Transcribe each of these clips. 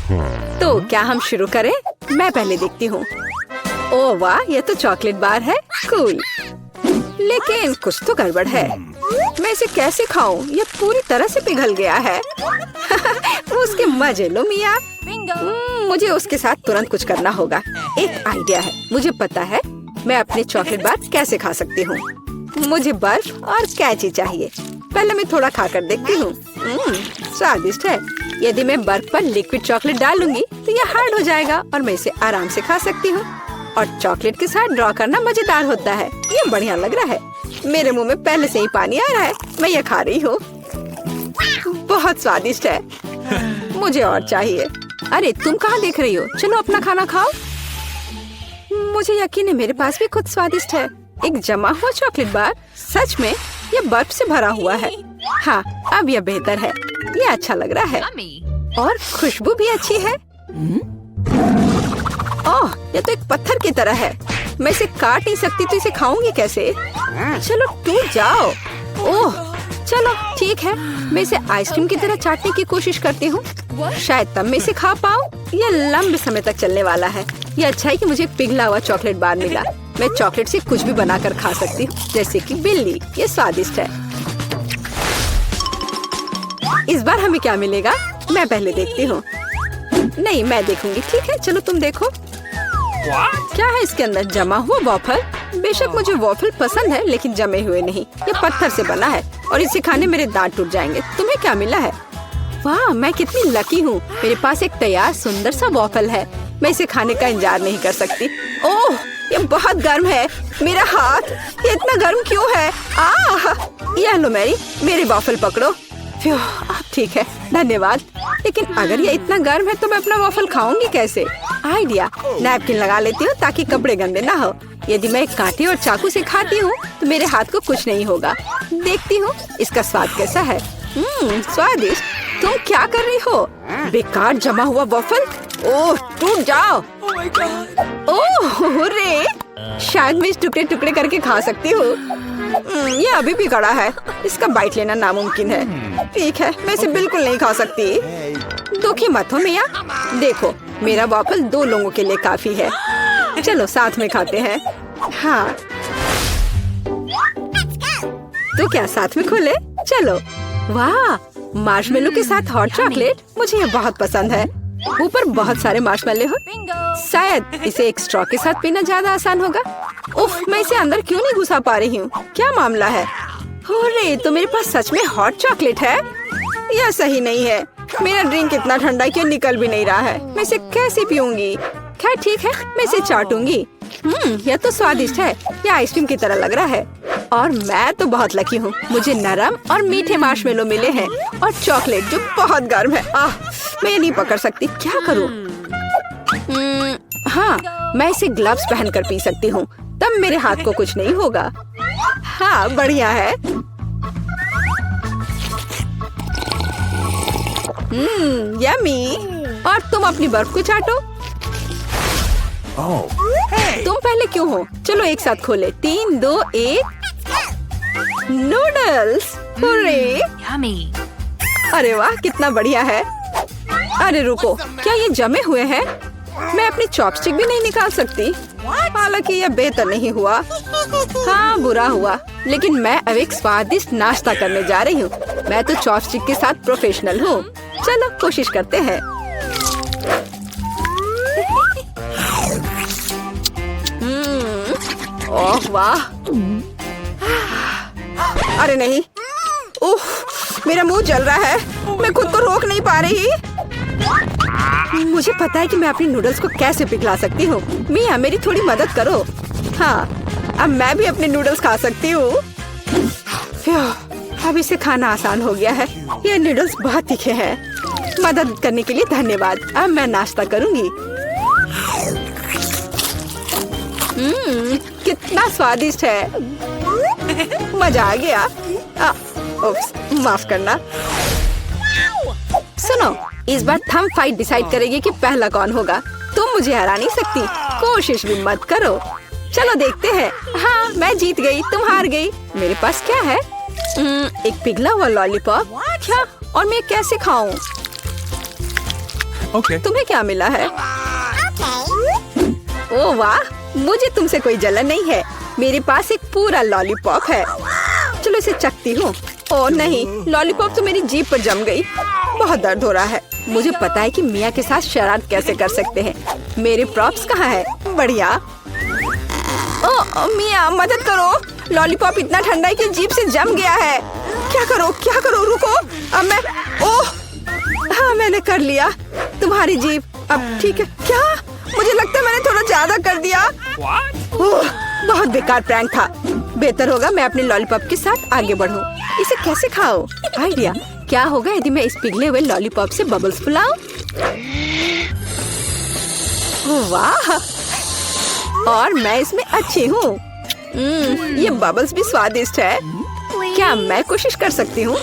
तो क्या हम शुरू करें? मैं पहले देखती हूँ। ओह वाह, ये तो चॉकलेट बार है। कूल। लेकिन कुछ तो गड़बड़ है। मैं इसे कैसे खाऊं? ये पूरी तरह से पिघल गया है। उसके मजे लो मिया। मुझे उसके साथ तुरंत कुछ करना होगा। एक आइडिया है। मुझे पता है मैं अपने चॉकलेट बार कैसे खा सकती हूँ। मुझे बर्फ और कैची चाहिए। पहले मैं थोड़ा खाकर देखती हूँ। स्वादिष्ट है। यदि मैं बर्फ पर लिक्विड चॉकलेट डालूंगी तो ये हार्ड हो जाएगा और मैं इसे आराम से खा सकती हूँ। और चॉकलेट के साथ ड्रॉ करना मजेदार होता है। ये बढ़िया लग रहा है। मेरे मुंह में पहले से ही पानी आ रहा है। मैं ये खा रही हूँ। बहुत स्वादिष्ट है। मुझे और चाहिए। अरे तुम कहाँ देख रही हो? चलो अपना खाना खाओ। मुझे यकीन है मेरे पास भी खुद स्वादिष्ट है। एक जमा हुआ चॉकलेट बार। सच में ये बर्फ से भरा हुआ है। हाँ, अब यह बेहतर है। ये अच्छा लग रहा है और खुशबू भी अच्छी है। ओह, ये तो एक पत्थर की तरह है। मैं इसे काट नहीं सकती तो इसे खाऊंगी कैसे? चलो टूट जाओ। ओह, चलो ठीक है। मैं इसे आइसक्रीम की तरह चाटने की कोशिश करती हूँ। शायद तब मैं इसे खा पाऊँ। यह लंबे समय तक चलने वाला है। यह अच्छा है कि मुझे पिघला हुआ चॉकलेट बार मिला। मैं चॉकलेट से कुछ भी बनाकर खा सकती हूँ, जैसे कि बिल्ली। ये स्वादिष्ट है। इस बार हमें क्या मिलेगा? मैं पहले देखती हूँ। नहीं, मैं देखूंगी। ठीक है, चलो तुम देखो। क्या है इसके अंदर? जमा हुआ वॉफल। बेशक मुझे वॉफल पसंद है, लेकिन जमे हुए नहीं। ये पत्थर से बना है और इसे खाने मेरे दांत टूट जाएंगे। तुम्हें क्या मिला है? वाह, मैं कितनी लकी हूँ। मेरे पास एक तैयार सुंदर सा वॉफल है। मैं इसे खाने का इंतजार नहीं कर सकती। ओह, ये बहुत गर्म है। मेरा हाथ, ये इतना गर्म क्यों है? ये लो मेरी वॉफल पकड़ो। ठीक है, धन्यवाद। लेकिन अगर ये इतना गर्म है तो मैं अपना वॉफल खाऊंगी कैसे? आइडिया, नैपकिन लगा लेती हूँ ताकि कपड़े गंदे ना हो। यदि मैं कांटे और चाकू से खाती हूँ तो मेरे हाथ को कुछ नहीं होगा। देखती हूँ इसका स्वाद कैसा है। स्वादिष्ट। तुम क्या कर रही हो? बेकार जमा हुआ वॉफल। ओह, टूट जाओ। ओह रे, शायद मैं इस टुकड़े टुकड़े करके खा सकती हूँ। ये अभी भी कड़ा है। इसका बाइट लेना नामुमकिन है। ठीक है, मैं इसे बिल्कुल नहीं खा सकती। दुखी मत हो मिया। देखो, मेरा वॉफल 2 लोगों के लिए काफी है। चलो साथ में खाते हैं। हाँ, तो क्या साथ में खोले? चलो। वाह, मार्शमेलो के साथ हॉट चॉकलेट। मुझे ये बहुत पसंद है। ऊपर बहुत सारे मार्शमेलो हो। शायद इसे एक स्ट्रॉ के साथ पीना ज्यादा आसान होगा। उफ, मैं इसे अंदर क्यों नहीं घुसा पा रही हूँ? क्या मामला है? अरे, तो मेरे पास सच में हॉट चॉकलेट है। यह सही नहीं है। मेरा ड्रिंक इतना ठंडा क्यों निकल भी नहीं रहा है? मैं इसे कैसे पीऊंगी? खैर ठीक है, मैं इसे चाटूंगी। यह तो स्वादिष्ट है। यह आइसक्रीम की तरह लग रहा है। और मैं तो बहुत लकी हूँ। मुझे नरम और मीठे मार्शमेलो मिले हैं और चॉकलेट जो बहुत गर्म है। मैं नहीं पकड़ सकती। क्या करूँ? हाँ, मैं इसे ग्लव्स पहनकर पी सकती हूँ। तब मेरे हाथ को कुछ नहीं होगा। हाँ, बढ़िया है। यम्मी। और तुम अपनी बर्फ को चाटो। तुम पहले क्यों हो? चलो एक साथ खोले। 3, 2, 1। नूडल्स। अरे वाह, कितना बढ़िया है। अरे रुको, क्या ये जमे हुए हैं? मैं अपनी चॉपस्टिक भी नहीं निकाल सकती। हालांकि यह बेहतर नहीं हुआ। हाँ, बुरा हुआ। लेकिन मैं अब एक स्वादिष्ट नाश्ता करने जा रही हूँ। मैं तो चॉपस्टिक के साथ प्रोफेशनल हूँ। चलो कोशिश करते हैं। ओह वाह। अरे नहीं। उफ, मेरा मुंह जल रहा है। मैं खुद को रोक नहीं पा रही। मुझे पता है कि मैं अपनी नूडल्स को कैसे पिघला सकती हूँ। मिया, मेरी थोड़ी मदद करो। हाँ, अब मैं भी अपने नूडल्स खा सकती हूँ। अब इसे खाना आसान हो गया है। ये नूडल्स बहुत तीखे हैं। मदद करने के लिए धन्यवाद। अब मैं नाश्ता करूँगी। कितना स्वादिष्ट है। मजा आ गया। माफ करना। सुनो, इस बार थंब फाइट डिसाइड करेगी कि पहला कौन होगा। तुम मुझे हरा नहीं सकती। कोशिश भी मत करो। चलो देखते हैं। हाँ, मैं जीत गई, तुम हार गई। मेरे पास क्या है? एक पिघला हुआ लॉलीपॉप। क्या? और मैं कैसे खाऊं? तुम्हें क्या मिला है? ओह वाह, मुझे तुमसे कोई जलन नहीं है। मेरे पास एक पूरा लॉलीपॉप है। चलो इसे चखती हूँ। ओह नहीं, लॉलीपॉप तो मेरी जीभ पर जम गई। बहुत दर्द हो रहा है। मुझे पता है कि मिया के साथ शरारत कैसे कर सकते हैं। मेरे प्रॉप्स कहाँ है? बढ़िया। ओह मिया, मदद करो। लॉलीपॉप इतना ठंडा है कि जीभ से जम गया है। क्या करो, रुको। अब मैं हाँ, मैंने कर लिया। तुम्हारी जीभ अब ठीक है क्या? मुझे लगता है मैंने थोड़ा ज्यादा कर दिया। बहुत बेकार प्रैंक था। बेहतर होगा मैं अपने लॉलीपॉप के साथ आगे बढ़ूं। इसे कैसे खाओ? आइडिया। क्या होगा यदि मैं इस पिघले हुए लॉलीपॉप से बबल्स फुलाऊं? वाह, और मैं इसमें अच्छी हूँ। ये बबल्स भी स्वादिष्ट है। क्या मैं कोशिश कर सकती हूँ?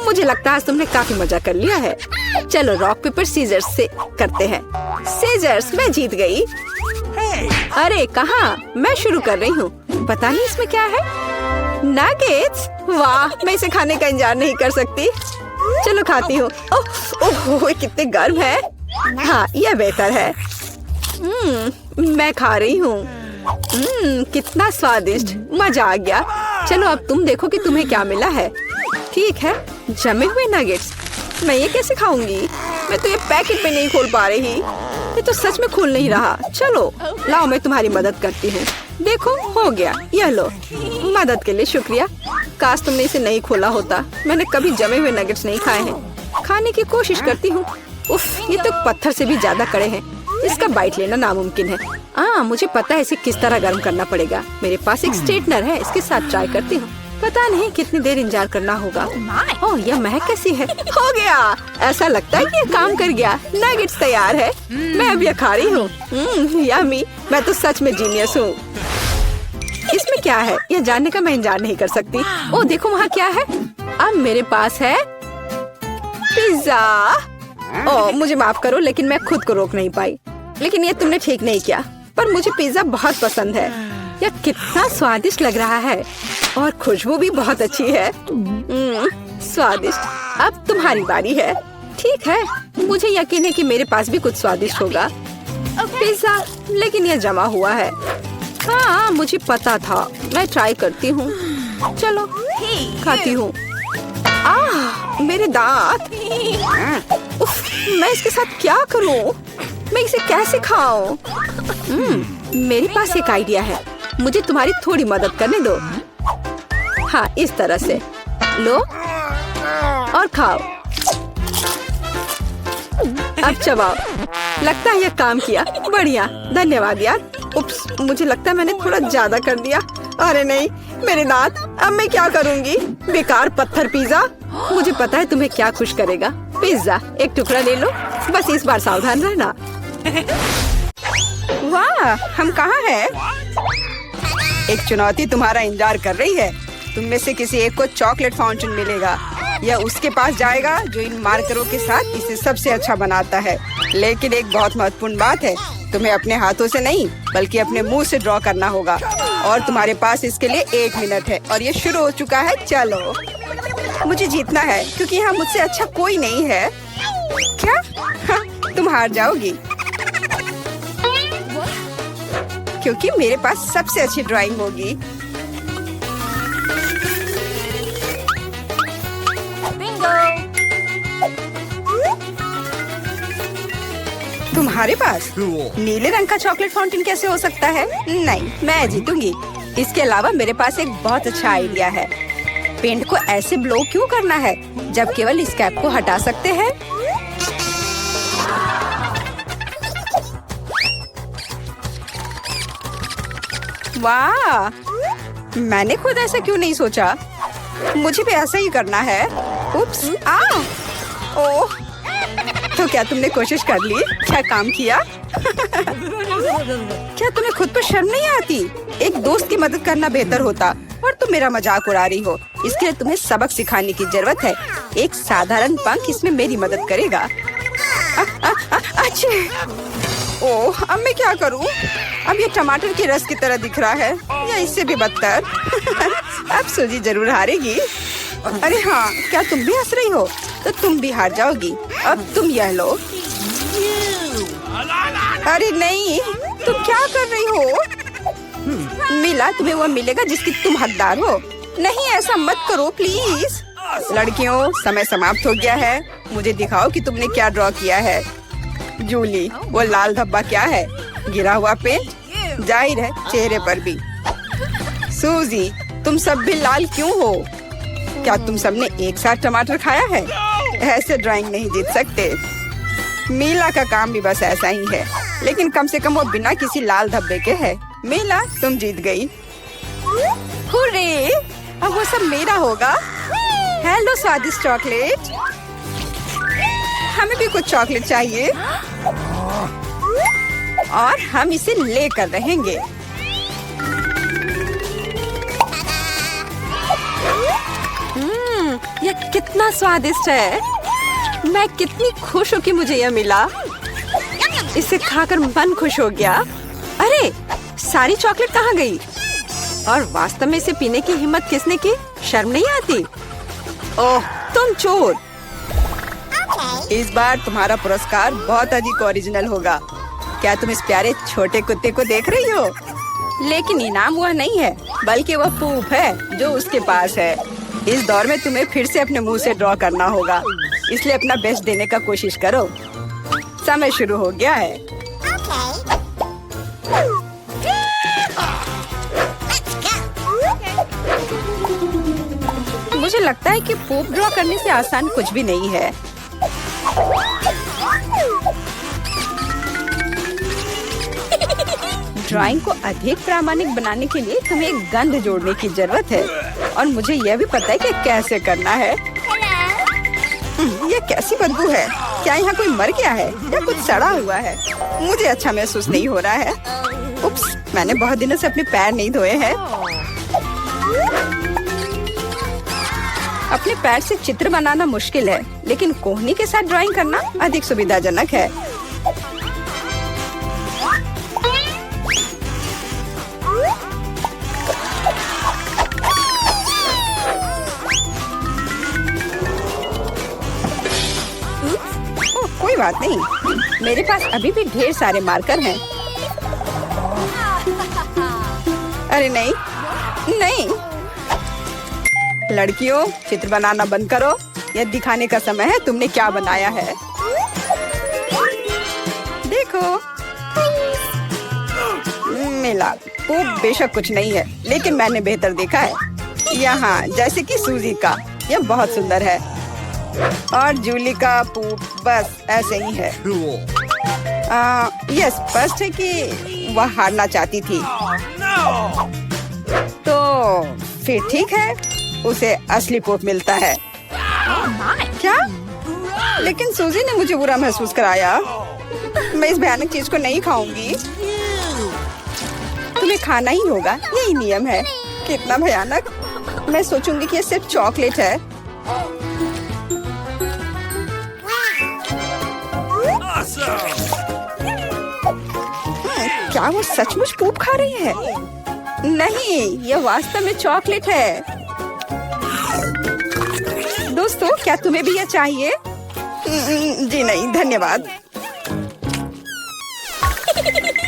मुझे लगता है आज तुमने काफी मजा कर लिया है। चलो रॉक पेपर सीजर्स से करते हैं। सीजर्स, मैं जीत गई। अरे कहाँ? मैं शुरू कर रही हूँ। पता नहीं इसमें क्या है। नगेट्स, वाह, मैं इसे खाने का इंतजार नहीं कर सकती। चलो खाती हूँ। ओह, कितने गर्म है। हाँ, यह बेहतर है। मैं खा रही हूँ। कितना स्वादिष्ट, मजा आ गया। चलो अब तुम देखो कि तुम्हें क्या मिला है। ठीक है, जमे हुए नगेट्स। मैं ये कैसे खाऊंगी? मैं तो ये पैकेट पे नहीं खोल पा रही। ये तो सच में खुल नहीं रहा। चलो लाओ, मैं तुम्हारी मदद करती हूँ। देखो, हो गया। यह लो। मदद के लिए शुक्रिया। काश तुमने इसे नहीं खोला होता। मैंने कभी जमे हुए नगेट्स नहीं खाए हैं। खाने की कोशिश करती हूँ। उफ, ये तो पत्थर से भी ज्यादा कड़े हैं। इसका बाइट लेना नामुमकिन है। मुझे पता है इसे किस तरह गर्म करना पड़ेगा। मेरे पास एक स्ट्रेटनर है, इसके साथ ट्राई करती हूँ। पता नहीं कितनी देर इंतजार करना होगा। ओह, यह महक कैसी है? हो गया। ऐसा लगता है कि ये काम कर गया। नगेट्स तैयार है। मैं अब यह खा रही हूँ। यम्मी, मैं तो सच में जीनियस हूँ। इसमें क्या है यह जानने का मैं इंतजार नहीं कर सकती। ओह देखो, वहाँ क्या है? अब मेरे पास है पिज्जा। ओह मुझे माफ करो, लेकिन मैं खुद को रोक नहीं पाई। लेकिन ये तुमने ठीक नहीं किया। पर मुझे पिज्जा बहुत पसंद है। यह कितना स्वादिष्ट लग रहा है और खुशबू भी बहुत अच्छी है। स्वादिष्ट। अब तुम्हारी बारी है। ठीक है, मुझे यकीन है कि मेरे पास भी कुछ स्वादिष्ट होगा। पिज्जा, लेकिन यह जमा हुआ है। हाँ, मुझे पता था। मैं ट्राई करती हूँ। चलो खाती हूँ। मेरे दांत। उफ, मैं इसके साथ क्या करूँ? मैं इसे कैसे खाऊं? मेरे पास एक आइडिया है। मुझे तुम्हारी थोड़ी मदद करने दो। हाँ, इस तरह से लो और खाओ। अब चबाओ। लगता है यह काम किया। बढ़िया, धन्यवाद यार। उप्स, मुझे लगता है मैंने थोड़ा ज्यादा कर दिया। अरे नहीं, मेरे दांत। अब मैं क्या करूंगी? बेकार पत्थर पिज्जा। मुझे पता है तुम्हें क्या खुश करेगा। पिज्जा, एक टुकड़ा ले लो। बस इस बार सावधान रहना। वाह, हम कहाँ हैं? एक चुनौती तुम्हारा इंतजार कर रही है। तुम में से किसी एक को चॉकलेट फाउंटेन मिलेगा। यह उसके पास जाएगा जो इन मार्करों के साथ इसे सबसे अच्छा बनाता है। लेकिन एक बहुत महत्वपूर्ण बात है, तुम्हें अपने हाथों से नहीं बल्कि अपने मुंह से ड्रॉ करना होगा। और तुम्हारे पास इसके लिए 1 मिनट है। और ये शुरू हो चुका है। चलो, मुझे जीतना है क्योंकि यहाँ मुझसे अच्छा कोई नहीं है। क्या? हाँ, तुम हार जाओगी क्योंकि मेरे पास सबसे अच्छी ड्राइंग होगी। तुम्हारे पास नीले रंग का चॉकलेट फाउंटेन कैसे हो सकता है? नहीं, मैं जीतूंगी। इसके अलावा मेरे पास एक बहुत अच्छा आइडिया है। पेंट को ऐसे ब्लो क्यों करना है जब केवल इस कैप को हटा सकते हैं? वाह, मैंने खुद ऐसा क्यों नहीं सोचा? मुझे भी ऐसा ही करना है। उप्स, ओह, तो क्या तुमने कोशिश कर ली? क्या काम किया? क्या तुम्हें खुद पर शर्म नहीं आती? एक दोस्त की मदद करना बेहतर होता और तुम मेरा मजाक उड़ा रही हो। इसके लिए तुम्हें सबक सिखाने की जरूरत है। एक साधारण पंख इसमें मेरी मदद करेगा। अच्छा, ओह, अब मैं क्या करूं? अब ये टमाटर के रस की तरह दिख रहा है या इससे भी बदतर। अब सूजी जरूर हारेगी। अरे हाँ, क्या तुम भी हंस रही हो? तो तुम भी हार जाओगी। अब तुम यह लो। अरे नहीं, तुम क्या कर रही हो? मिला तुम्हें वो मिलेगा जिसकी तुम हकदार हो। नहीं, ऐसा मत करो प्लीज। लड़कियों, समय समाप्त हो गया है। मुझे दिखाओ कि तुमने क्या ड्रॉ किया है। जूली, वो लाल धब्बा क्या है? गिरा हुआ पेंट? जाहिर है चेहरे पर भी। सूजी, तुम सब भी लाल क्यों हो? क्या तुम सबने एक साथ टमाटर खाया है? ऐसे ड्राइंग नहीं जीत सकते। मीला का काम भी बस ऐसा ही है, लेकिन कम से कम वो बिना किसी लाल धब्बे के है। मीला, तुम जीत गई। हुर्रे! अब वो सब मेरा होगा। हेलो स्वादिष्ट चॉकलेट, हमें भी कुछ चॉकलेट चाहिए और हम इसे लेकर रहेंगे। यह कितना स्वादिष्ट है। मैं कितनी खुश हूँ कि मुझे यह मिला। इसे खाकर मन खुश हो गया। अरे, सारी चॉकलेट कहाँ गई? और वास्तव में इसे पीने की हिम्मत किसने की? शर्म नहीं आती? ओह, तुम चोर। इस बार तुम्हारा पुरस्कार बहुत अधिक ओरिजिनल होगा। क्या तुम इस प्यारे छोटे कुत्ते को देख रही हो? लेकिन इनाम वह नहीं है, बल्कि वह पूप है जो उसके पास है। इस दौर में तुम्हें फिर से अपने मुंह से ड्रॉ करना होगा, इसलिए अपना बेस्ट देने का कोशिश करो। समय शुरू हो गया है। मुझे लगता है कि पूप ड्रॉ करने से आसान कुछ भी नहीं है। ड्राइंग को अधिक प्रामाणिक बनाने के लिए तुम्हें एक गंध जोड़ने की जरूरत है, और मुझे यह भी पता है कि कैसे करना है। ये कैसी बदबू है? क्या यहाँ कोई मर गया है या कुछ सड़ा हुआ है? मुझे अच्छा महसूस नहीं हो रहा है। उप्स, मैंने बहुत दिनों से अपने पैर नहीं धोए हैं। अपने पैर से चित्र बनाना मुश्किल है, लेकिन कोहनी के साथ ड्राइंग करना अधिक सुविधाजनक है। कोई बात नहीं, मेरे पास अभी भी ढेर सारे मार्कर हैं। अरे नहीं, नहीं। लड़कियों, चित्र बनाना बंद करो। यह दिखाने का समय है तुमने क्या बनाया है। देखो, मिला। वो बेशक कुछ नहीं है, लेकिन मैंने बेहतर देखा है। यहाँ जैसे कि सूजी का, यह बहुत सुंदर है। और जूली का पूप बस ऐसे ही है। यह स्पष्ट है कि वह हारना चाहती थी। तो फिर ठीक है, उसे असली पूप मिलता है। क्या? लेकिन सूजी ने मुझे बुरा महसूस कराया। मैं इस भयानक चीज को नहीं खाऊंगी। तुम्हें खाना ही होगा, यही नियम है। कितना भयानक। मैं सोचूंगी कि यह सिर्फ चॉकलेट है। क्या वो सचमुच पूप खा रही है? नहीं, यह वास्तव में चॉकलेट है। दोस्तों, क्या तुम्हें भी यह चाहिए? जी नहीं, धन्यवाद।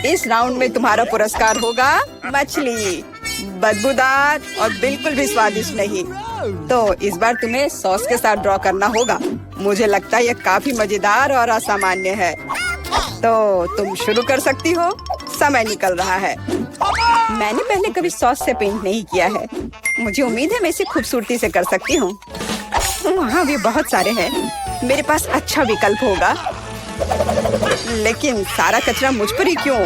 इस राउंड में तुम्हारा पुरस्कार होगा मछली। बदबूदार और बिल्कुल भी स्वादिष्ट नहीं। तो इस बार तुम्हें सॉस के साथ ड्रॉ करना होगा। मुझे लगता है यह काफी मजेदार और असामान्य है। तो तुम शुरू कर सकती हो। समय निकल रहा है। मैंने पहले कभी सॉस से पेंट नहीं किया है। मुझे उम्मीद है मैं इसे खूबसूरती से कर सकती हूँ। वहाँ भी बहुत सारे हैं। मेरे पास अच्छा विकल्प होगा। लेकिन सारा कचरा मुझ पर ही क्यों?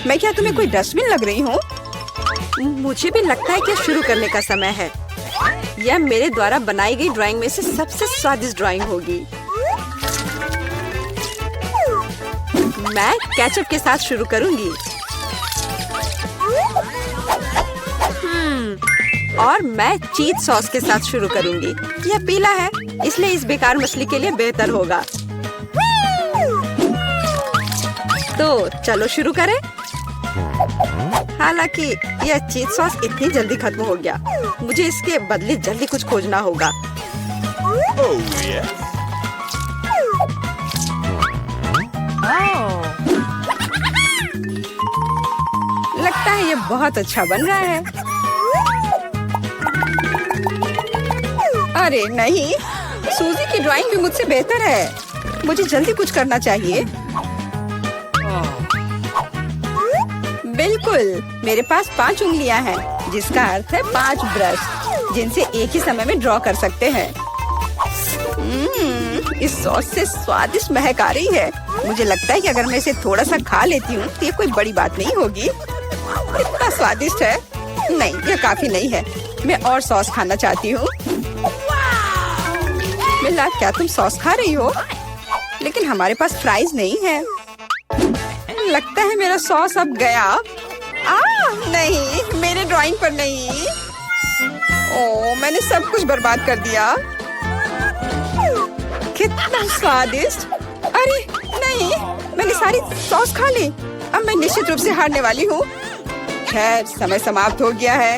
मैं क्या तुम्हें कोई डस्टबिन लग रही हूँ? मुझे भी लगता है कि शुरू करने का समय है। यह मेरे द्वारा बनाई गई ड्राइंग में से सबसे स्वादिष्ट ड्राइंग होगी। मैं केचप के साथ शुरू करूंगी। और मैं चीज सॉस के साथ शुरू करूंगी। यह पीला है, इसलिए इस बेकार मछली के लिए बेहतर होगा। तो चलो शुरू करें। हालांकि यह चीज सॉस इतनी जल्दी खत्म हो गया, मुझे इसके बदले जल्दी कुछ खोजना होगा। है ये बहुत अच्छा बन रहा है। अरे नहीं, सूजी की ड्राइंग भी मुझसे बेहतर है। मुझे जल्दी कुछ करना चाहिए। बिल्कुल, मेरे पास 5 उंगलियां हैं, जिसका अर्थ है 5 ब्रश, जिनसे एक ही समय में ड्रॉ कर सकते हैं। इस सॉस से स्वादिष्ट महक आ रही है। मुझे लगता है कि अगर मैं इसे थोड़ा सा खा लेती हूँ तो ये कोई बड़ी बात नहीं होगी। इतना स्वादिष्ट है। नहीं, ये काफी नहीं है। मैं और सॉस खाना चाहती हूँ। मिला, क्या तुम सॉस खा रही हो? लेकिन हमारे पास फ्राइज नहीं है। लगता है मेरा सॉस अब गया। नहीं, मेरे ड्राइंग पर नहीं। ओह, मैंने सब कुछ बर्बाद कर दिया। कितना स्वादिष्ट। अरे नहीं, मैंने सारी सॉस खा ली। अब मैं निश्चित रूप से हारने वाली हूँ। खैर, समय समाप्त हो गया है।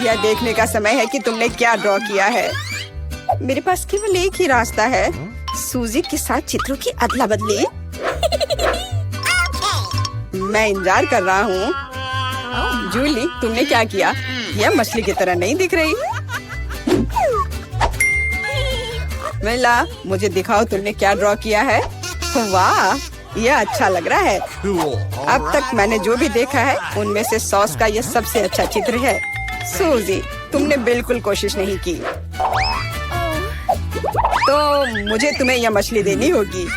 यह देखने का समय है कि तुमने क्या ड्रॉ किया है। मेरे पास केवल एक ही रास्ता है, सूजी के साथ चित्रों की अदला बदली। मैं इंतजार कर रहा हूँ। जूली, तुमने क्या किया? यह मछली की तरह नहीं दिख रही। मिला, मुझे दिखाओ तुमने क्या ड्रॉ किया है। वाह, यह अच्छा लग रहा है। अब तक मैंने जो भी देखा है उनमें से सॉस का यह सबसे अच्छा चित्र है। सूजी, तुमने बिल्कुल कोशिश नहीं की, तो मुझे तुम्हें यह मछली देनी होगी।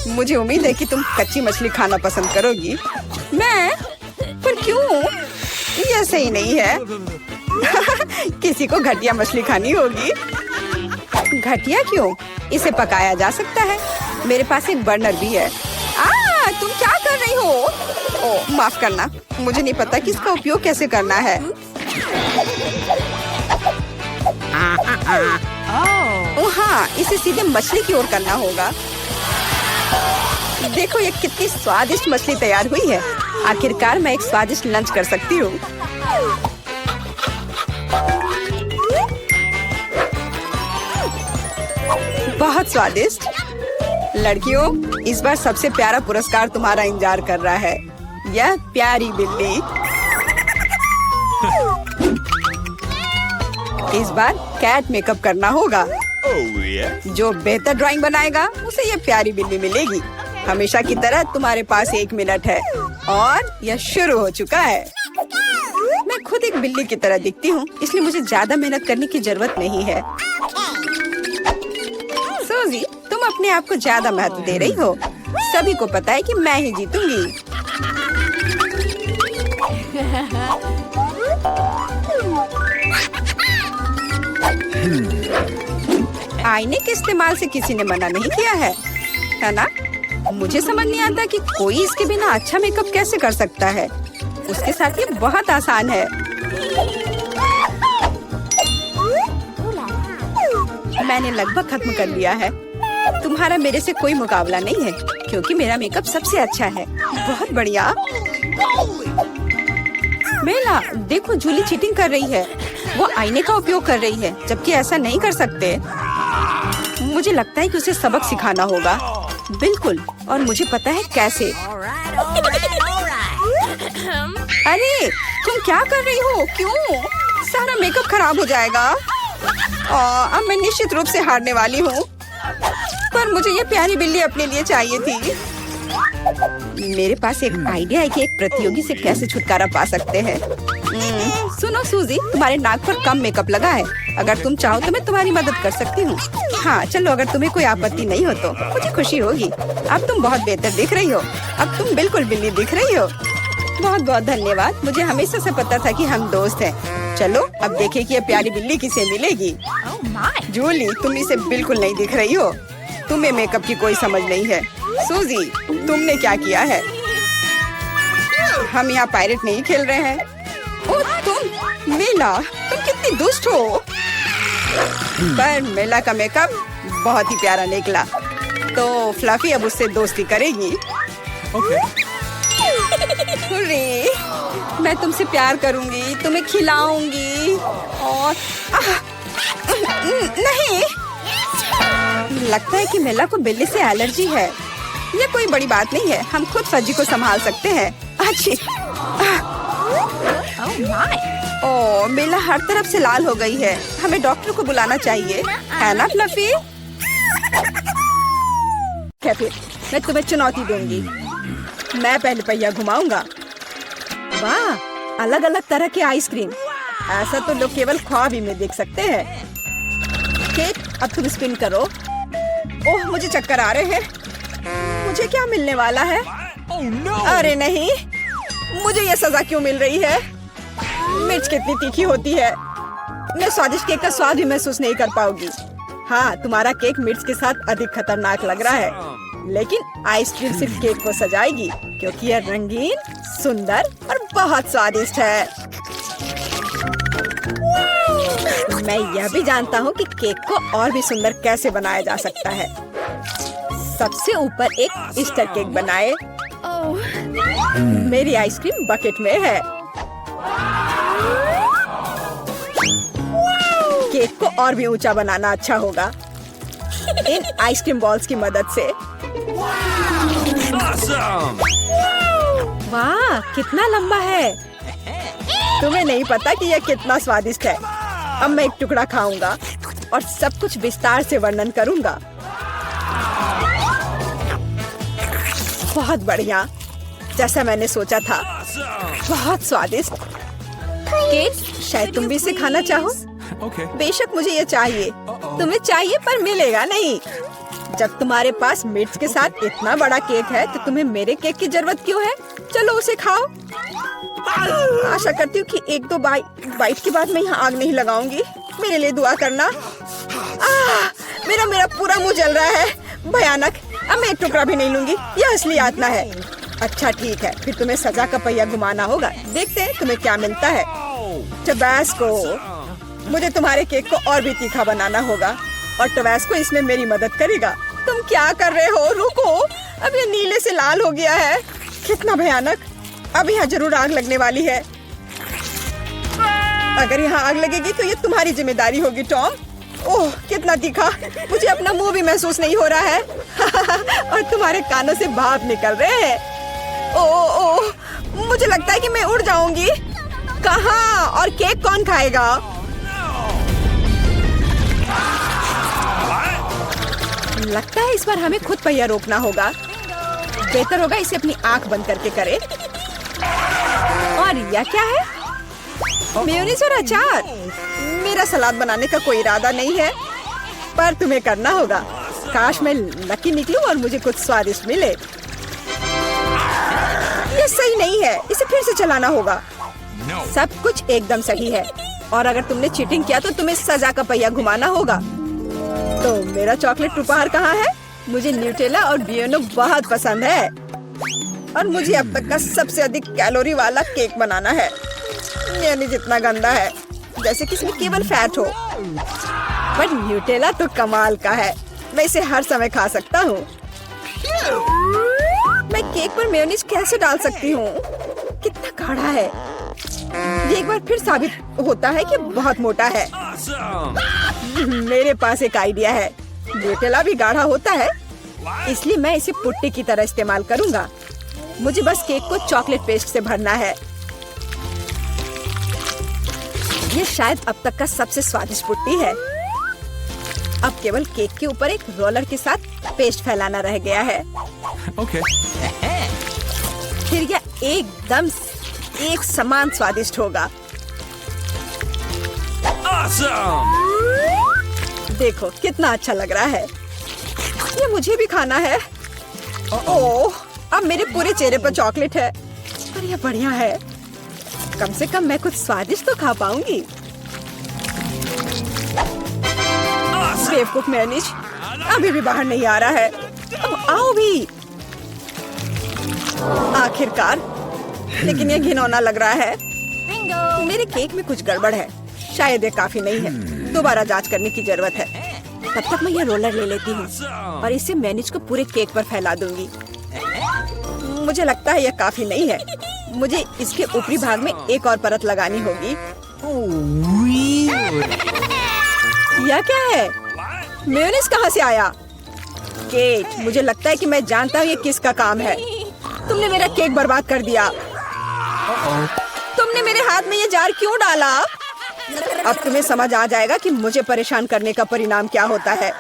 मुझे उम्मीद है कि तुम कच्ची मछली खाना पसंद करोगी। मैं? पर क्यों? यह सही नहीं है। किसी को घटिया मछली खानी होगी। घटिया क्यों? इसे पकाया जा सकता है। मेरे पास एक बर्नर भी है। तुम क्या कर रही हो? ओह, माफ करना, मुझे नहीं पता कि इसका उपयोग कैसे करना है। ओह हाँ, इसे सीधे मछली की ओर करना होगा। देखो ये कितनी स्वादिष्ट मछली तैयार हुई है। आखिरकार मैं एक स्वादिष्ट लंच कर सकती हूँ। बहुत स्वादिष्ट। लड़कियों, इस बार सबसे प्यारा पुरस्कार तुम्हारा इंतजार कर रहा है। यह प्यारी बिल्ली। इस बार कैट मेकअप करना होगा। जो बेहतर ड्राइंग बनाएगा उसे यह प्यारी बिल्ली मिलेगी। हमेशा की तरह तुम्हारे पास 1 मिनट है और यह शुरू हो चुका है। मैं खुद एक बिल्ली की तरह दिखती हूँ, इसलिए मुझे ज्यादा मेहनत करने की जरूरत नहीं है। सूजी, तुम अपने आप को ज्यादा महत्व दे रही हो। सभी को पता है कि मैं ही जीतूंगी। आईने के इस्तेमाल से किसी ने मना नहीं किया है ना? मुझे समझ नहीं आता कि कोई इसके बिना अच्छा मेकअप कैसे कर सकता है। उसके साथ ये बहुत आसान है। मैंने लगभग खत्म कर लिया है। तुम्हारा मेरे से कोई मुकाबला नहीं है, क्योंकि मेरा मेकअप सबसे अच्छा है। बहुत बढ़िया। मेला, देखो जूली चीटिंग कर रही है। वो आईने का उपयोग कर रही है, जबकि ऐसा नहीं कर सकते। मुझे लगता है कि उसे सबक सिखाना होगा। बिल्कुल, और मुझे पता है कैसे। अरे, तुम क्या कर रही हो? क्यों? सारा मेकअप खराब हो जाएगा। अब मैं निश्चित रूप से हारने वाली हूँ। पर मुझे ये प्यारी बिल्ली अपने लिए चाहिए थी। मेरे पास एक आइडिया है कि एक प्रतियोगी से कैसे छुटकारा पा सकते हैं। सुनो सूजी, तुम्हारे नाक पर कम मेकअप लगा है। अगर तुम चाहो तो मैं तुम्हारी मदद कर सकती हूँ। हाँ चलो, अगर तुम्हें कोई आपत्ति नहीं हो तो मुझे खुशी होगी। अब तुम बहुत बेहतर दिख रही हो। अब तुम बिल्कुल बिल्ली दिख रही हो। बहुत बहुत धन्यवाद। मुझे हमेशा से पता था कि हम दोस्त हैं। चलो अब देखें कि ये प्यारी बिल्ली किसे मिलेगी। जूली, तुम इसे बिल्कुल नहीं दिख रही हो। तुम्हें मेकअप की कोई समझ नहीं है। सूजी, तुमने क्या किया है? हम यहाँ पायरेट नहीं खेल रहे हैं। ओह तुम, मेला, तुम कितनी दुष्ट हो। पर मेला का मेकअप बहुत ही प्यारा निकला, तो फ्लफी अब उससे दोस्ती करेगी। अरे, मैं तुमसे प्यार करूंगी, तुम्हें खिलाऊंगी और नहीं, लगता है कि मेला को बिल्ली से एलर्जी है। ये कोई बड़ी बात नहीं है, हम खुद फज्जी को संभाल सकते हैं। अच्छी, ओह, मिला हर तरफ से लाल हो गई है। हमें डॉक्टर को बुलाना चाहिए, है ना फ्लफी? क्या फिर मैं तुम्हें चुनौती दूंगी। मैं पहले पहिया घुमाऊंगा। वाह, अलग अलग तरह के आइसक्रीम। ऐसा तो लोग केवल ख्वाब ही में देख सकते हैं। केक, अब तुम स्पिन करो। ओह, मुझे चक्कर आ रहे हैं। मुझे क्या मिलने वाला है? अरे नहीं, मुझे ये सजा क्यों मिल रही है? मिर्च कितनी तीखी होती है। मैं स्वादिष्ट केक का स्वाद भी महसूस नहीं कर पाऊंगी। हाँ, तुम्हारा केक मिर्च के साथ अधिक खतरनाक लग रहा है, लेकिन आइसक्रीम सिर्फ केक को सजाएगी, क्योंकि यह रंगीन, सुंदर और बहुत स्वादिष्ट है। मैं यह भी जानता हूँ कि केक को और भी सुंदर कैसे बनाया जा सकता है। सबसे ऊपर एक ईस्टर केक बनाए। मेरी आइसक्रीम बकेट में है। केक को और भी ऊंचा बनाना अच्छा होगा इन आइसक्रीम बॉल्स की मदद से। वाह, कितना लंबा है। तुम्हें नहीं पता कि यह कितना स्वादिष्ट है। अब मैं एक टुकड़ा खाऊंगा और सब कुछ विस्तार से वर्णन करूंगा। बहुत बढ़िया, जैसा मैंने सोचा था। बहुत स्वादिष्ट केक। शायद तुम भी इसे खाना चाहो। बेशक मुझे ये चाहिए। तुम्हें चाहिए पर मिलेगा नहीं। जब तुम्हारे पास मिर्च के साथ इतना बड़ा केक है तो तुम्हें मेरे केक की जरूरत क्यों है? चलो उसे खाओ। आशा करती हूँ कि एक दो बाइट के बाद मैं यहाँ आग नहीं लगाऊंगी। मेरे लिए दुआ करना। मेरा पूरा मुंह जल रहा है। भयानक। अब मैं एक टुकड़ा भी नहीं लूंगी। यह असली यातना है। अच्छा ठीक है, फिर तुम्हें सजा का पहिया घुमाना होगा। देखते हैं तुम्हें क्या मिलता है। टबैस्को। मुझे तुम्हारे केक को और भी तीखा बनाना होगा और टबैस्को इसमें मेरी मदद करेगा। तुम क्या कर रहे हो? रुको, अब ये नीले से लाल हो गया है। कितना भयानक। अब यहाँ जरूर आग लगने वाली है। अगर यहाँ आग लगेगी तो ये तुम्हारी जिम्मेदारी होगी टॉम। ओह, कितना तीखा। मुझे अपना मुंह भी महसूस नहीं हो रहा है और तुम्हारे कानों से भाप निकल रहे हैं। ओह, मुझे लगता है कि मैं उड़ जाऊंगी। कहाँ? और केक कौन खाएगा? लगता है इस बार हमें खुद पहिया रोकना होगा। बेहतर होगा इसे अपनी आंख बंद करके करे। और यह क्या है? मेयोनीज और अचार। मेरा सलाद बनाने का कोई इरादा नहीं है, पर तुम्हें करना होगा। काश मैं लकी निकलूं और मुझे कुछ स्वादिष्ट मिले। ये सही नहीं है, इसे फिर से चलाना होगा। सब कुछ एकदम सही है और अगर तुमने चीटिंग किया तो तुम्हें सजा का पहिया घुमाना होगा। तो मेरा चॉकलेट उपहार कहाँ है? मुझे न्यूटेला और बियोनो बहुत पसंद है और मुझे अब तक का सबसे अधिक कैलोरी वाला केक बनाना है। मेयोनीज इतना गंदा है, जैसे कि इसमें केवल फैट हो। पर न्यूटेला तो कमाल का है, मैं इसे हर समय खा सकता हूँ। मैं केक पर मेयोनीज कैसे डाल सकती हूँ? कितना गाढ़ा है। ये एक बार फिर साबित होता है कि बहुत मोटा है। मेरे पास एक आइडिया है। न्यूटेला भी गाढ़ा होता है, इसलिए मैं इसे पुट्टी की तरह इस्तेमाल करूँगा। मुझे बस केक को चॉकलेट पेस्ट से भरना है। ये शायद अब तक का सबसे स्वादिष्ट पुट्टी है। अब केवल केक के ऊपर एक रोलर के साथ पेस्ट फैलाना रह गया है। फिर यह एकदम एक समान स्वादिष्ट होगा। Awesome! देखो कितना अच्छा लग रहा है। ये मुझे भी खाना है। ओह, अब मेरे पूरे चेहरे पर चॉकलेट है। पर यह बढ़िया है। कम से कम मैं कुछ स्वादिष्ट तो खा पाऊंगी। बेवकूफ मेयोनीज अभी भी बाहर नहीं आ रहा है। अब आओ भी। आखिरकार, लेकिन यह घिनौना लग रहा है। मेरे केक में कुछ गड़बड़ है। शायद ये काफी नहीं है। दोबारा जांच करने की जरूरत है। तब तक मैं यह रोलर ले लेती हूँ और इसे मेयोनीज को पूरे केक पर फैला दूंगी। मुझे लगता है यह काफी नहीं है। मुझे इसके ऊपरी भाग में एक और परत लगानी होगी। यह क्या है? मेयोनीज कहाँ से आया? केक, मुझे लगता है कि मैं जानता हूँ ये किसका काम है। तुमने मेरा केक बर्बाद कर दिया। तुम तुमने मेरे हाथ में ये जार क्यों डाला? अब तुम्हें समझ आ जाएगा कि मुझे परेशान करने का परिणाम क्या होता है।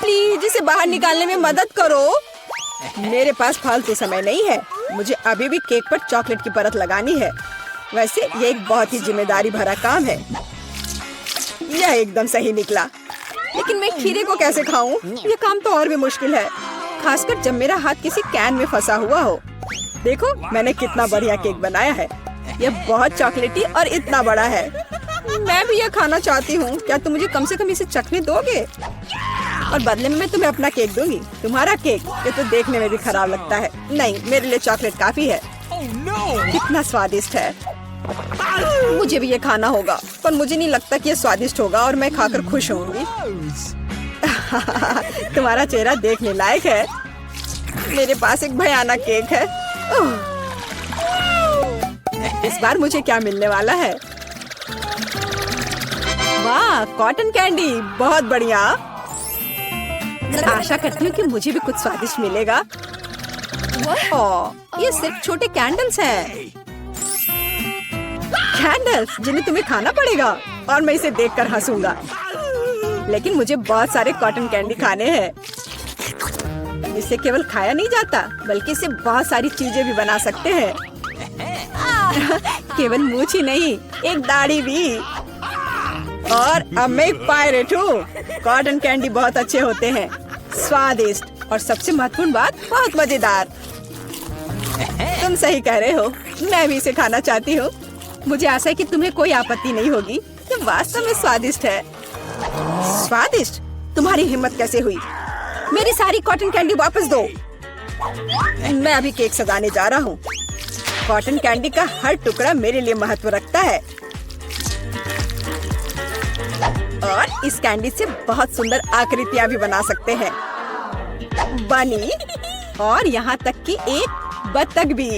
प्लीज इसे बाहर निकालने में मदद करो। मेरे पास फालतू समय नहीं है। मुझे अभी भी केक पर चॉकलेट की परत लगानी है। वैसे ये एक बहुत ही जिम्मेदारी भरा काम है। यह एकदम सही निकला, लेकिन मैं खीरे को कैसे खाऊं? ये काम तो और भी मुश्किल है, खासकर जब मेरा हाथ किसी कैन में फंसा हुआ हो। देखो मैंने कितना बढ़िया केक बनाया है। यह बहुत चॉकलेटी और इतना बड़ा है। मैं भी यह खाना चाहती हूँ। क्या तुम मुझे कम से कम इसे चखने दोगे? और बदले में मैं तुम्हें अपना केक दूंगी। तुम्हारा केक ये तो देखने में भी खराब लगता है। नहीं, मेरे लिए चॉकलेट काफी है। कितना स्वादिष्ट है। मुझे भी ये खाना होगा, पर मुझे नहीं लगता कि ये स्वादिष्ट होगा और मैं खाकर खुश होंगी। तुम्हारा चेहरा देखने लायक है। मेरे पास एक भयानक केक है। इस बार मुझे क्या मिलने वाला है? वाह, कॉटन कैंडी, बहुत बढ़िया। आशा करती हूँ कि मुझे भी कुछ स्वादिष्ट मिलेगा। ओह, ये सिर्फ छोटे कैंडल्स हैं। कैंडल्स जिन्हें तुम्हें खाना पड़ेगा और मैं इसे देखकर हंसूंगा। लेकिन मुझे बहुत सारे कॉटन कैंडी खाने हैं। इसे केवल खाया नहीं जाता, बल्कि इसे बहुत सारी चीजें भी बना सकते हैं। केवल मूंछ ही नहीं, एक दाढ़ी भी। और अब मैं एक पायरेट हूँ। कॉटन कैंडी बहुत अच्छे होते हैं, स्वादिष्ट और सबसे महत्वपूर्ण बात, बहुत मजेदार। तुम सही कह रहे हो, मैं भी इसे खाना चाहती हूँ। मुझे आशा है कि तुम्हें कोई आपत्ति नहीं होगी। ये वास्तव में स्वादिष्ट है। स्वादिष्ट? तुम्हारी हिम्मत कैसे हुई? मेरी सारी कॉटन कैंडी वापस दो। मैं अभी केक सजाने जा रहा हूँ। कॉटन कैंडी का हर टुकड़ा मेरे लिए महत्व रखता है। और इस कैंडी से बहुत सुंदर आकृतियाँ भी बना सकते हैं। बनी, और यहाँ तक कि एक बत्तख भी।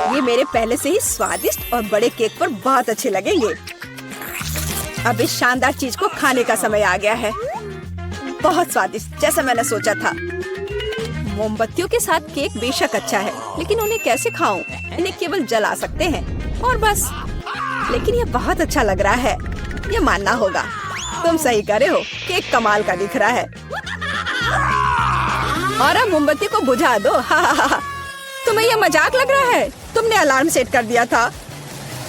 ये मेरे पहले से ही स्वादिष्ट और बड़े केक पर बहुत अच्छे लगेंगे। अब इस शानदार चीज को खाने का समय आ गया है। बहुत स्वादिष्ट, जैसा मैंने सोचा था। मोमबत्तियों के साथ केक बेशक अच्छा है, लेकिन उन्हें कैसे खाऊं? इन्हें केवल जला सकते हैं और बस। लेकिन ये बहुत अच्छा लग रहा है, ये मानना होगा। तुम सही कह रहे हो, केक कमाल का दिख रहा है। और अब मोमबत्ती को बुझा दो। तुम्हें ये मजाक लग रहा है? तुमने अलार्म सेट कर दिया था।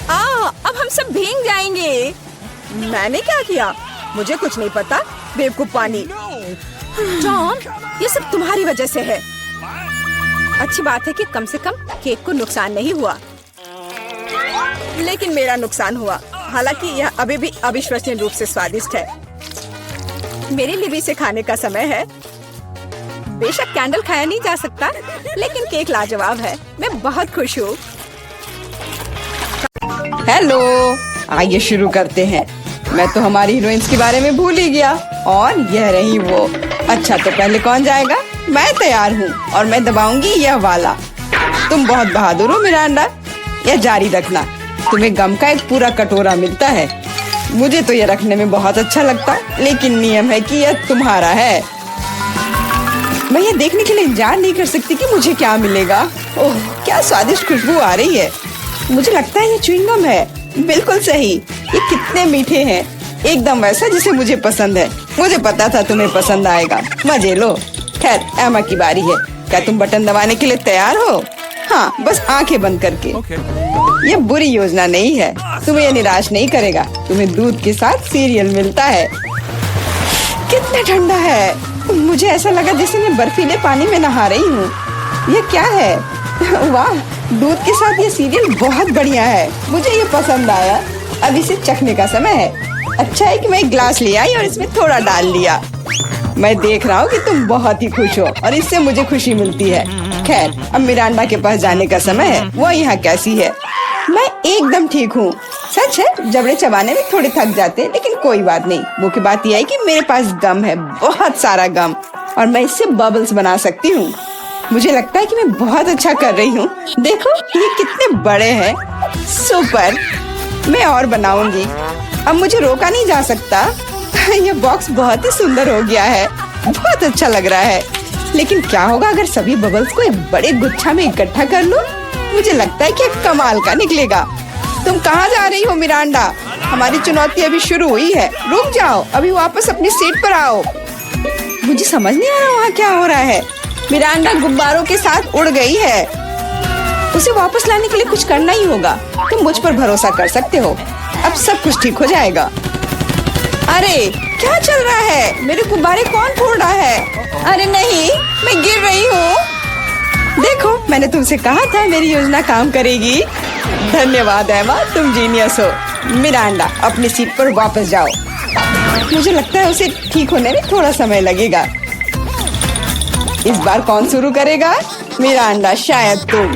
अब हम सब भीग जाएंगे। मैंने क्या किया? मुझे कुछ नहीं पता, बेवकूफ पानी। जॉन, ये सब तुम्हारी वजह से है। अच्छी बात है कि कम से कम केक को नुकसान नहीं हुआ, लेकिन मेरा नुकसान हुआ। हालांकि यह अभी भी अविश्वसनीय रूप से स्वादिष्ट है। मेरे लिए भी इसे खाने का समय है। बेशक कैंडल खाया नहीं जा सकता, लेकिन केक लाजवाब है। मैं बहुत खुश हूँ। हेलो, आइए शुरू करते हैं। मैं तो हमारी हीरोइंस के बारे में भूल ही गया, और यह रही वो। अच्छा, तो पहले कौन जाएगा? मैं तैयार हूँ और मैं दबाऊंगी यह वाला। तुम बहुत बहादुर हो मिरांडा, यह जारी रखना। तुम्हें गम का एक पूरा कटोरा मिलता है। मुझे तो यह रखने में बहुत अच्छा लगता, लेकिन नियम है कि यह तुम्हारा है। मैं ये देखने के लिए इंतजार नहीं कर सकती कि मुझे क्या मिलेगा। ओह, क्या स्वादिष्ट खुशबू आ रही है। मुझे लगता है ये च्युइंगम है। बिल्कुल सही। ये कितने मीठे हैं, एकदम वैसा जिसे मुझे पसंद है। मुझे पता था तुम्हें पसंद आएगा। मजे लो। खैर, एमा की बारी है। क्या तुम बटन दबाने के लिए तैयार हो? हाँ, बस आंखें बंद करके। ये बुरी योजना नहीं है, तुम्हें ये निराश नहीं करेगा। तुम्हें दूध के साथ सीरियल मिलता है। कितना ठंडा है। मुझे ऐसा लगा जैसे मैं बर्फीले पानी में नहा रही हूँ। ये क्या है? वाह, दूध के साथ ये सीरियल बहुत बढ़िया है। मुझे ये पसंद आया। अब इसे चखने का समय है। अच्छा है कि मैं एक ग्लास ले आई और इसमें थोड़ा डाल लिया। मैं देख रहा हूँ कि तुम बहुत ही खुश हो और इससे मुझे खुशी मिलती है। खैर, अब मिरांडा के पास जाने का समय है। वो यहाँ कैसी है? मैं एकदम ठीक हूँ। सच है, जबड़े चबाने में थोड़े थक जाते हैं, लेकिन कोई बात नहीं। मुख्य बात यह है कि मेरे पास गम है, बहुत सारा गम, और मैं इससे बबल्स बना सकती हूँ। मुझे लगता है कि मैं बहुत अच्छा कर रही हूँ। देखो ये कितने बड़े हैं। सुपर, मैं और बनाऊंगी। अब मुझे रोका नहीं जा सकता। ये बॉक्स बहुत ही सुंदर हो गया है, बहुत अच्छा लग रहा है। लेकिन क्या होगा अगर सभी बबल्स को एक बड़े गुच्छा में इकट्ठा कर लूं? मुझे लगता है कि कमाल का निकलेगा। तुम कहाँ जा रही हो मिरांडा? हमारी चुनौती अभी शुरू हुई है। रुक जाओ, अभी वापस अपनी सीट पर आओ। मुझे समझ नहीं आ रहा वहाँ क्या हो रहा है। मिरांडा गुब्बारों के साथ उड़ गई है। उसे वापस लाने के लिए कुछ करना ही होगा। तुम मुझ पर भरोसा कर सकते हो। अब सब कुछ ठीक हो जाएगा। अरे क्या चल रहा है? मेरे गुब्बारे कौन फोड़ रहा है? अरे नहीं, मैं गिर रही हूँ। देखो, मैंने तुमसे कहा था मेरी योजना काम करेगी। धन्यवाद एमा, तुम जीनियस हो। मिरांडा, अपनी सीट पर वापस जाओ। मुझे लगता है उसे ठीक होने में थोड़ा समय लगेगा। इस बार कौन शुरू करेगा? मिरांडा, शायद तुम।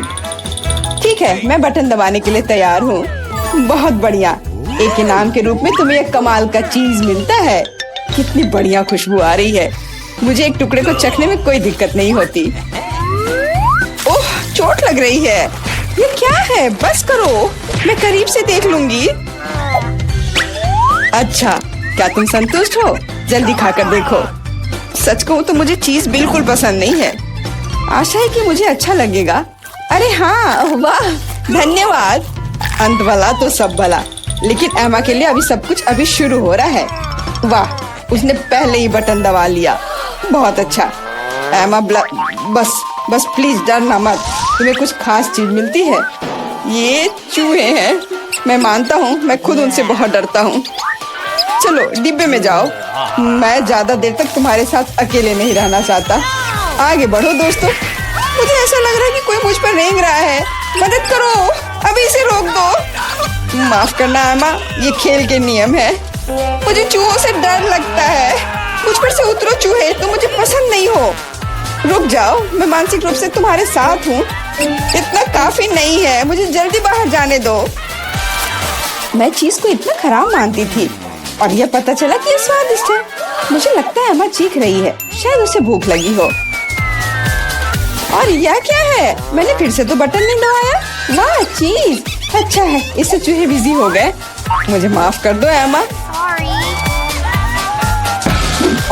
ठीक है, मैं बटन दबाने के लिए तैयार हूँ। बहुत बढ़िया। एक इनाम के रूप में तुम्हें एक कमाल का चीज मिलता है। कितनी बढ़िया खुशबू आ रही है। मुझे एक टुकड़े को चखने में कोई दिक्कत नहीं होती। ओह, चोट लग रही है। ये क्या है? बस करो, मैं करीब से देख लूंगी। अच्छा, क्या तुम संतुष्ट हो? जल्दी खाकर देखो। सच कहूँ तो मुझे चीज बिल्कुल पसंद नहीं है। आशा है कि मुझे अच्छा लगेगा। अरे हाँ, वाह, धन्यवाद। अंत भला तो सब भला। लेकिन एमा के लिए अभी सब कुछ अभी शुरू हो रहा है। वाह, उसने पहले ही बटन दबा लिया। बहुत अच्छा। एमा, बस प्लीज डरना मत। तुम्हें कुछ खास चीज मिलती है। ये चूहे हैं। मैं मानता हूँ, मैं खुद उनसे बहुत डरता हूँ। चलो डिब्बे में जाओ। मैं ज्यादा देर तक तुम्हारे साथ अकेले नहीं रहना चाहता। आगे बढ़ो दोस्तों। मुझे ऐसा लग रहा है कि कोई मुझ पर रेंग रहा है। मदद करो, अभी इसे रोक दो। माफ करना एमा, ये खेल के नियम है। मुझे चूहों से डर लगता है। मुझ पर से उतरो चूहे, तुम मुझे पसंद नहीं हो। रुक जाओ, मैं मानसिक रूप से तुम्हारे साथ हूँ। इतना काफी नहीं है, मुझे जल्दी बाहर जाने दो। मैं चीज को इतना खराब मानती थी और यह पता चला कि ये स्वादिष्ट है। मुझे लगता है एमा चीख रही है। शायद उसे भूख लगी हो। और यह क्या है? मैंने फिर से तो बटन नहीं दबाया। वाह, चीज अच्छा है। इससे चूहे बिजी हो गए। मुझे माफ कर दो एमा।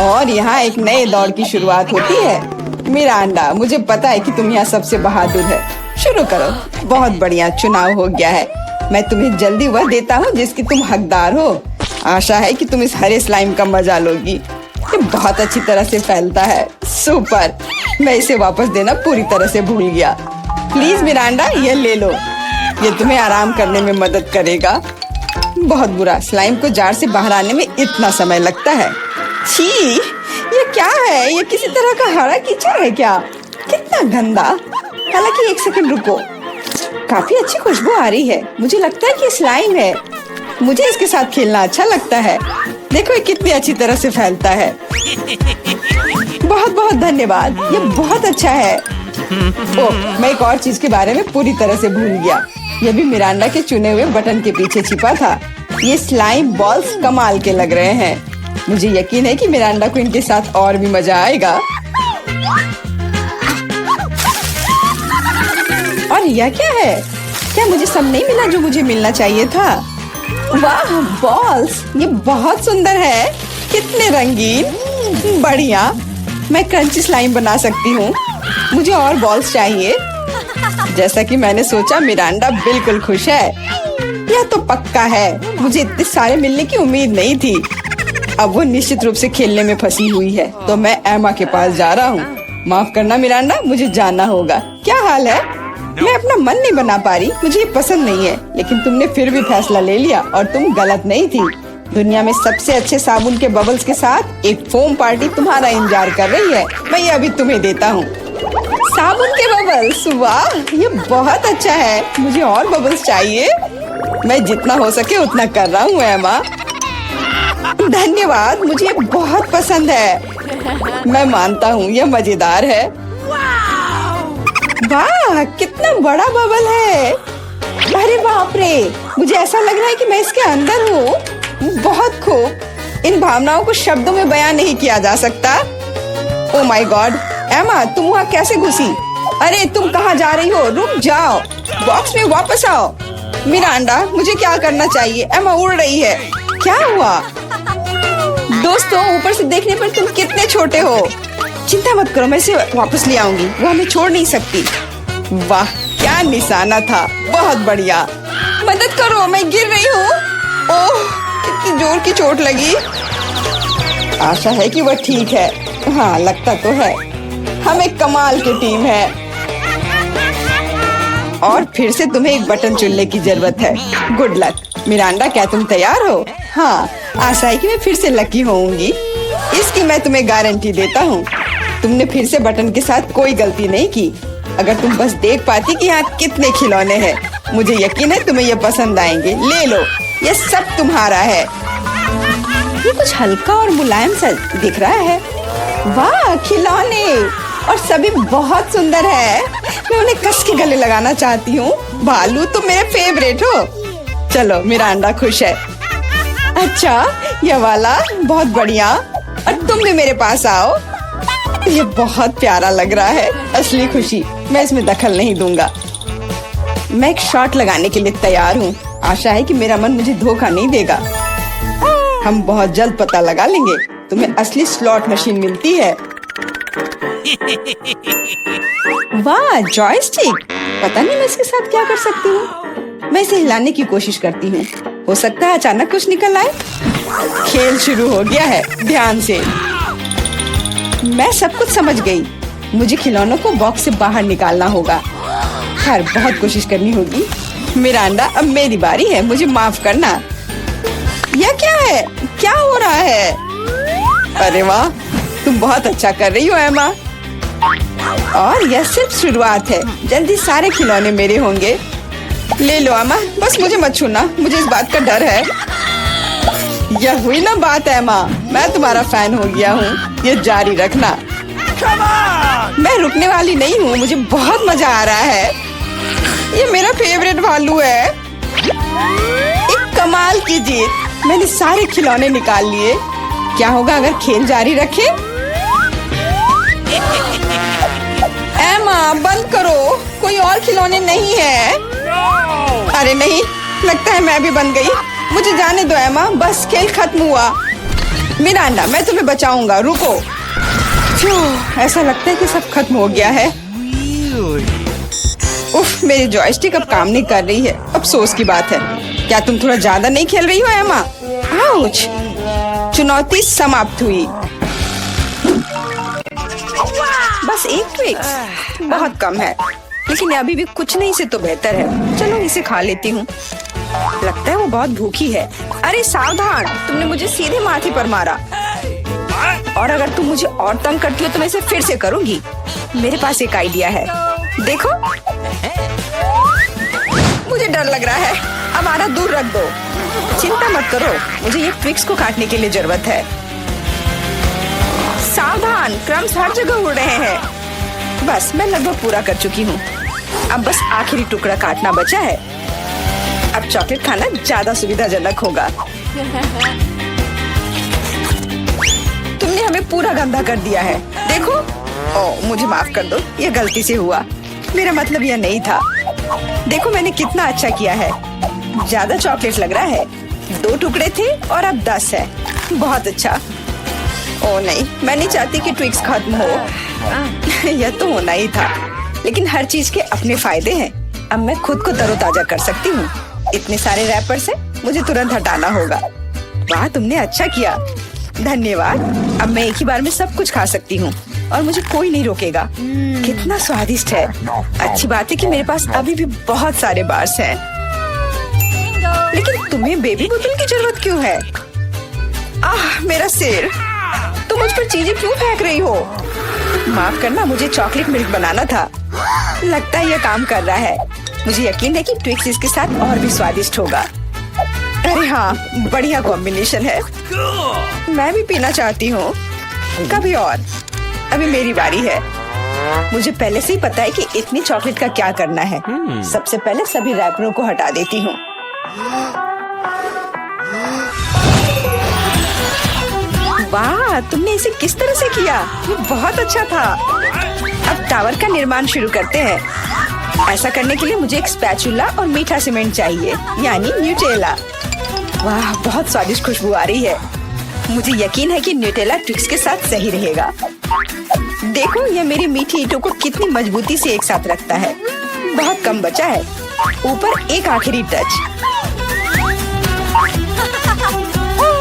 और यहाँ एक नए दौर की शुरुआत होती है। मिरांडा, मुझे पता है कि तुम यहाँ सबसे बहादुर है। शुरू करो। बहुत बढ़िया, चुनाव हो गया है। मैं तुम्हें जल्दी वह देता हूँ जिसकी तुम हकदार हो। आशा है कि तुम इस हरे स्लाइम का मजा लोगी। ये बहुत अच्छी तरह से फैलता है। सुपर। मैं इसे वापस देना पूरी तरह से भूल गया। प्लीज मिरांडा, ये ले लो। ये तुम्हें आराम करने में मदद करेगा। बहुत बुरा, स्लाइम को जार से बाहर आने में इतना समय लगता है। छी, ये क्या है? ये किसी तरह का हरा कीचड़ है क्या? कितना गंदा। हालांकि एक सेकंड रुको, काफी अच्छी खुशबू आ रही है। मुझे लगता है कि स्लाइम है। मुझे इसके साथ खेलना अच्छा लगता है। देखो ये कितनी अच्छी तरह से फैलता है। बहुत बहुत धन्यवाद, ये बहुत अच्छा है। ओह, मैं एक और चीज के बारे में पूरी तरह से भूल गया। ये भी मिरांडा के चुने हुए बटन के पीछे छिपा था। ये स्लाइम बॉल्स कमाल के लग रहे हैं। मुझे यकीन है कि मिरांडा को इनके साथ और भी मजा आएगा। और यह क्या है? क्या मुझे सब नहीं मिला जो मुझे मिलना चाहिए था? वाह, बॉल्स, ये बहुत सुंदर है। कितने रंगीन। बढ़िया, मैं क्रंची स्लाइम बना सकती हूँ। मुझे और बॉल्स चाहिए। जैसा कि मैंने सोचा, मिरांडा बिल्कुल खुश है। यह तो पक्का है। मुझे इतने सारे मिलने की उम्मीद नहीं थी। अब वो निश्चित रूप से खेलने में फंसी हुई है, तो मैं एमा के पास जा रहा हूँ। माफ करना मिरांडा, मुझे जाना होगा। क्या हाल है? मैं अपना मन नहीं बना पा रही। मुझे ये पसंद नहीं है, लेकिन तुमने फिर भी फैसला ले लिया और तुम गलत नहीं थी। दुनिया में सबसे अच्छे साबुन के बबल्स के साथ एक फोम पार्टी तुम्हारा इंतजार कर रही है। मैं ये अभी तुम्हें देता हूँ। साबुन के बबल्स, वाह, ये बहुत अच्छा है। मुझे और बबल्स चाहिए। मैं जितना हो सके उतना कर रहा हूँ एमा। धन्यवाद, मुझे ये बहुत पसंद है। मैं मानता हूँ यह मजेदार है। वाह, कितना बड़ा बबल है। अरे बाप रे, मुझे ऐसा लग रहा है कि मैं इसके अंदर हूँ। बहुत खूब। इन भावनाओं को शब्दों में बयान नहीं किया जा सकता। ओह माय गॉड, एमा, तुम वहाँ कैसे घुसी? अरे तुम कहाँ जा रही हो? रुक जाओ, बॉक्स में वापस आओ। मिरांडा, मुझे क्या करना चाहिए? एमा उड़ रही है। क्या हुआ? दोस्तों, ऊपर से देखने पर तुम कितने छोटे हो। चिंता मत करो, मैं इसे वापस ले आऊंगी। वो हमें छोड़ नहीं सकती। वाह, क्या क्या निशाना था, बहुत बढ़िया। मदद करो, मैं गिर रही हूँ। ओह, कितनी जोर की चोट लगी। आशा है कि वह ठीक है। हाँ, लगता तो है। हम एक कमाल की टीम है। और फिर से तुम्हें एक बटन चुनने की जरूरत है। Good luck. मिरांडा, क्या तुम तैयार हो? हाँ, आशा है कि मैं फिर से लकी होऊंगी। इसकी मैं तुम्हें गारंटी देता हूँ। तुमने फिर से बटन के साथ कोई गलती नहीं की। अगर तुम बस देख पाती कि यहाँ कितने खिलौने हैं, मुझे यकीन है तुम्हें ये पसंद आएंगे। ले लो, ये सब तुम्हारा है। ये कुछ हल्का और मुलायम सा दिख रहा है। वाह, खिलौने, और सभी बहुत सुंदर है। मैं उन्हें कस के गले लगाना चाहती हूँ। भालू, तुम मेरे फेवरेट हो। चलो, मिरांडा खुश है। अच्छा, ये वाला बहुत बढ़िया। और तुम भी मेरे पास आओ। ये बहुत प्यारा लग रहा है। असली खुशी। मैं इसमें दखल नहीं दूंगा। मैं एक शॉट लगाने के लिए तैयार हूँ। आशा है कि मेरा मन मुझे धोखा नहीं देगा। हम बहुत जल्द पता लगा लेंगे। तुम्हें असली स्लॉट मशीन मिलती है। वाह, जॉयस्टिक। पता नहीं मैं इसके साथ क्या कर सकती हूँ। मैं इसे हिलाने की कोशिश करती हूँ। हो सकता है अचानक कुछ निकल आए। खेल शुरू हो गया है। ध्यान से। मैं सब कुछ समझ गई। मुझे खिलौनों को बॉक्स से बाहर निकालना होगा। खैर, बहुत कोशिश करनी होगी। मिरांडा, अब मेरी बारी है। मुझे माफ करना। यह क्या है? क्या हो रहा है? अरे वाह, तुम बहुत अच्छा कर रही हो एमा। और यह सिर्फ शुरुआत है। जल्दी सारे खिलौने मेरे होंगे। ले लो एमा, बस मुझे मत छूना। मुझे इस बात का डर है। यह हुई ना बात एमा। मैं तुम्हारा फैन हो गया हूँ। ये जारी रखना। मैं रुकने वाली नहीं हूँ। मुझे बहुत मजा आ रहा है। ये मेरा फेवरेट भालू है। एक कमाल की जीत। मैंने सारे खिलौने निकाल लिए। क्या होगा अगर खेल जारी रखे? एमा, बंद करो। कोई और खिलौने नहीं है। अरे नहीं, लगता है मैं भी बन गई। मुझे जाने दो एमा, बस खेल खत्म हुआ। मिरांडा, मैं तुम्हें बचाऊंगा। रुको। ऐसा लगता है कि सब खत्म हो गया है। उफ, मेरी जॉयस्टिक अब काम नहीं कर रही है। अफसोस की बात है। क्या तुम थोड़ा ज्यादा नहीं खेल रही हो एमा? आउच। चुनौती समाप्त हुई। बस एक ट्विक्स, बहुत कम है, लेकिन अभी भी कुछ नहीं से तो बेहतर है। चलो इसे खा लेती हूँ। लगता है वो बहुत भूखी है। अरे सावधान, तुमने मुझे सीधे माथे पर मारा। और अगर तुम मुझे और तंग करती हो तो मैं इसे फिर से करूंगी। मेरे पास एक आइडिया है। देखो, मुझे डर लग रहा है। अब आना दूर रख दो। चिंता मत करो, मुझे ये ट्विक्स को काटने के लिए जरूरत है। सावधान, क्रम्स हर जगह उड़ रहे हैं। बस मैं लगभग पूरा कर चुकी हूँ। अब बस आखिरी टुकड़ा काटना बचा है। अब चॉकलेट खाना ज्यादा सुविधाजनक होगा। तुमने हमें पूरा गंदा कर दिया है। देखो। ओह, मुझे माफ कर दो, ये गलती से हुआ। मेरा मतलब यह नहीं था। देखो मैंने कितना अच्छा किया है। ज्यादा चॉकलेट लग रहा है। 2 टुकड़े थे और अब 10 है। बहुत अच्छा। ओह नहीं, मैं नहीं चाहती कि ट्विक्स खत्म हो। यह तो होना ही था, लेकिन हर चीज के अपने फायदे हैं। अब मैं खुद को तरोताजा कर सकती हूँ। इतने सारे रैपर से मुझे तुरंत हटाना होगा। वाह, तुमने अच्छा किया। धन्यवाद। अब मैं एक ही बार में सब कुछ खा सकती हूँ और मुझे कोई नहीं रोकेगा। कितना स्वादिष्ट है। अच्छी बात है कि मेरे पास अभी भी बहुत सारे बार्स हैं। लेकिन तुम्हें बेबी बोतल की जरूरत क्यों है? आह, मेरा सिर। तुम मुझ पर चीजें क्यों फेंक रही हो? माफ करना, मुझे चॉकलेट मिल्क बनाना था। लगता है यह काम कर रहा है। मुझे यकीन है कि ट्विक्स इसके साथ और भी स्वादिष्ट होगा। अरे हाँ, बढ़िया कॉम्बिनेशन है। मैं भी पीना चाहती हूँ। कभी और। अभी मेरी बारी है। मुझे पहले से ही पता है कि इतनी चॉकलेट का क्या करना है। सबसे पहले सभी रैपरों को हटा देती हूँ। वाह, तुमने इसे किस तरह से किया? ये बहुत अच्छा था। अब टावर का निर्माण शुरू करते हैं। ऐसा करने के लिए मुझे एक स्पैचुला और मीठा सीमेंट चाहिए, यानी न्यूटेला। वाह, बहुत स्वादिष्ट खुशबू आ रही है। मुझे यकीन है कि न्यूटेला ट्विक्स के साथ सही रहेगा। देखो, यह मेरी मीठी ईंटों को कितनी मजबूती से एक साथ रखता है। बहुत कम बचा है। ऊपर एक आखिरी टच।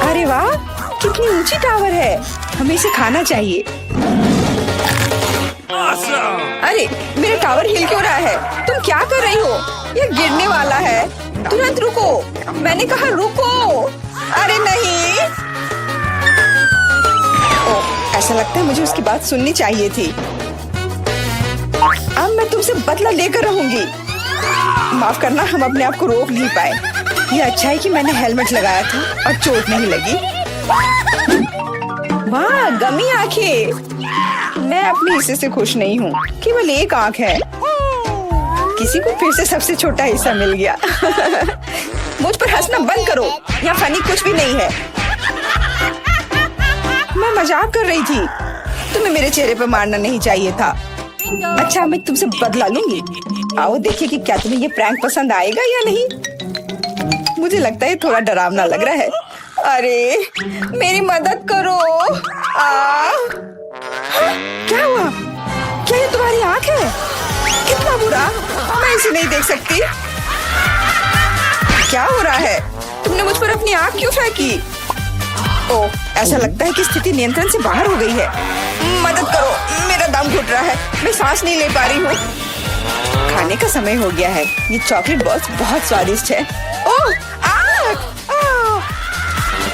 अरे वाह, कितनी ऊंची टावर है। हमें इसे खाना चाहिए। अरे मेरा टावर हिल क्यों रहा है? तुम क्या कर रही हो? ये गिरने वाला है। तुरंत रुको, मैंने कहा रुको। अरे नहीं। ओह, ऐसा लगता है मुझे उसकी बात सुननी चाहिए थी। अब मैं तुमसे बदला लेकर रहूंगी। माफ करना, हम अपने आप को रोक नहीं पाए। ये अच्छा है कि मैंने हेलमेट लगाया था और चोट नहीं लगी। वाह, गमी आंखें। मैं अपने हिस्से से खुश नहीं हूँ। केवल एक आंख है। किसी को फिर से सबसे छोटा हिस्सा मिल गया। मुझ पर हंसना बंद करो। यहाँ फनी कुछ भी नहीं है। मैं मजाक कर रही थी। तुम्हें मेरे चेहरे पर मारना नहीं चाहिए था। अच्छा, मैं तुमसे बदला लूंगी। आओ देखिए कि क्या तुम्हें ये प्रैंक पसंद आएगा या नहीं। मुझे लगता है थोड़ा डरावना लग रहा है। अरे मेरी मदद करो। क्या हुआ? क्या ये तुम्हारी आंख है? कितना बुरा। मैं इसे नहीं देख सकती। क्या हो रहा है? तुमने मुझ पर अपनी आंख क्यों फेंकी? ओह, ऐसा लगता है कि स्थिति नियंत्रण से बाहर हो गई है। मदद करो, मेरा दम घुट रहा है। मैं सांस नहीं ले पा रही हूँ। खाने का समय हो गया है। ये चॉकलेट बॉल्स बहुत स्वादिष्ट है। ओह,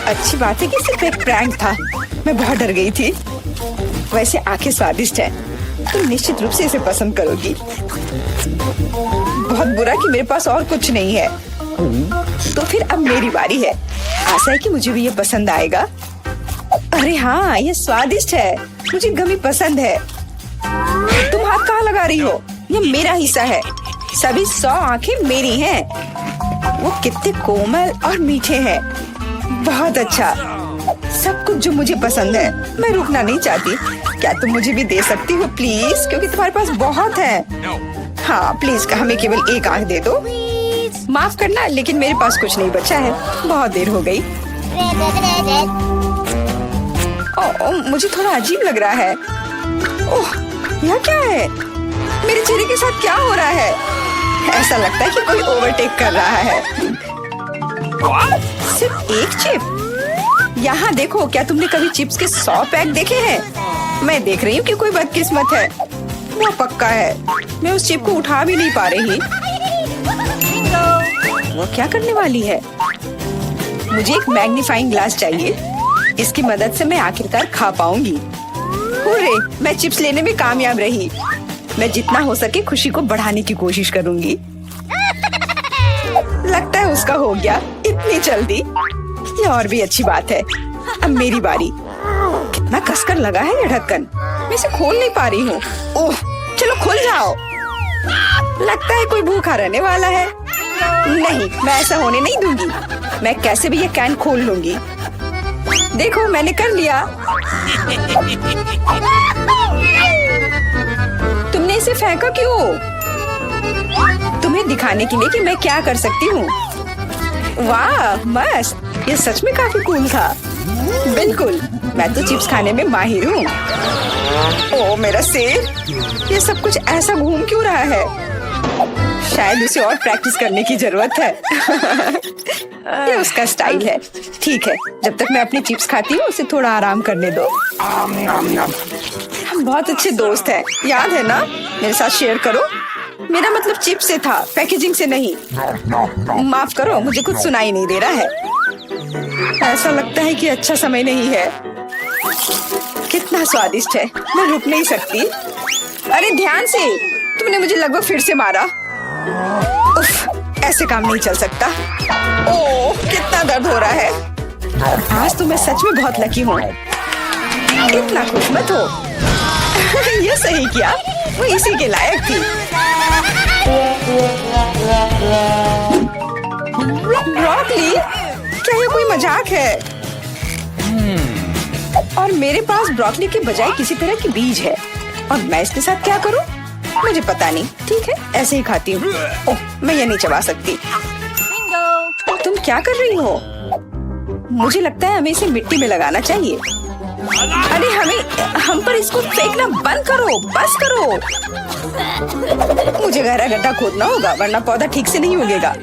अच्छी बात है कि सिर्फ एक प्रैंक था। मैं बहुत डर गई थी। वैसे आंखें स्वादिष्ट है। तुम निश्चित रूप से इसे पसंद करोगी। बहुत बुरा कि मेरे पास और कुछ नहीं है। तो फिर अब मेरी बारी है। आशा है कि मुझे भी ये पसंद आएगा। अरे हाँ, ये स्वादिष्ट है। मुझे गमी पसंद है। तुम हाथ कहाँ लगा रही हो? ये मेरा हिस्सा है। सभी 100 आंखें मेरी हैं। वो कितने कोमल और मीठे हैं। बहुत अच्छा, सब कुछ जो मुझे पसंद है। मैं रुकना नहीं चाहती। क्या तुम मुझे भी दे सकती हो प्लीज? क्योंकि तुम्हारे पास बहुत है। हाँ प्लीज, हमें केवल एक आंख दे दो। माफ करना, लेकिन मेरे पास कुछ नहीं बचा है। बहुत देर हो गई। ओह, मुझे थोड़ा अजीब लग रहा है। ओह, यह क्या है? मेरे चेहरे के साथ क्या हो रहा है? ऐसा लगता है कि कोई ओवरटेक कर रहा है। सिर्फ एक चिप? यहाँ देखो, क्या तुमने कभी चिप्स के 100 पैक देखे हैं? मैं देख रही हूँ कि कोई बदकिस्मत है। वो पक्का है। मैं उस चिप को उठा भी नहीं पा रही। वो क्या करने वाली है? मुझे एक मैग्नीफाइंग ग्लास चाहिए। इसकी मदद से मैं आखिरकार खा पाऊंगी। हुर्रे, मैं चिप्स लेने में कामयाब रही। मैं जितना हो सके खुशी को बढ़ाने की कोशिश करूंगी। लगता है उसका हो गया इतनी जल्दी। ये और भी अच्छी बात है। अब मेरी बारी। कितना कसकर लगा है ये ढक्कन। मैं इसे खोल नहीं पा रही हूँ। ओह, चलो खुल जाओ। लगता है कोई भूखा रहने वाला है। नहीं, मैं ऐसा होने नहीं दूंगी। मैं कैसे भी ये कैन खोल लूंगी। देखो, मैंने कर लिया। तुमने इसे फेंका क्यों? तुम्हें दिखाने के लिए कि मैं क्या कर सकती हूँ। वाह, मस्त। ये सच में काफी कूल था। बिल्कुल, मैं तो चिप्स खाने में माहिर हूँ। ओह मेरा सिर, ये सब कुछ ऐसा घूम क्यों रहा है? शायद उसे और प्रैक्टिस करने की जरूरत है। ये उसका स्टाइल है। ठीक है, जब तक मैं अपनी चिप्स खाती हूँ उसे थोड़ा आराम करने दो। हम बहुत अच्छे दोस्त हैं, याद है ना? मेरे साथ शेयर करो। मेरा मतलब चिप्स से था, पैकेजिंग से नहीं। माफ करो, मुझे कुछ सुनाई नहीं दे रहा है। ऐसा लगता है कि अच्छा समय नहीं है। कितना स्वादिष्ट है, मैं रुक नहीं सकती। अरे ध्यान से, तुमने मुझे लगभग फिर से मारा। उफ, ऐसे काम नहीं चल सकता। ओह, कितना दर्द हो रहा है। आज तो मैं सच में बहुत लकी हूँ। इतना खुश मत हो। ये सही किया, वो इसी के लायक थी। ब्रोकली, क्या ये कोई मजाक है? और मेरे पास ब्रोकली के बजाय किसी तरह की बीज है, और मैं इसके साथ क्या करूं? मुझे पता नहीं। ठीक है, ऐसे ही खाती हूँ। ओह, मैं ये नहीं चबा सकती। तुम क्या कर रही हो? मुझे लगता है हमें इसे मिट्टी में लगाना चाहिए। अरे हम पर इसको फेंकना बंद करो, बस करो। मुझे गहरा गड्ढा खोदना होगा वरना पौधा ठीक से नहीं उगेगा।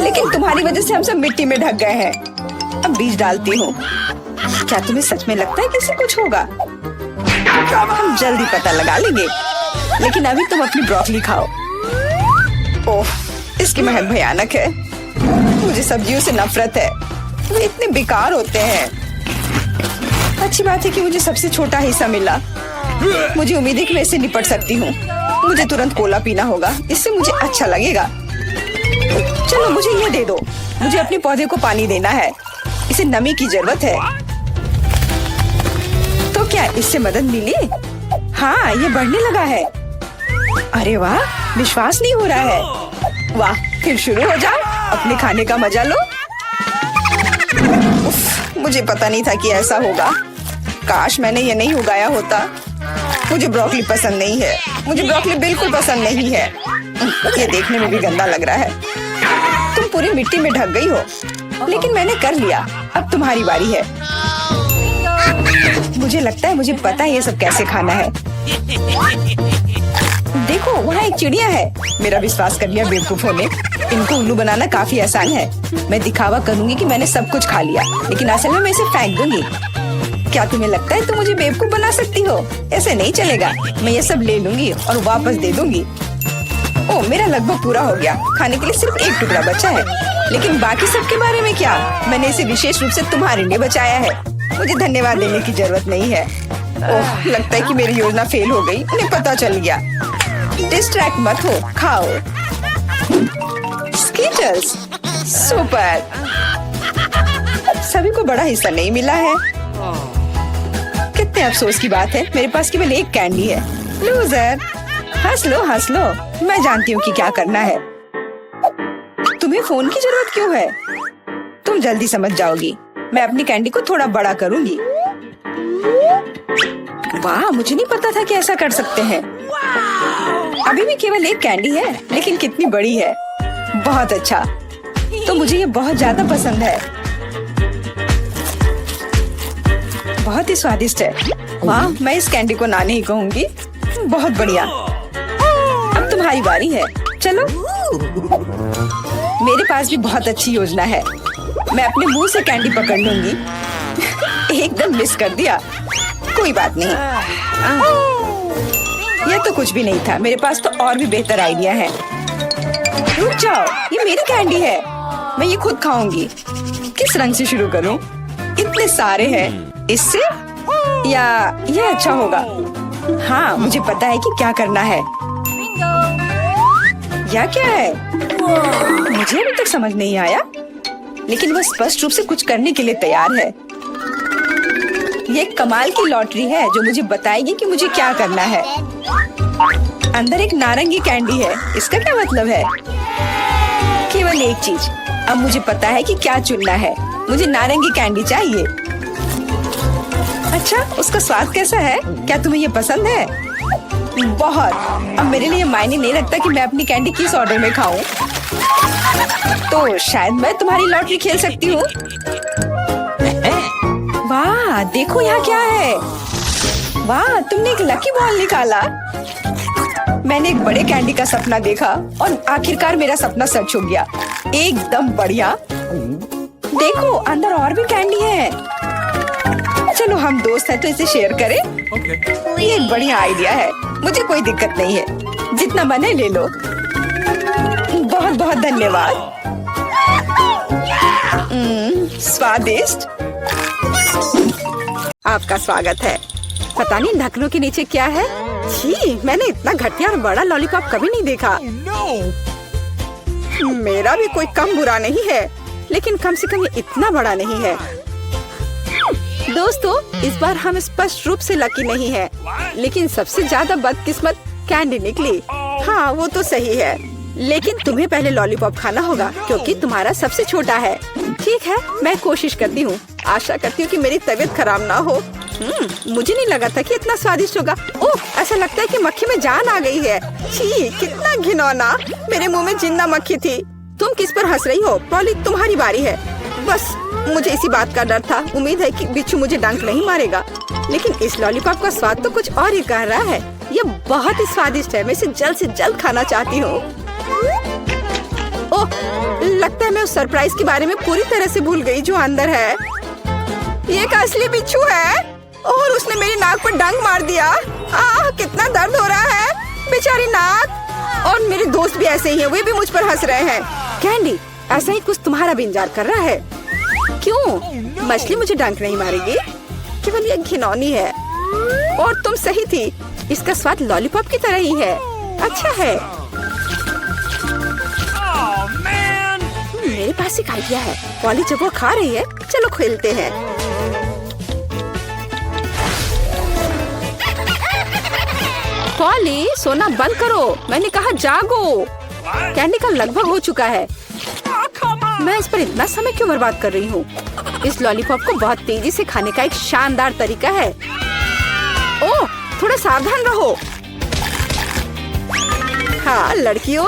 लेकिन तुम्हारी वजह से हम सब मिट्टी में ढक गए हैं। अब बीज डालती हूँ। क्या तुम्हें सच में लगता है कि इससे कुछ होगा? हम जल्दी पता लगा लेंगे। लेकिन अभी तुम अपनी ब्रोकली खाओ। ओह, इसकी महक भयानक है। मुझे सब्जियों से नफरत है, वे इतने बेकार होते हैं। अच्छी बात है कि मुझे सबसे छोटा हिस्सा मिला। मुझे उम्मीद है कि मैं इससे निपट सकती हूँ। मुझे तुरंत कोला पीना होगा, इससे मुझे अच्छा लगेगा। चलो मुझे ये दे दो। मुझे अपने पौधे को पानी देना है, इसे नमी की जरूरत है। तो क्या इससे मदद मिली? हाँ, ये बढ़ने लगा है। अरे वाह, विश्वास नहीं हो रहा है। वाह, फिर शुरू हो जाओ, अपने खाने का मजा लो। उफ, मुझे पता नहीं था कि ऐसा होगा। काश मैंने ये नहीं उगाया होता। मुझे ब्रोकली पसंद नहीं है। मुझे ब्रोकली बिल्कुल पसंद नहीं है। ये देखने में भी गंदा लग रहा है। तुम पूरी मिट्टी में ढक गई हो, लेकिन मैंने कर लिया। अब तुम्हारी बारी है। मुझे लगता है मुझे पता है ये सब कैसे खाना है। देखो, वहाँ एक चिड़िया है। मेरा विश्वास कर लिया बेवकूफों ने। इनको उल्लू बनाना काफी आसान है। मैं दिखावा करूंगी कि मैंने सब कुछ खा लिया, लेकिन असल में मैं इसे फेंक दूंगी। क्या तुम्हें लगता है तुम मुझे बेवकूफ बना सकती हो? ऐसे नहीं चलेगा। मैं ये सब ले लूंगी और वापस दे दूंगी। ओह, मेरा लगभग पूरा हो गया। खाने के लिए सिर्फ एक टुकड़ा बचा है। लेकिन बाकी सब के बारे में क्या? मैंने इसे विशेष रूप से तुम्हारे लिए बचाया है। मुझे धन्यवाद देने की जरूरत नहीं है। ओह, लगता है कि मेरी योजना फेल हो गई। उन्हें पता चल गया। डिस्ट्रैक्ट मत हो, खाओ। Skittles, super. सभी को बड़ा हिस्सा नहीं मिला है। कितने अफसोस की बात है, मेरे पास केवल एक कैंडी है। लूजर। हंस लो, हंस लो। मैं जानती हूँ कि क्या करना है। तुम्हें फोन की जरूरत क्यों है? तुम जल्दी समझ जाओगी। मैं अपनी कैंडी को थोड़ा बड़ा करूंगी। वाह, मुझे नहीं पता था कि ऐसा कर सकते हैं। अभी भी केवल एक कैंडी है, लेकिन कितनी बड़ी है। बहुत अच्छा। तो मुझे ये बहुत ज्यादा पसंद है। बहुत ही स्वादिष्ट है। वाह, मैं इस कैंडी को ना नहीं कहूंगी। बहुत बढ़िया। अब तुम्हारी बारी है। चलो। मेरे पास भी बहुत अच्छी योजना है। मैं अपने मुंह से कैंडी पकड़ लूंगी। एकदम मिस कर दिया। कोई बात नहीं। यह तो कुछ भी नहीं था। मेरे पास तो और भी बेहतर आइडिया है। रुक जाओ, ये मेरी कैंडी है। मैं ये खुद खाऊंगी। किस रंग से शुरू करूं? इतने सारे हैं। इससे या ये अच्छा होगा? हाँ, मुझे पता है कि क्या करना है। या क्या है? मुझे अभी तक समझ नहीं आया, लेकिन वह स्पष्ट रूप से कुछ करने के लिए तैयार है। ये एक कमाल की लॉटरी है जो मुझे बताएगी कि मुझे क्या करना है। अंदर एक नारंगी कैंडी है। इसका क्या मतलब है? केवल एक चीज। अब मुझे पता है कि क्या चुनना है। मुझे नारंगी कैंडी चाहिए। अच्छा, उसका स्वाद कैसा है? क्या तुम्हें ये पसंद है? बहुत। अब मेरे लिए मायने नहीं रखता कि मैं अपनी कैंडी किस ऑर्डर में खाऊं। तो शायद मैं तुम्हारी लॉटरी खेल सकती हूँ। वाह, देखो यहाँ क्या है। वाह, तुमने एक लकी बॉल निकाला। मैंने एक बड़े कैंडी का सपना देखा और आखिरकार मेरा सपना सच हो गया। एकदम बढ़िया। देखो, अंदर और भी कैंडी है। चलो, हम दोस्त हैं तो इसे शेयर करें। ये एक बढ़िया आइडिया है। मुझे कोई दिक्कत नहीं है। जितना मन है ले लो। बहुत बहुत धन्यवाद। स्वादिष्ट। आपका स्वागत है। पता नहीं ढक्कनों के नीचे क्या है। छी, मैंने इतना घटिया और बड़ा लॉलीपॉप कभी नहीं देखा। मेरा भी कोई कम बुरा नहीं है, लेकिन कम से कम ये इतना बड़ा नहीं है। दोस्तों, इस बार हम स्पष्ट रूप से लकी नहीं है, लेकिन सबसे ज्यादा बदकिस्मत कैंडी निकली। हाँ, वो तो सही है, लेकिन तुम्हें पहले लॉलीपॉप खाना होगा क्योंकि तुम्हारा सबसे छोटा है। ठीक है, मैं कोशिश करती हूँ। आशा करती हूँ कि मेरी तबीयत खराब ना हो। मुझे नहीं लगा था कि इतना स्वादिष्ट होगा। ओह, ऐसा लगता है कि मक्खी में जान आ गई है। छी, कितना घिनौना। मेरे मुंह में जिंदा मक्खी थी। तुम किस पर हंस रही हो? पॉली, तुम्हारी बारी है। बस मुझे इसी बात का डर था। उम्मीद है कि बिच्छू मुझे डंक नहीं मारेगा। लेकिन इस लॉलीपॉप का स्वाद तो कुछ और ही कह रहा है। ये बहुत ही स्वादिष्ट है। मैं इसे जल्द से जल्द खाना चाहती हूँ। ओह, लगता है मैं उस सरप्राइज के बारे में पूरी तरह से भूल गई जो अंदर है। ये एक असली बिच्छू है और उसने मेरी नाक पर डंक मार दिया। कितना दर्द हो रहा है, बेचारी नाक। और मेरे दोस्त भी ऐसे ही हैं, वे भी मुझ पर हंस रहे हैं। कैंडी, ऐसा ही कुछ तुम्हारा भी इंतजार कर रहा है। क्यों? मछली मुझे डंक नहीं मारेगी, केवल ये घिनौनी है। और तुम सही थी, इसका स्वाद लॉलीपॉप की तरह ही है। अच्छा है। मेरे पास एक आइडिया है। पॉली जब वो खा रही है, चलो खेलते हैं। पॉली, सोना बंद करो, मैंने कहा जागो। कैंडी का लगभग हो चुका है। मैं इस पर इतना समय क्यों बर्बाद कर रही हूँ? इस लॉलीपॉप को बहुत तेजी से खाने का एक शानदार तरीका है। ओह, थोड़ा सावधान रहो। हाँ लड़कियों,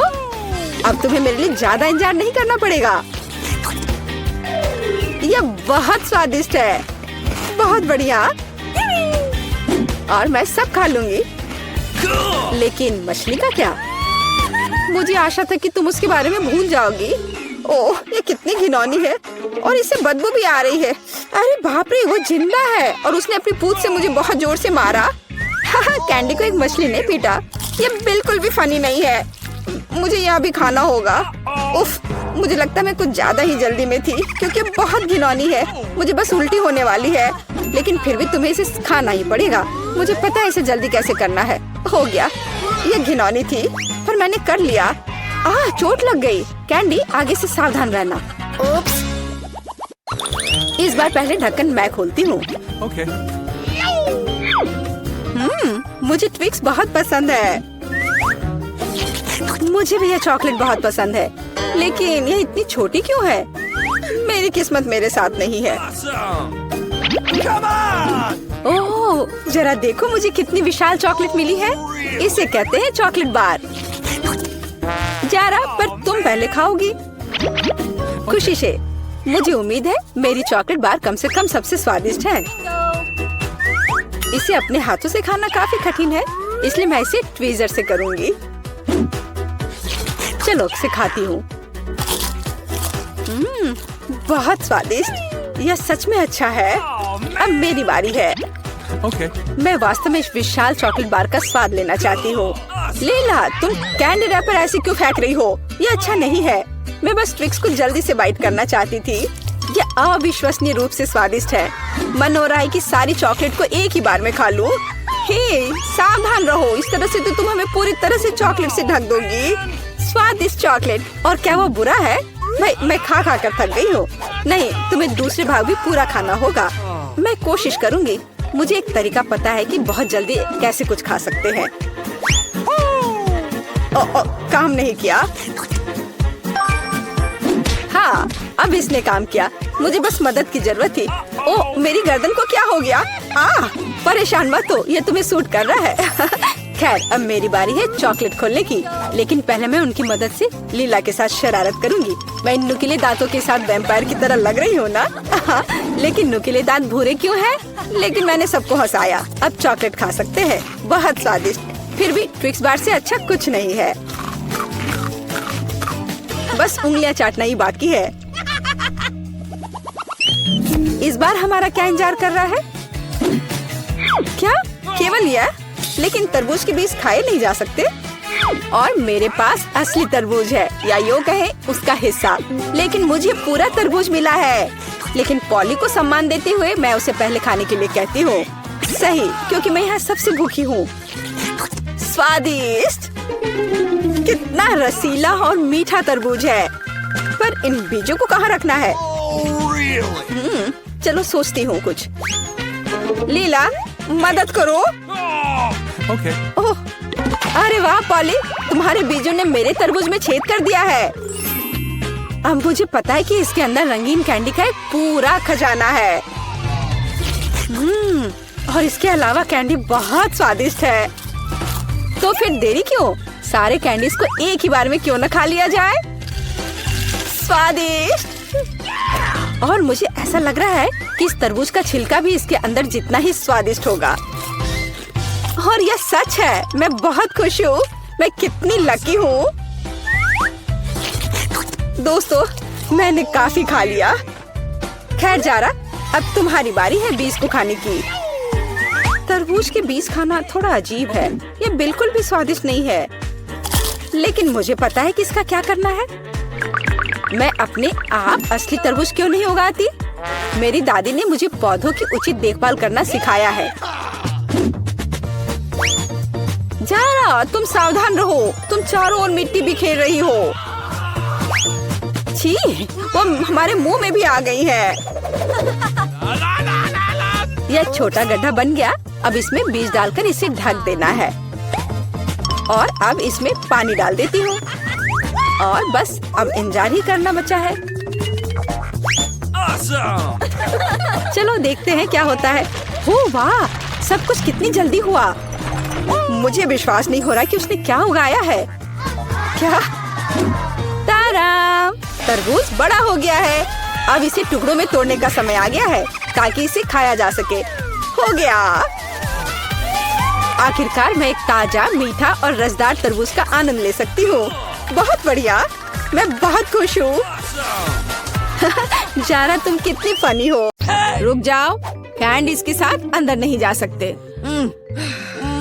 अब तुम्हें मेरे लिए ज्यादा इंतजार नहीं करना पड़ेगा। यह बहुत स्वादिष्ट है, बहुत बढ़िया। और मैं सब खा लूंगी। लेकिन मछली का क्या? मुझे आशा था कि तुम उसके बारे में भूल जाओगी। ओह, ये कितनी घिनौनी है और इसे बदबू भी आ रही है। अरे बाप रे, वो जिंदा है और उसने अपनी पूंछ से मुझे बहुत जोर से मारा। कैंडी को एक मछली ने पीटा। ये बिल्कुल भी फनी नहीं है। मुझे यह भी खाना होगा। उफ, मुझे लगता है मैं कुछ ज्यादा ही जल्दी में थी क्योंकि बहुत घिनौनी है। मुझे बस उल्टी होने वाली है, लेकिन फिर भी तुम्हें इसे खाना ही पड़ेगा। मुझे पता है इसे जल्दी कैसे करना है। हो गया, ये घिनौनी थी पर मैंने कर लिया। चोट लग गई। कैंडी, आगे से सावधान रहना। ओप्स। इस बार पहले ढक्कन मैं खोलती हूँ। Okay. मुझे ट्विक्स बहुत पसंद है। मुझे भी यह चॉकलेट बहुत पसंद है, लेकिन यह इतनी छोटी क्यों है? मेरी किस्मत मेरे साथ नहीं है। Come on! ओह, जरा देखो मुझे कितनी विशाल चॉकलेट मिली है। इसे कहते हैं चॉकलेट बार। जरा, पर तुम पहले खाओगी। खुशी से। मुझे उम्मीद है मेरी चॉकलेट बार कम से कम सबसे स्वादिष्ट है। इसे अपने हाथों से खाना काफी कठिन है, इसलिए मैं इसे ट्वीजर से करूंगी। चलो इसे खाती हूँ। बहुत स्वादिष्ट। यह सच में अच्छा है। अब मेरी बारी है। Okay. मैं वास्तव में इस विशाल चॉकलेट बार का स्वाद लेना चाहती हूँ। लीला, तुम कैंडी रैपर ऐसे क्यों फेंक रही हो? ये अच्छा नहीं है। मैं बस ट्विक्स को जल्दी से बाइट करना चाहती थी। ये अविश्वसनीय रूप से स्वादिष्ट है। मन हो रहा है कि सारी चॉकलेट को एक ही बार में खा लूं। हे, सावधान रहो, इस तरह से तो तुम हमें पूरी तरह से चॉकलेट से ढक दोगी। स्वादिष्ट चॉकलेट। और क्या वो बुरा है? मैं खा खा कर थक गई हूँ। नहीं, तुम्हें दूसरे भाग भी पूरा खाना होगा। मैं कोशिश करूंगी। मुझे एक तरीका पता है कि बहुत जल्दी कैसे कुछ खा सकते हैं। काम नहीं किया। हाँ, अब इसने काम किया। मुझे बस मदद की जरूरत थी। ओह, मेरी गर्दन को क्या हो गया? परेशान मत हो, ये तुम्हें सूट कर रहा है। खैर, अब मेरी बारी है चॉकलेट खोलने की। लेकिन पहले मैं उनकी मदद से लीला के साथ शरारत करूंगी। मैं इन नुकीले दांतों के साथ वैम्पायर की तरह लग रही हूँ ना? लेकिन नुकीले दांत भूरे क्यों हैं? लेकिन मैंने सबको हंसाया। अब चॉकलेट खा सकते हैं। बहुत स्वादिष्ट। फिर भी ट्विक्स बार से अच्छा कुछ नहीं है। बस उंगलियां चाटना ही बाकी है। इस बार हमारा क्या इंतजार कर रहा है? क्या केवल यह? लेकिन तरबूज के बीज खाए नहीं जा सकते। और मेरे पास असली तरबूज है, या यूं कहें उसका हिस्सा। लेकिन मुझे पूरा तरबूज मिला है। लेकिन पॉली को सम्मान देते हुए मैं उसे पहले खाने के लिए कहती हूँ। सही, क्योंकि मैं यहाँ सबसे भूखी हूँ। स्वादिष्ट। कितना रसीला और मीठा तरबूज है। पर इन बीजों को कहाँ रखना है? चलो सोचती हूँ कुछ। लीला, मदद करो। Okay. ओह, अरे वाह पॉली, तुम्हारे बीजों ने मेरे तरबूज में छेद कर दिया है। अब मुझे पता है कि इसके अंदर रंगीन कैंडी का एक पूरा खजाना है। और इसके अलावा कैंडी बहुत स्वादिष्ट है। तो फिर देरी क्यों? सारे कैंडीज को एक ही बार में क्यों न खा लिया जाए? स्वादिष्ट। और मुझे ऐसा लग रहा है कि इस तरबूज का छिलका भी इसके अंदर जितना ही स्वादिष्ट होगा। और यह सच है, मैं बहुत खुश हूँ। मैं कितनी लकी हूँ। दोस्तों, मैंने काफी खा लिया। खैर जारा, अब तुम्हारी बारी है बीज को खाने की। तरबूज के बीज खाना थोड़ा अजीब है। ये बिल्कुल भी स्वादिष्ट नहीं है, लेकिन मुझे पता है कि इसका क्या करना है। मैं अपने आप असली तरबूज क्यों नहीं उगाती? मेरी दादी ने मुझे पौधों की उचित देखभाल करना सिखाया है। जारा, तुम सावधान रहो, तुम चारों ओर मिट्टी बिखेर रही हो। छी, वो हमारे मुंह में भी आ गई है। यह छोटा गड्ढा बन गया। अब इसमें बीज डालकर इसे ढक देना है और अब इसमें पानी डाल देती हूँ और बस अब इंतजार ही करना बचा है। Awesome! चलो देखते हैं क्या होता है। हो वाह, सब कुछ कितनी जल्दी हुआ। मुझे विश्वास नहीं हो रहा कि उसने क्या उगाया है। क्या? ताराम, तरबूज बड़ा हो गया है। अब इसे टुकड़ों में तोड़ने का समय आ गया है ताकि इसे खाया जा सके। हो गया। आखिरकार मैं एक ताजा, मीठा और रसदार तरबूज का आनंद ले सकती हूँ। बहुत बढ़िया, मैं बहुत खुश हूँ। जारा, तुम कितनी फनी हो। रुक जाओ, कैंडीज के साथ अंदर नहीं जा सकते।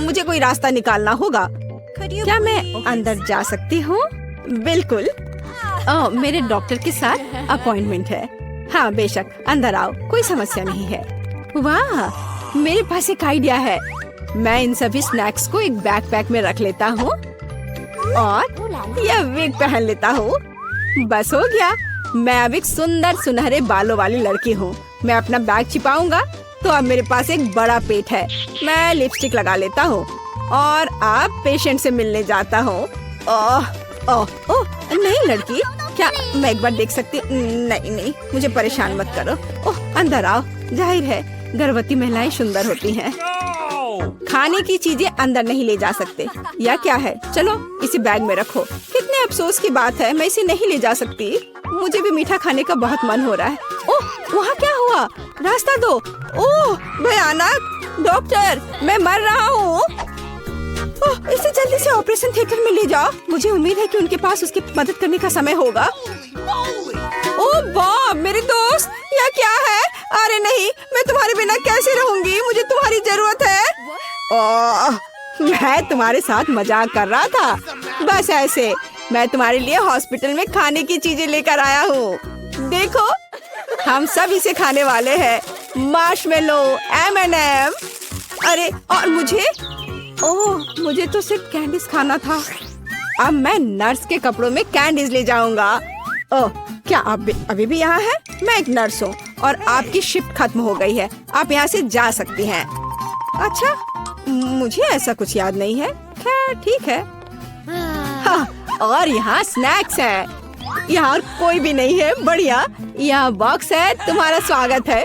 मुझे कोई रास्ता निकालना होगा। क्या मैं अंदर जा सकती हूँ? बिल्कुल। मेरे डॉक्टर के साथ अपॉइंटमेंट है। हाँ बेशक, अंदर आओ, कोई समस्या नहीं है। वाह, मेरे पास एक आइडिया है। मैं इन सभी स्नैक्स को एक बैकपैक में रख लेता हूँ और यह विग पहन लेता हूँ। बस हो गया। मैं अब एक सुंदर सुनहरे बालों वाली लड़की हूँ। मैं अपना बैग छिपाऊंगा तो अब मेरे पास एक बड़ा पेट है। मैं लिपस्टिक लगा लेता हूँ और अब पेशेंट से मिलने जाता हूँ। ओह ओह ओह, नहीं लड़की, क्या मैं एक बार देख सकती? नहीं नहीं, मुझे परेशान मत करो। ओह, अंदर आओ। जाहिर है गर्भवती महिलाएं सुंदर होती हैं। खाने की चीजें अंदर नहीं ले जा सकते। या क्या है? चलो इसे बैग में रखो। कितने अफसोस की बात है, मैं इसे नहीं ले जा सकती। मुझे भी मीठा खाने का बहुत मन हो रहा है। ओह, वहाँ क्या हुआ? रास्ता दो। ओह भयानक, डॉक्टर, मैं मर रहा हूँ। इसे जल्दी से ऑपरेशन थिएटर में ले जाओ। मुझे उम्मीद है कि उनके पास उसकी मदद करने का समय होगा। ओह बाप, मेरे दोस्त, यह क्या है? अरे नहीं, मैं तुम्हारे बिना कैसे रहूंगी? मुझे तुम्हारी जरूरत है। ओह, मैं तुम्हारे साथ मजाक कर रहा था। बस ऐसे। मैं तुम्हारे लिए हॉस्पिटल में खाने की चीजें लेकर आया हूँ। देखो, हम सब इसे खाने वाले हैं। Marshmallow, M&M। अरे और मुझे? ओह, मुझे तो सिर्फ कैंडीज खाना था। अब मैं नर्स के कपड़ों में कैंडीज ले जाऊंगा। ओह, क्या आप अभी भी यहाँ हैं? मैं एक नर्स हूँ और आपकी शिफ्ट खत्म हो गई है। आप यहाँ से जा सकती हैं। अच्छा, मुझे ऐसा कुछ याद नहीं है। खैर ठीक है। हाँ, और यहाँ स्नैक्स है। यहाँ कोई भी नहीं है। बढ़िया, यहाँ बॉक्स है। तुम्हारा स्वागत है।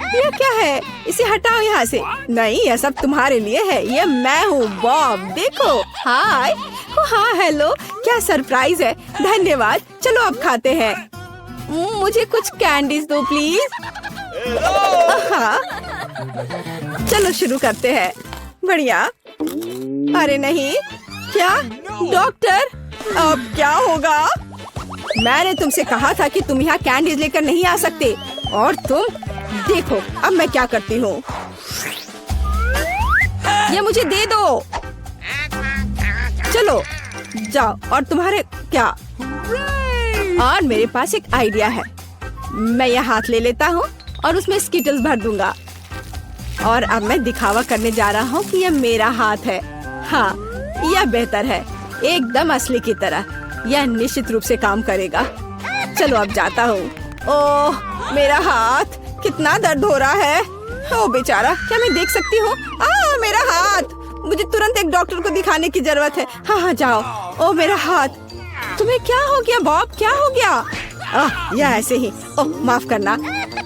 यह क्या है? इसे हटाओ यहाँ से। नहीं, यह सब तुम्हारे लिए है। ये मैं हूँ बॉब। देखो, हाय। हाँ हेलो, क्या सरप्राइज है। धन्यवाद। चलो अब खाते हैं। मुझे कुछ कैंडीज दो प्लीज। हाँ, चलो शुरू करते हैं। बढ़िया। अरे नहीं, क्या डॉक्टर, अब क्या होगा? मैंने तुमसे कहा था कि तुम यहाँ कैंडीज लेकर नहीं आ सकते और तुम देखो अब मैं क्या करती हूँ। ये मुझे दे दो। चलो जाओ। और तुम्हारे क्या? और मेरे पास एक आइडिया है। मैं यह हाथ ले लेता हूँ और उसमें स्किटल्स भर दूंगा। और अब मैं दिखावा करने जा रहा हूँ कि यह मेरा हाथ है। हाँ, यह बेहतर है, एकदम असली की तरह। यह निश्चित रूप से काम करेगा। चलो अब जाता हूँ। ओह, मेरा हाथ, कितना दर्द हो रहा है। ओ बेचारा, क्या मैं देख सकती हूँ? मेरा हाथ। मुझे तुरंत एक डॉक्टर को दिखाने की जरूरत है। हाँ हाँ जाओ। ओ मेरा हाथ। तुम्हें क्या हो गया बॉब? क्या हो गया? यह ऐसे ही। ओह माफ करना।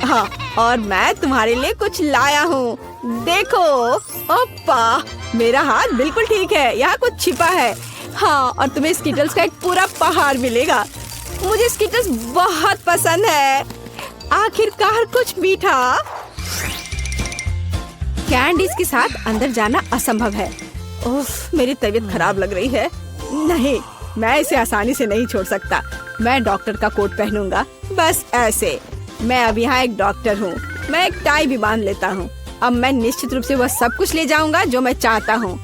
हाँ, और मैं तुम्हारे लिए कुछ लाया हूँ। देखो। ओप्पा, मेरा हाथ बिल्कुल ठीक है। यहाँ कुछ छिपा है। हाँ, और तुम्हें स्किटल्स का एक पूरा पहाड़ मिलेगा। मुझे स्कीटर्स बहुत पसंद है। आखिरकार कुछ मीठा। कैंडीज के साथ अंदर जाना असंभव है। उफ, मेरी तबीयत खराब लग रही है। नहीं, मैं इसे आसानी से नहीं छोड़ सकता। मैं डॉक्टर का कोट पहनूंगा, बस ऐसे। मैं अब यहाँ एक डॉक्टर हूँ। मैं एक टाई भी बांध लेता हूँ। अब मैं निश्चित रूप से वह सब कुछ ले जाऊंगा जो मैं चाहता हूँ।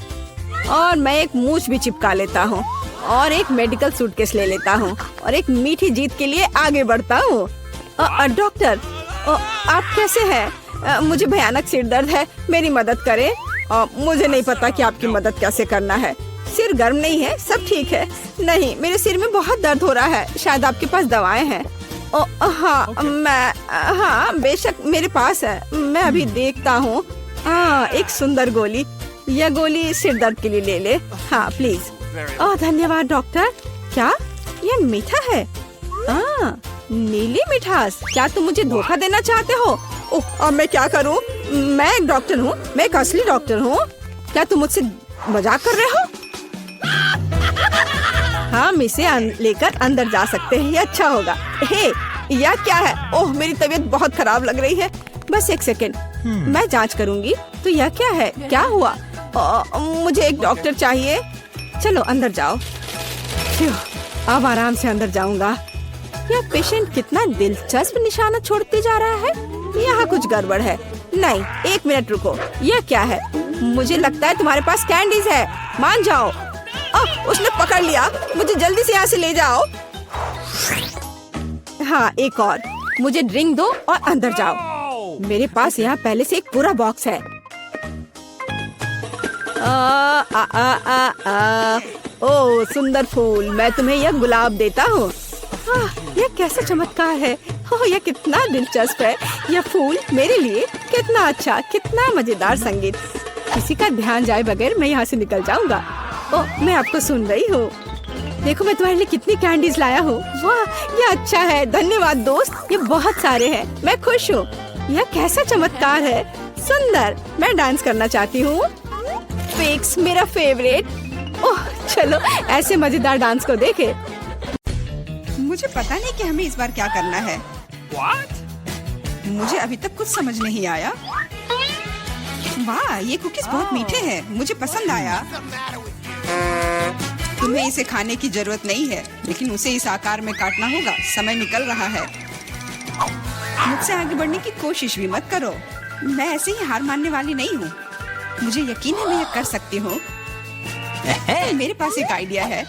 और मैं एक मूछ भी चिपका लेता हूँ और एक मेडिकल सूटकेस ले लेता हूँ और एक मीठी जीत के लिए आगे बढ़ता हूँ। डॉक्टर, आप कैसे हैं? मुझे भयानक सिर दर्द है, मेरी मदद करें। मुझे नहीं पता कि आपकी मदद कैसे करना है। सिर गर्म नहीं है, सब ठीक है। नहीं, मेरे सिर में बहुत दर्द हो रहा है। शायद आपके पास दवाएं हैं। हाँ, बेशक मेरे पास है। मैं अभी देखता हूँ। एक सुंदर गोली। यह गोली सिर दर्द के लिए ले ले। हाँ प्लीज। धन्यवाद डॉक्टर। क्या यह मीठा है? नीली मिठास। क्या तुम मुझे धोखा देना चाहते हो? अब मैं क्या करूँ? मैं एक डॉक्टर हूँ, मैं एक असली डॉक्टर हूँ। क्या तुम मुझसे मजाक कर रहे हो? हम इसे लेकर अंदर जा सकते हैं, ये अच्छा होगा। हे, यह क्या है? ओह, मेरी तबीयत बहुत खराब लग रही है। बस एक सेकेंड, मैं जांच करूंगी। तो यह क्या है? क्या हुआ? मुझे एक डॉक्टर चाहिए। चलो अंदर जाओ। अब आराम से अंदर जाऊंगा। यह पेशेंट कितना दिलचस्प निशाना छोड़ते जा रहा है। यहाँ कुछ गड़बड़ है। नहीं, एक मिनट रुको। यह क्या है? मुझे लगता है तुम्हारे पास कैंडीज है। मान जाओ। उसने पकड़ लिया। मुझे जल्दी से यहाँ से ले जाओ। हाँ, एक और। मुझे ड्रिंक दो और अंदर जाओ। मेरे पास यहाँ पहले से एक पूरा बॉक्स है। ओह सुंदर फूल, मैं तुम्हें यह गुलाब देता हूँ। यह कैसा चमत्कार है। ओह, यह कितना दिलचस्प है। यह फूल मेरे लिए। कितना अच्छा, कितना मजेदार संगीत। किसी का ध्यान जाए बगैर मैं यहाँ से निकल जाऊंगा। ओह, मैं आपको सुन रही हूँ। देखो, मैं तुम्हारे लिए कितनी कैंडीज लाया हूँ। वाह, यह अच्छा है। धन्यवाद दोस्त, ये बहुत सारे हैं। मैं खुश हूँ। यह कैसा चमत्कार है। सुंदर। मैं डांस करना चाहती हूँ। फिक्स, मेरा फेवरेट। ओह, चलो ऐसे मजेदार डांस को देखे। मुझे पता नहीं कि हमें इस बार क्या करना है। What? मुझे अभी तक कुछ समझ नहीं आया। वाह, ये कुकीज बहुत मीठे हैं। मुझे पसंद आया। तुम्हें इसे खाने की जरूरत नहीं है, लेकिन उसे इस आकार में काटना होगा। समय निकल रहा है। मुझसे आगे बढ़ने की कोशिश भी मत करो। मैं ऐसे ही हार मानने वाली नहीं हूँ। मुझे यकीन है मैं यह कर सकती हूँ। मेरे पास एक आइडिया है।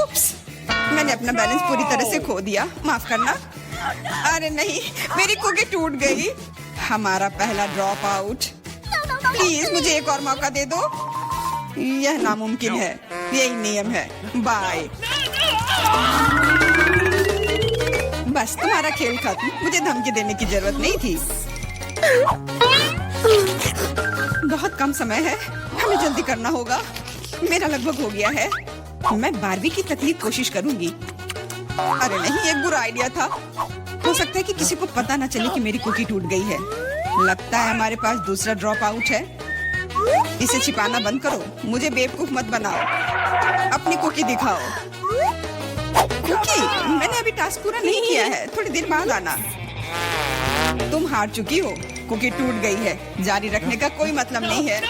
उप्स, मैंने अपना बैलेंस पूरी तरह से खो दिया। माफ करना। अरे नहीं, मेरी कुकी टूट गई। हमारा पहला ड्रॉप आउट। प्लीज मुझे एक और मौका दे दो। यह नामुमकिन है। यही नियम है। बाय। बस, तुम्हारा खेल खत्म। मुझे धमकी देने की जरूरत नहीं थी। बहुत कम समय है, हमें जल्दी करना होगा। मेरा लगभग हो गया है। मैं बारबी की तकलीफ कोशिश करूंगी। अरे नहीं, एक बुरा आइडिया था। हो सकता है कि किसी को पता न चले कि मेरी कुकी टूट गई है। लगता है हमारे पास दूसरा ड्रॉप आउट है। इसे छिपाना बंद करो। मुझे बेवकूफ मत बनाओ। अपनी कुकी दिखाओ। कुकी, मैंने अभी टास्क पूरा नहीं किया है। थोड़ी देर बाद आना। तुम हार चुकी हो। कुकी टूट गई है। जारी रखने का कोई मतलब नहीं है।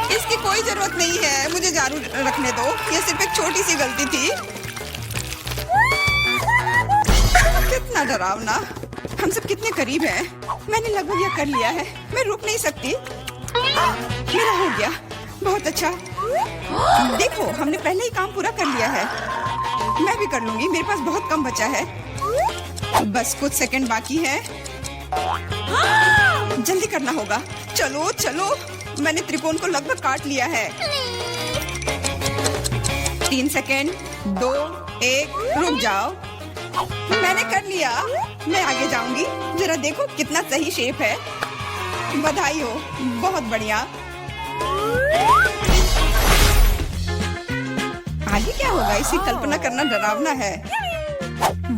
इसकी कोई जरूरत नहीं है। मुझे जारी रखने दो। यह सिर्फ एक छोटी सी गलती थी। कितना डरावना। हम सब कितने करीब हैं। मैंने लगभग यह कर लिया है। मैं रुक नहीं सकती। मेरा हो गया। बहुत अच्छा। देखो, हमने पहले ही काम पूरा कर लिया है। मैं भी कर लूंगी। मेरे पास बहुत कम बचा है। बस कुछ सेकंड बाकी है। जल्दी करना होगा। चलो चलो, मैंने त्रिकोण को लगभग काट लिया है। 3 सेकंड, 2, 1, रुक जाओ। मैंने कर लिया। मैं आगे जाऊंगी। जरा देखो कितना सही शेप है। बधाई हो, बहुत बढ़िया। आगे क्या होगा, इसी कल्पना करना डरावना है।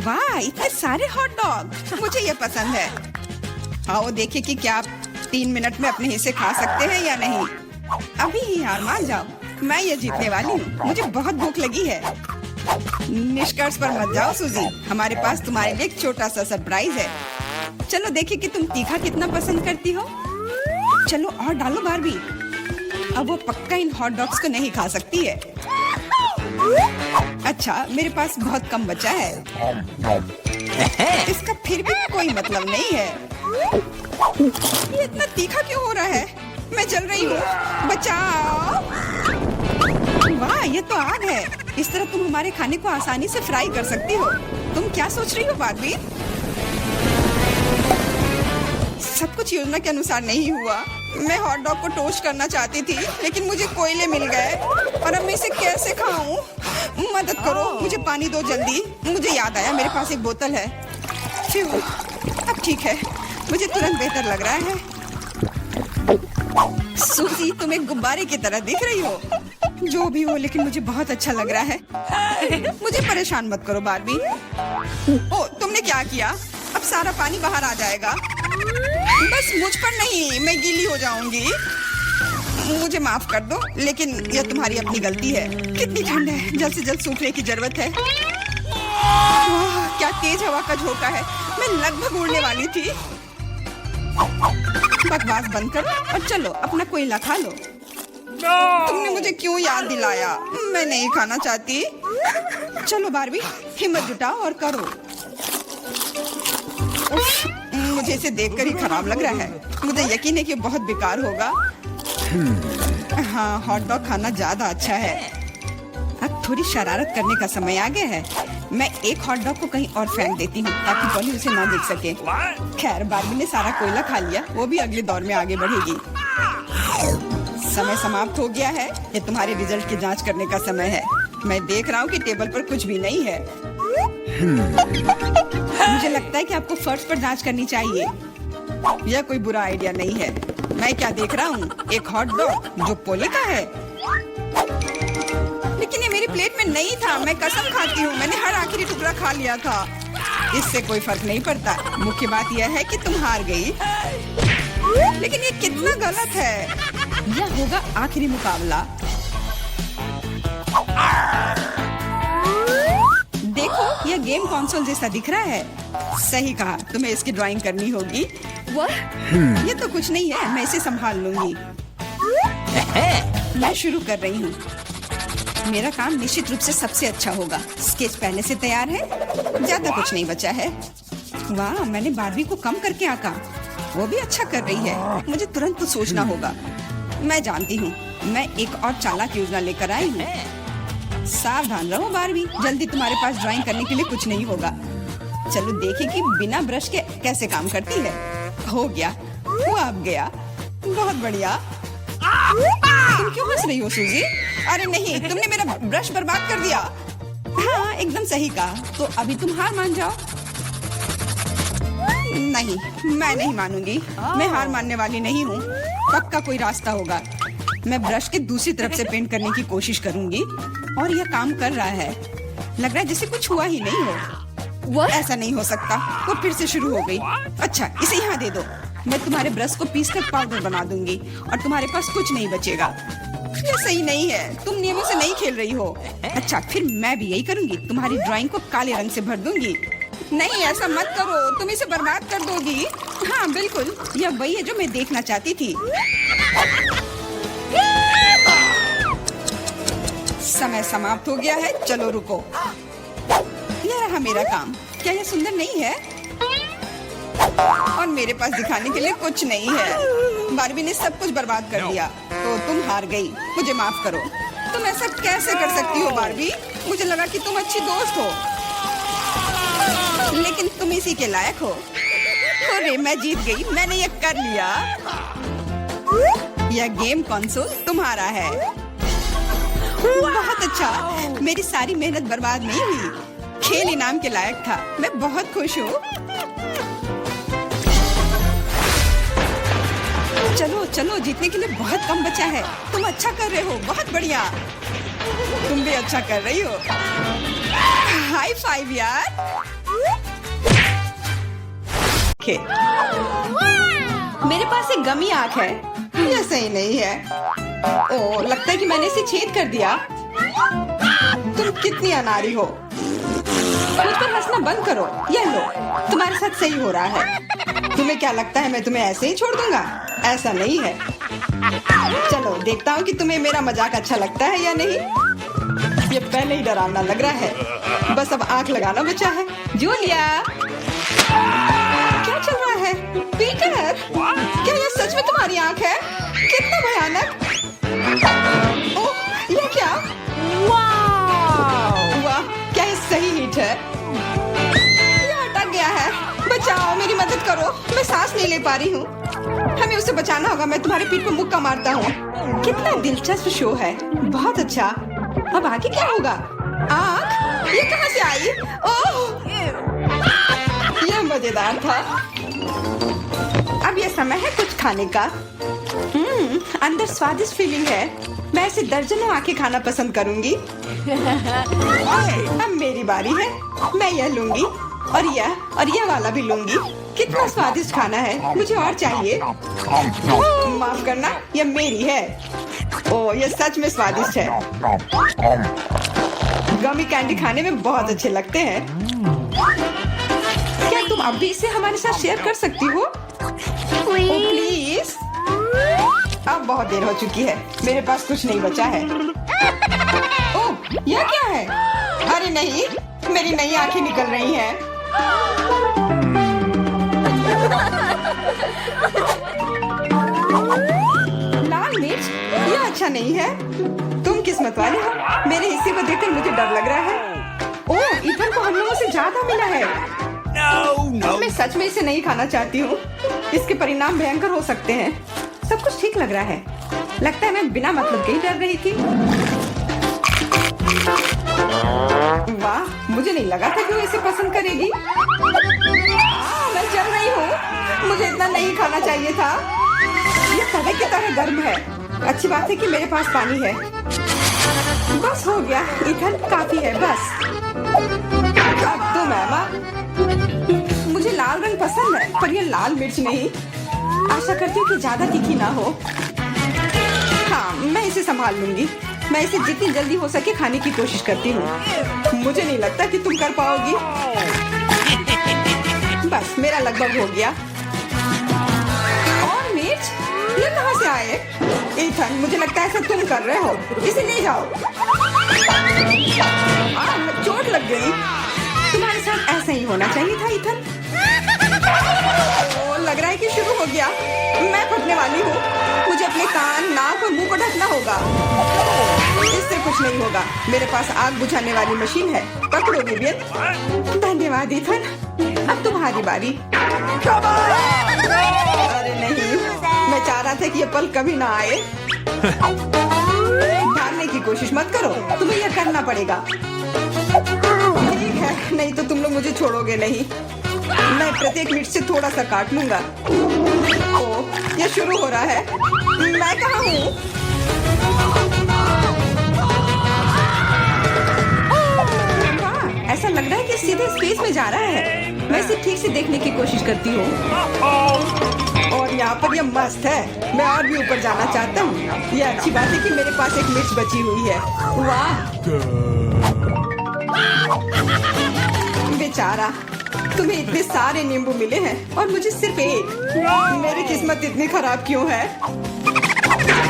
वाह, इतने सारे हॉट डॉग। मुझे ये पसंद है। आओ देखिए कि क्या आप 3 मिनट में अपने हिस्से खा सकते हैं या नहीं। अभी ही हार मान जाओ। मैं ये जीतने वाली हूँ। मुझे बहुत भूख लगी है। निष्कर्ष पर मत जाओ सूजी, हमारे पास तुम्हारे लिए एक छोटा सा सरप्राइज है। चलो देखें कि तुम तीखा कितना पसंद करती हो। चलो और डालो बारबी। अब वो पक्का इन हॉट डॉग्स को नहीं खा सकती है। अच्छा, मेरे पास बहुत कम बचा है, इसका फिर भी कोई मतलब नहीं है। ये इतना तीखा क्यों हो रहा है? मैं जल रही हूँ, बचाओ। वाह, ये तो आग है। इस तरह तुम हमारे खाने को आसानी से फ्राई कर सकती हो। तुम क्या सोच रही हो बारबी? सब कुछ योजना के अनुसार नहीं हुआ। मैं हॉट डॉग को टोस्ट करना चाहती थी, लेकिन मुझे कोयले मिल गए और अब मैं इसे कैसे खाऊं? मदद करो, मुझे पानी दो जल्दी। मुझे याद आया मेरे पास एक बोतल है। फिर अब ठीक है, मुझे तुरंत बेहतर लग रहा है। सूजी, तुम एक गुब्बारे की तरह दिख रही हो। जो भी हो, लेकिन मुझे बहुत अच्छा लग रहा है। मुझे परेशान मत करो बारबी। ओ, तुमने क्या किया? अब सारा पानी बाहर आ जाएगा। बस मुझ पर नहीं, मैं गीली हो जाऊंगी। मुझे माफ कर दो, लेकिन यह तुम्हारी अपनी गलती है। कितनी ठंड है, जल्द से जल्द सूखने की जरूरत है। वाह, क्या तेज हवा का झोंका है। मैं लगभग उड़ने वाली थी। बकवास बंद करो और चलो अपना कोयला खा लो। तुमने मुझे क्यों याद दिलाया? मैं नहीं खाना चाहती। चलो बारबी, हिम्मत जुटाओ और करो। उफ, मुझे इसे देखकर ही खराब लग रहा है। मुझे यकीन है कि बहुत बेकार होगा। हाँ, हॉट डॉग खाना ज्यादा अच्छा है। अब थोड़ी शरारत करने का समय आ गया है। मैं एक हॉट डॉग को कहीं और फेंक देती हूँ ताकि पॉली उसे ना देख सके। खैर, बारबी ने सारा कोयला खा लिया, वो भी अगले दौर में आगे बढ़ेगी। समय समाप्त हो गया है। ये तुम्हारे रिजल्ट की जांच करने का समय है। मैं देख रहा हूँ कि टेबल पर कुछ भी नहीं है। मुझे लगता है कि आपको फर्श पर जांच करनी चाहिए। यह कोई बुरा आइडिया नहीं है। मैं क्या देख रहा हूँ? एक हॉट डॉग जो पोले का है। लेकिन ये मेरी प्लेट में नहीं था। मैं कसम खाती हूँ, मैंने हर आखिरी टुकड़ा खा लिया था। इससे कोई फर्क नहीं पड़ता। मुख्य बात यह है कि तुम हार गई। लेकिन ये कितना गलत है। यह होगा आखिरी मुकाबला। देखो, यह गेम कंसोल जैसा दिख रहा है। सही कहा, तुम्हें इसकी ड्राइंग करनी होगी। वाह, ये तो कुछ नहीं है, मैं इसे संभाल लूंगी। मैं शुरू कर रही हूँ। मेरा काम निश्चित रूप से सबसे अच्छा होगा। स्केच पहले से तैयार है, ज्यादा कुछ नहीं बचा है। वाह, मैंने बारबी को कम करके आंका। वो भी अच्छा कर रही है। मुझे तुरंत कुछ सोचना होगा। मैं जानती हूँ, मैं एक और चालाक योजना लेकर आई हूँ। सावधान रहो बारबी, जल्दी तुम्हारे पास ड्राइंग करने के लिए कुछ नहीं होगा। चलो देखें कि बिना ब्रश के कैसे काम करती है। हो गया, वो अब गया। बहुत बढ़िया। तुम क्यों हंस रही हो सूजी? अरे नहीं, तुमने मेरा ब्रश बर्बाद कर दिया। हाँ, एकदम सही कहा। तो अभी तुम हार मान जाओ। नहीं, मैं नहीं मानूंगी। मैं हार मानने वाली नहीं हूँ। पक्का कोई रास्ता होगा। मैं ब्रश के दूसरी तरफ से पेंट करने की कोशिश करूंगी और यह काम कर रहा है। लग रहा है जैसे कुछ हुआ ही नहीं हो। ऐसा नहीं हो सकता। वो फिर से शुरू हो गई। अच्छा, इसे यहाँ दे दो। मैं तुम्हारे ब्रश को पीसकर पाउडर बना दूंगी और तुम्हारे पास कुछ नहीं बचेगा। ये सही नहीं है, तुम नियमों से नहीं खेल रही हो। अच्छा, फिर मैं भी यही करूंगी। तुम्हारी ड्राइंग को काले रंग से भर दूंगी। नहीं, ऐसा मत करो, तुम इसे बर्बाद कर दोगी। हाँ बिल्कुल, यह वही है जो मैं देखना चाहती थी। समय समाप्त हो गया है। चलो रुको, यह रहा मेरा काम। क्या यह सुंदर नहीं है? और मेरे पास दिखाने के लिए कुछ नहीं है। बारबी ने सब कुछ बर्बाद कर दिया। तो तुम हार गई। मुझे माफ करो। तुम ऐसा कैसे कर सकती हो बारबी? मुझे लगा कि तुम अच्छी दोस्त हो, लेकिन तुम इसी के लायक हो। अरे, मैं जीत गई। मैंने ये कर लिया। यह गेम कंसोल तुम्हारा है। बहुत अच्छा, मेरी सारी मेहनत बर्बाद नहीं हुई। खेल इनाम के लायक था। मैं बहुत खुश हूँ। चलो चलो, जीतने के लिए बहुत कम बचा है। तुम अच्छा कर रहे हो, बहुत बढ़िया। तुम भी अच्छा कर रही हो। हाई फाइव यार। मेरे पास एक गमी आंख है। यह सही नहीं है। ओह, लगता है कि मैंने इसे छेद कर दिया। तुम कितनी अनाड़ी हो। हाँ बंद करो। ये लो, तुम्हारे साथ सही हो रहा है। तुम्हें क्या लगता है मैं तुम्हें ऐसे ही छोड़ दूंगा? ऐसा नहीं है। चलो देखता हूँ कि तुम्हें मेरा मजाक अच्छा लगता है या नहीं। ये पहले ही डरावना लग रहा है, बस अब आंख लगाना बचा है। जूलिया, क्या चल रहा है? पीटर, क्या ये सच में तुम्हारी आंख है? कितना भयानक! ओह, ये क्या? वाह, क्या ये सही हिट है? ये अटक गया है। बचाओ, मेरी मदद करो, मैं सांस नहीं ले पा रही हूँ। हमें उसे बचाना होगा। मैं तुम्हारी पीठ पर मुक्का मारता हूँ। कितना दिलचस्प शो है। बहुत अच्छा। अब आगे क्या होगा? आँख? ये कहाँ से आई? ओह, यह मजेदार था। अब यह समय है कुछ खाने का। अंदर स्वादिष्ट फीलिंग है। मैं ऐसे दर्जनों आंखें खाना पसंद करूंगी। अब मेरी बारी है। मैं यह लूंगी और यह वाला भी लूंगी। कितना स्वादिष्ट खाना है। मुझे और चाहिए। माफ करना, यह मेरी है। ओह, यह सच में स्वादिष्ट है। गमी कैंडी खाने में बहुत अच्छे लगते हैं। क्या तुम अब भी इसे हमारे साथ शेयर कर सकती हो? प्लीज। अब बहुत देर हो चुकी है। मेरे पास कुछ नहीं बचा है। ओह, यह क्या है? अरे नहीं, मेरी नई आंखें निकल रही हैं। लाल मिर्च? यह अच्छा नहीं है। तुम किस्मत वाले हो। मेरे हिस्से को देखकर मुझे डर लग रहा है। ओह, इथन को हम लोगों से ज्यादा मिला है। मैं सच में इसे नहीं खाना चाहती हूँ। इसके परिणाम भयंकर हो सकते हैं। सब कुछ ठीक लग रहा है। लगता है मैं बिना मतलब के ही डर रही थी। वाह, मुझे नहीं लगा था कि वो इसे पसंद करेगी। मैं जल रही हूँ। मुझे इतना नहीं खाना चाहिए था। ये तवे की तरह गर्म है। अच्छी बात है कि मेरे पास पानी है। बस हो गया। इथन, काफी है बस। अब तो मैमा, मुझे लाल रंग पसंद है, पर ये लाल मिर्च नहीं। आशा करती हूँ कि ज्यादा तीखी ना हो। हाँ, मैं इसे संभाल लूंगी। मैं इसे जितनी जल्दी हो सके खाने की कोशिश करती हूँ। मुझे नहीं लगता कि तुम कर पाओगी। बस, मेरा लगभग हो गया। और मिर्च? ये कहाँ से आए? इथन, मुझे लगता है ऐसा तुम कर रहे हो। इसे ले जाओ। चोट लग गई। तुम्हारे साथ ऐसा ही होना चाहिए था इथन। लग रहा है कि शुरू हो गया। मैं फटने वाली हूँ। मुझे अपने कान, नाक और मुंह को ढकना होगा। इससे कुछ नहीं होगा। मेरे पास आग बुझाने वाली मशीन है। पकड़ो विवियन। धन्यवाद इथन। अब तुम्हारी बारी। अरे नहीं, मैं चाह रहा था कि ये पल कभी ना आए। भागने की कोशिश मत करो। तुम्हें यह करना पड़ेगा। ठीक है, नहीं तो तुम लोग मुझे छोड़ोगे नहीं। मैं प्रत्येक मिनट से थोड़ा सा काट लूंगा। ओह, ये शुरू हो रहा है। मैं कहाँ हूँ? वाह, ऐसा लग रहा है कि सीधे स्पेस में जा रहा है। मैं इसे ठीक से देखने की कोशिश करती हूँ। और यहाँ पर यह मस्त है। मैं और भी ऊपर जाना चाहता हूँ। यह अच्छी बात है कि मेरे पास एक मिर्च बची हुई है। वाह, बेचारा, तुम्हें इतने सारे नींबू मिले हैं और मुझे सिर्फ एक। मेरी किस्मत इतनी खराब क्यों है?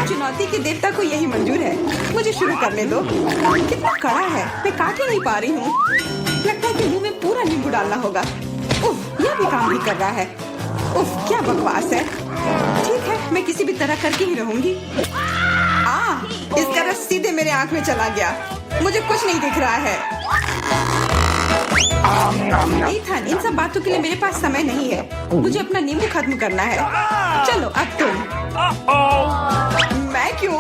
चुनौती के देवता को यही मंजूर है। मुझे शुरू करने दो। कितना कड़ा है, मैं काट ही नहीं पा रही हूँ। लगता है कि मुंह में पूरा नींबू डालना होगा। उफ, यह भी काम नहीं कर रहा है। उफ, क्या बकवास है। ठीक है, मैं किसी भी तरह करके ही रहूंगी। इसका रस सीधे मेरे आंख में चला गया। मुझे कुछ नहीं दिख रहा है। इथन, इन सब बातों के लिए मेरे पास समय नहीं है। मुझे अपना नींबू खत्म करना है। चलो अब तुम। मैं क्यों?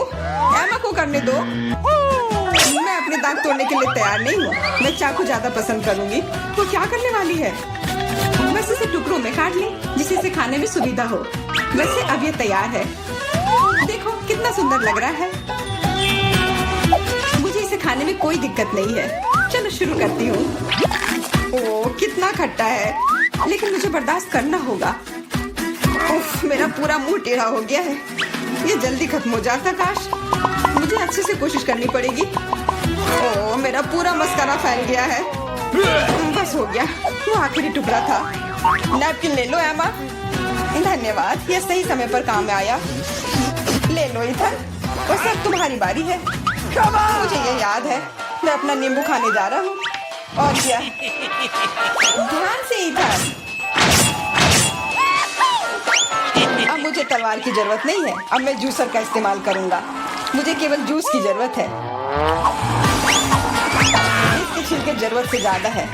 एमा को करने दो। मैं अपने दांत तोड़ने के लिए तैयार नहीं हूँ। मैं चाकू ज्यादा पसंद करूंगी। वो क्या करने वाली है? बस इसे टुकड़ों में काट ले, जिससे इसे खाने में सुविधा हो। वैसे अब ये तैयार है। देखो कितना सुंदर लग रहा है। मुझे इसे खाने में कोई दिक्कत नहीं है। चलो शुरू करती हूँ। ओह, कितना खट्टा है, लेकिन मुझे बर्दाश्त करना होगा। उफ, मेरा पूरा मुंह टेढ़ा हो गया है। ये जल्दी खत्म हो जाता काश। मुझे अच्छे से कोशिश करनी पड़ेगी। ओह, मेरा पूरा मस्कारा फैल गया है। बस हो गया, वो आखिरी टुकड़ा था। नैपकिन ले लो एमा। धन्यवाद, ये सही समय पर काम में आया। ले लो इथन, और सब तुम्हारी बारी है। मुझे ये याद है, मैं अपना नींबू खाने जा रहा हूँ। और क्या, ध्यान से इथन। अब मुझे तलवार की जरूरत नहीं है, अब मैं जूसर का इस्तेमाल करूंगा। मुझे केवल जूस की जरूरत है। इसके छिलके जरूरत से ज्यादा है।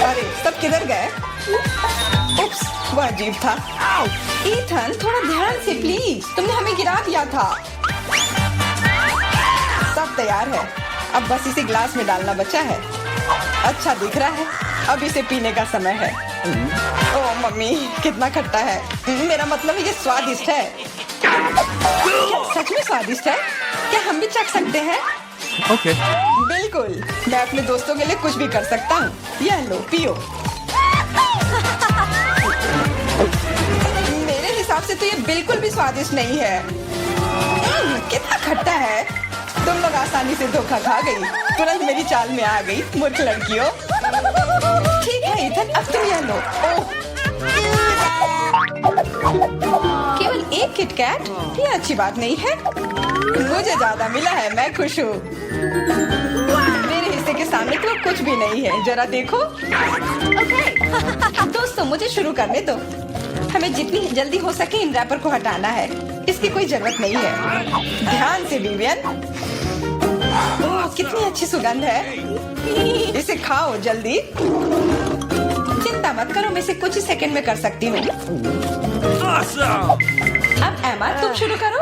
अरे सब किधर गए? उप्स, वह अजीब था। ईथन, थोड़ा ध्यान से प्लीज, तुमने हमें गिरा दिया था। सब तैयार है, अब बस इसे ग्लास में डालना बचा है। अच्छा दिख रहा है, अब इसे पीने का समय है। ओह मम्मी, कितना खट्टा है। मेरा मतलब है ये स्वादिष्ट है। क्या सच में स्वादिष्ट है? क्या हम भी चख सकते हैं? Okay. बिल्कुल, मैं अपने दोस्तों के लिए कुछ भी कर सकता हूँ। यह लो, पियो। मेरे हिसाब से तो ये बिल्कुल भी स्वादिष्ट नहीं है। कितना खट्टा है। तुम लोग आसानी से धोखा खा गई, तुरंत मेरी चाल में आ गई, मूर्ख लड़कियों। ठीक है इथन, अब तुम यह लो। ओह, केवल एक किटकैट, ये अच्छी बात नहीं है। मुझे ज्यादा मिला है, मैं खुश हूँ। मेरे हिस्से के सामने तो कुछ भी नहीं है, जरा देखो। दोस्तों, मुझे शुरू करने दो। हमें जितनी जल्दी हो सके इन रैपर को हटाना है, इसकी कोई जरूरत नहीं है। ध्यान से विवियन। ओह, कितनी अच्छी सुगंध है। इसे खाओ जल्दी। चिंता मत करो, मैं इसे कुछ ही सेकंड में कर सकती हूँ। Awesome. अब एमा, तुम शुरू करो।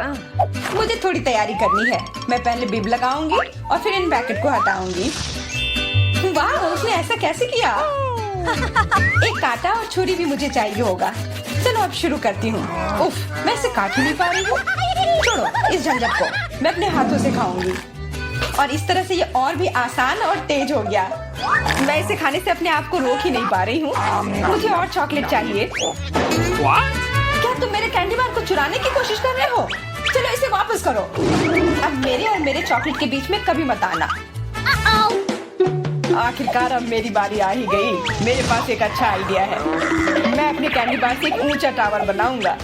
मुझे थोड़ी तैयारी करनी है। मैं पहले बिब लगाऊंगी और फिर इन पैकेट को हटाऊंगी। वाह, उसने ऐसा कैसे किया? एक कांटा और छुरी भी मुझे चाहिए होगा। चलो अब शुरू करती हूँ। उफ, मैं इसे काट ही नहीं पा रही हूँ। छोड़ो इस झंझट को, मैं अपने हाथों से खाऊंगी। और इस तरह से ये और भी आसान और तेज हो गया। मैं इसे खाने से अपने आप को रोक ही नहीं पा रही हूँ। मुझे और चॉकलेट चाहिए। What? क्या तुम मेरे कैंडी बार को चुराने की कोशिश कर रहे हो? चलो इसे वापस करो। अब मेरे और मेरे चॉकलेट के बीच में कभी मत आना। आखिरकार अब मेरी बारी आ ही गई। मेरे पास एक अच्छा आइडिया है। मैं अपने कैंडी बार से एक ऊंचा टावर बनाऊंगा।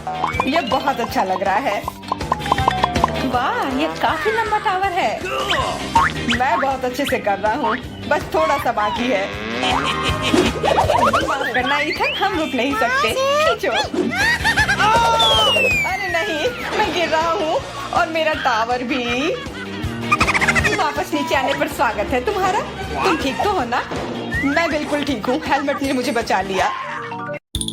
यह बहुत अच्छा लग रहा है। वाह, ये काफी लंबा टावर है। मैं बहुत अच्छे से कर रहा हूँ, बस थोड़ा सा बाकी है। माफ करना इथन, हम रुक नहीं सकते। खींचो। अरे नहीं, मैं गिर रहा हूँ और मेरा टावर भी। वापस नीचे आने पर स्वागत है तुम्हारा। तुम ठीक तो हो ना? मैं बिल्कुल ठीक हूँ, हेलमेट ने मुझे बचा लिया।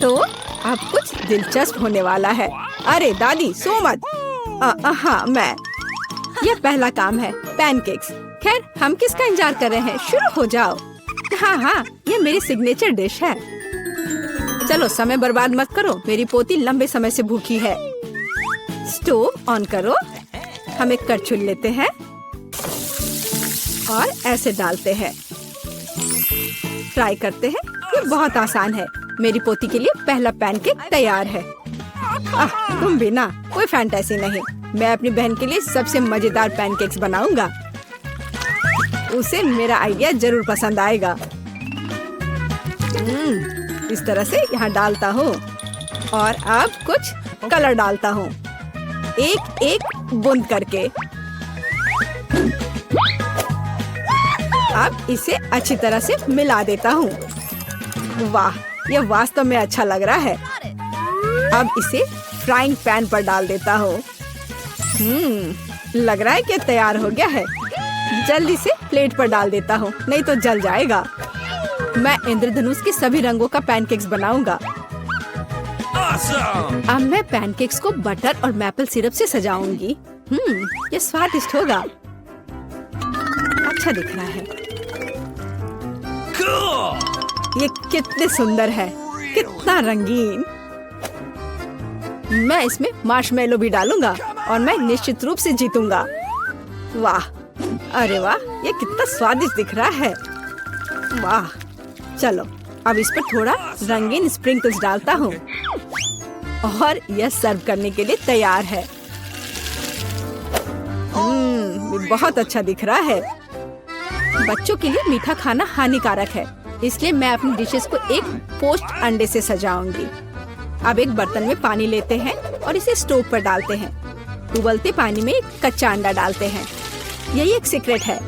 तो अब कुछ दिलचस्प होने वाला है। अरे दादी, सो मत। हाँ, मैं। यह पहला काम है, पैनकेक्स। खैर, हम किसका इंतजार कर रहे हैं? शुरू हो जाओ। हाँ, ये मेरी सिग्नेचर डिश है। चलो समय बर्बाद मत करो, मेरी पोती लंबे समय से भूखी है। स्टोव ऑन करो। हम एक करछुल लेते हैं और ऐसे डालते हैं। फ्राई करते हैं। ये बहुत आसान है। मेरी पोती के लिए पहला पैनकेक तैयार है। तुम भी ना, कोई फैंटेसी नहीं। मैं अपनी बहन के लिए सबसे मजेदार पैनकेक्स बनाऊंगा। उसे मेरा आइडिया जरूर पसंद आएगा। इस तरह से यहाँ डालता हूँ और अब कुछ कलर डालता हूँ, एक एक बूंद करके। अब इसे अच्छी तरह से मिला देता हूँ। वाह, यह वास्तव में अच्छा लग रहा है। अब इसे फ्राइंग पैन पर डाल देता हूँ। लग रहा है कि तैयार हो गया है। जल्दी से प्लेट पर डाल देता हूँ, नहीं तो जल जाएगा। मैं इंद्रधनुष के सभी रंगों का पैनकेक्स बनाऊंगा। Awesome. अब मैं पैनकेक्स को बटर और मैपल सिरप से सजाऊंगी। ये स्वादिष्ट होगा। अच्छा दिख रहा है। Cool. ये कितने सुंदर है, कितना रंगीन। मैं इसमें मार्शमेलो भी डालूंगा और मैं निश्चित रूप से जीतूंगा। वाह, अरे वाह, ये कितना स्वादिष्ट दिख रहा है। वाह, चलो अब इस पर थोड़ा रंगीन स्प्रिंकल्स डालता हूँ और यह सर्व करने के लिए तैयार है। ये बहुत अच्छा दिख रहा है। बच्चों के लिए मीठा खाना हानिकारक है, इसलिए मैं अपनी डिशेस को एक पोस्ट अंडे से सजाऊंगी। अब एक बर्तन में पानी लेते हैं और इसे स्टोव पर डालते हैं। उबलते पानी में एक कच्चा अंडा डालते हैं। यही एक सीक्रेट है।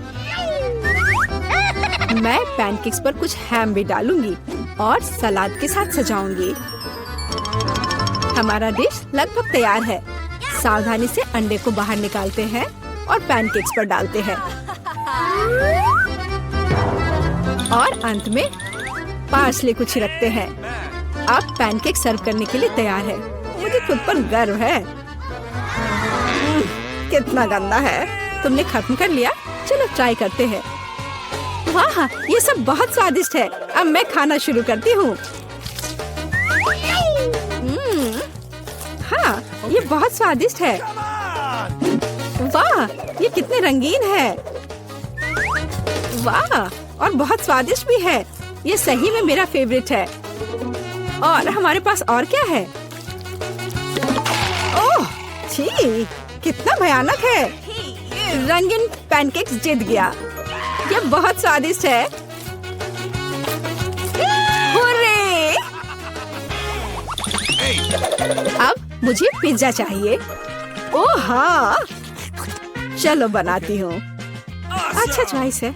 मैं पैनकेक्स पर कुछ हैम भी डालूंगी और सलाद के साथ सजाऊंगी। हमारा डिश लगभग तैयार है। सावधानी से अंडे को बाहर निकालते हैं और पैनकेक्स पर डालते हैं। और अंत में पार्सले को छिड़कते हैं। अब पैनकेक सर्व करने के लिए तैयार है। मुझे खुद पर गर्व है। कितना गंदा है। तुमने खत्म कर लिया? चलो ट्राई करते हैं। वाह, ये सब बहुत स्वादिष्ट है। अब मैं खाना शुरू करती हूँ। हाँ, ये बहुत स्वादिष्ट है। वाह, ये कितने रंगीन है। वाह, और बहुत स्वादिष्ट भी है। ये सही में मेरा फेवरेट है। और हमारे पास और क्या है? ओह, छी, कितना भयानक है। रंगीन पैनकेक्स जीत गया। ये बहुत स्वादिष्ट है। हुर्रे! अब मुझे पिज्जा चाहिए। ओह हाँ, चलो बनाती हूँ। अच्छा चॉइस है।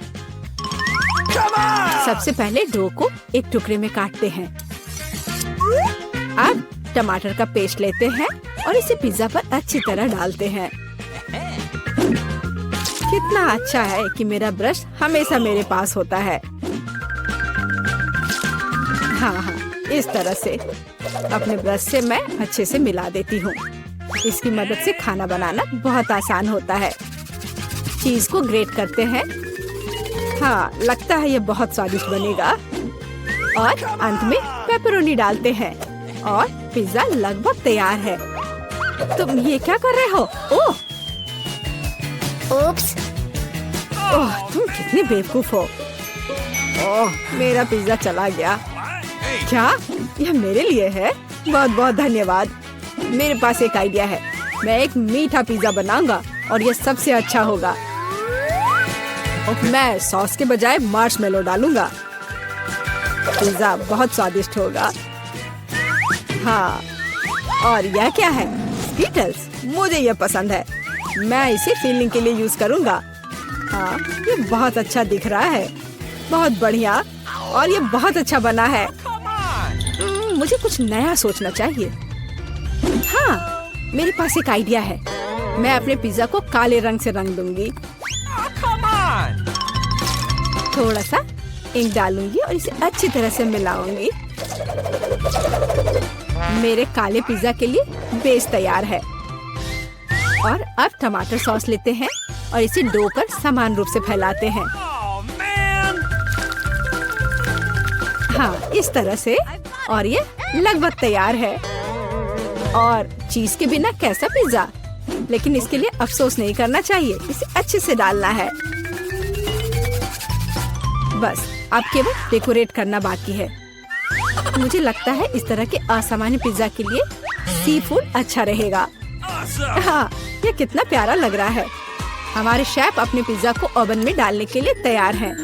सबसे पहले डो को एक टुकड़े में काटते हैं। अब टमाटर का पेस्ट लेते हैं और इसे पिज्जा पर अच्छी तरह डालते हैं। कितना अच्छा है कि मेरा ब्रश हमेशा मेरे पास होता है। हाँ, इस तरह से अपने ब्रश से मैं अच्छे से मिला देती हूँ। इसकी मदद से खाना बनाना बहुत आसान होता है। चीज को ग्रेट करते हैं। हाँ, लगता है ये बहुत स्वादिष्ट बनेगा। और अंत में पेपरोनी डालते हैं और पिज्जा लगभग तैयार है। तुम ये क्या कर रहे हो? ओह, ओप्स! ओह, तुम कितने बेवकूफ हो। ओह, मेरा पिज्जा चला गया। क्या यह मेरे लिए है? बहुत बहुत धन्यवाद। मेरे पास एक आइडिया है। मैं एक मीठा पिज्जा बनाऊंगा और यह सबसे अच्छा होगा। मैं सॉस के बजाय मार्शमेलो डालूंगा। पिज्जा बहुत स्वादिष्ट होगा। हाँ, और यह क्या है? स्कीटल्स। मुझे यह पसंद है। मैं इसे फीलिंग के लिए यूज करूंगा। हाँ, ये बहुत अच्छा दिख रहा है। बहुत बढ़िया। और ये बहुत अच्छा बना है। मुझे कुछ नया सोचना चाहिए। हाँ, मेरे पास एक आइडिया है। मैं अपने पिज्जा को काले रंग से रंग दूंगी। थोड़ा सा इंक डालूंगी और इसे अच्छी तरह से मिलाऊंगी। मेरे काले पिज्जा के लिए बेस तैयार है। और अब टमाटर सॉस लेते हैं और इसे डो पर समान रूप से फैलाते हैं। हाँ, इस तरह से। और ये लगभग तैयार है। और चीज के बिना कैसा पिज्जा? लेकिन इसके लिए अफसोस नहीं करना चाहिए। इसे अच्छे से डालना है। बस अब केवल डेकोरेट करना बाकी है। मुझे लगता है इस तरह के असामान्य पिज्जा के लिए सी फूड अच्छा रहेगा। हाँ, ये कितना प्यारा लग रहा है। हमारे शेफ अपने पिज्जा को ओवन में डालने के लिए तैयार हैं।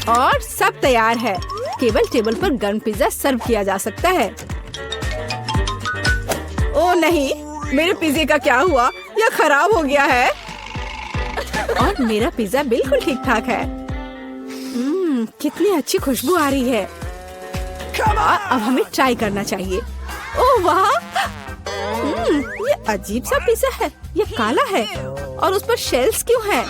और सब तैयार है। केवल टेबल पर गर्म पिज्जा सर्व किया जा सकता है। ओह नहीं, मेरे पिज्जे का क्या हुआ? यह खराब हो गया है। और मेरा पिज्जा बिल्कुल ठीक ठाक है। कितनी अच्छी खुशबू आ रही है। अब हमें ट्राई करना चाहिए। ओह वाह, ये अजीब सा पिज्जा है। ये काला है और उस पर शेल्स क्यों हैं?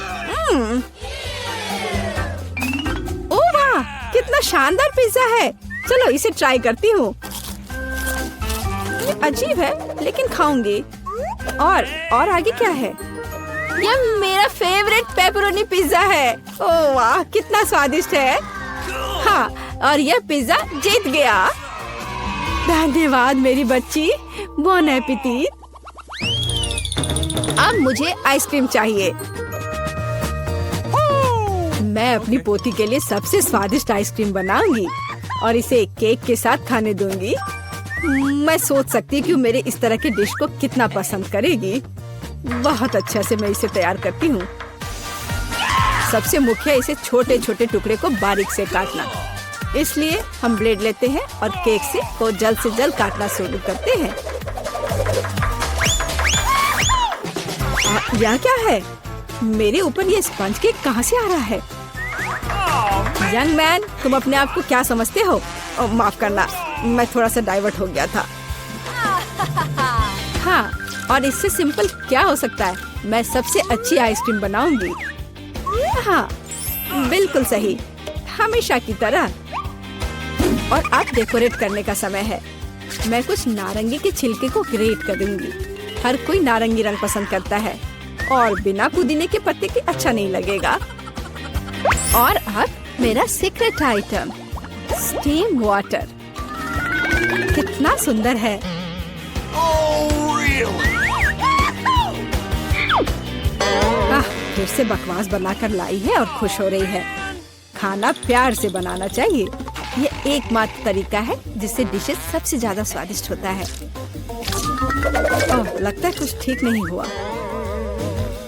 ओह वाह, कितना शानदार पिज्जा है। चलो इसे ट्राई करती हूँ। ये अजीब है लेकिन खाऊंगी। और आगे क्या है? यह मेरा फेवरेट पेपरोनी पिज्जा है। ओह वाह, कितना स्वादिष्ट है। हाँ, और यह पिज्जा जीत गया। धन्यवाद मेरी बच्ची। Bone appétit. अब मुझे आइसक्रीम चाहिए। मैं अपनी पोती के लिए सबसे स्वादिष्ट आइसक्रीम बनाऊंगी और इसे केक के साथ खाने दूंगी। मैं सोच सकती हूँ कि मेरे इस तरह के डिश को कितना पसंद करेगी। बहुत अच्छा से मैं इसे तैयार करती हूँ। सबसे मुख्य इसे छोटे छोटे टुकड़े को बारीक से काटना। इसलिए हम ब्लेड लेते हैं और केक से जल्द काटना शुरू करते हैं। यह क्या है? मेरे ऊपर ये स्पंज केक कहाँ से आ रहा है? यंग मैन, तुम अपने आप को क्या समझते हो? माफ करना, मैं थोड़ा सा डाइवर्ट हो गया था। हाँ, और इससे सिंपल क्या हो सकता है? मैं सबसे अच्छी आइसक्रीम बनाऊंगी। हाँ, बिल्कुल सही, हमेशा की तरह। और अब डेकोरेट करने का समय है। मैं कुछ नारंगी के छिलके को ग्रेट कर दूंगी। हर कोई नारंगी रंग पसंद करता है और बिना पुदीने के पत्ते के अच्छा नहीं लगेगा। और अब मेरा सीक्रेट आइटम, स्टीम वाटर। कितना सुंदर है। फिर से बकवास बनाकर लाई है और खुश हो रही है। खाना प्यार से बनाना चाहिए। ये एकमात्र तरीका है जिससे डिशेस सबसे ज्यादा स्वादिष्ट होता है। ओह, लगता है कुछ ठीक नहीं हुआ।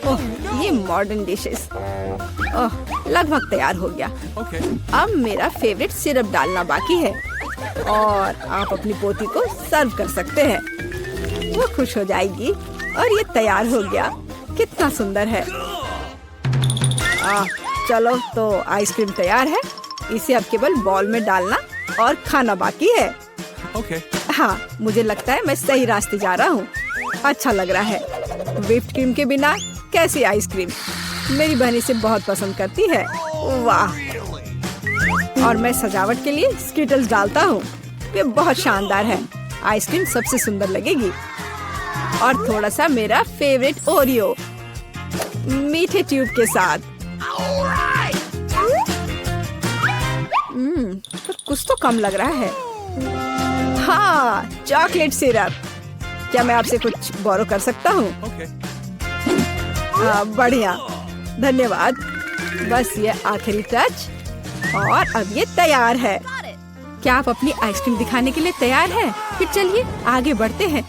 ओह, ये मॉडर्न डिशेस। ओह, लगभग तैयार हो गया। Okay. अब मेरा फेवरेट सिरप डालना बाकी है और आप अपनी पोती को सर्व कर सकते हैं। वो खुश हो जाएगी। और ये तैयार हो गया। कितना सुंदर है। चलो, तो आइसक्रीम तैयार है। इसे अब केवल बॉल में डालना और खाना बाकी है। Okay. हाँ, मुझे लगता है मैं सही रास्ते जा रहा हूँ। अच्छा लग रहा है। व्हिप्ड क्रीम के बिना कैसी आइसक्रीम? मेरी बहन इसे बहुत पसंद करती है। वाह! और मैं सजावट के लिए स्किटल्स डालता हूँ। ये बहुत शानदार है। आइसक्रीम सबसे सुंदर लगेगी। और थोड़ा सा मेरा फेवरेट ओरियो मीठे ट्यूब के साथ। तो कुछ तो कम लग रहा है। हाँ, चॉकलेट सिरप। क्या मैं आपसे कुछ बोरो कर सकता हूँ? Okay. हाँ, बढ़िया, धन्यवाद। बस ये आखिरी टच और अब ये तैयार है। क्या आप अपनी आइसक्रीम दिखाने के लिए तैयार हैं? फिर चलिए आगे बढ़ते हैं।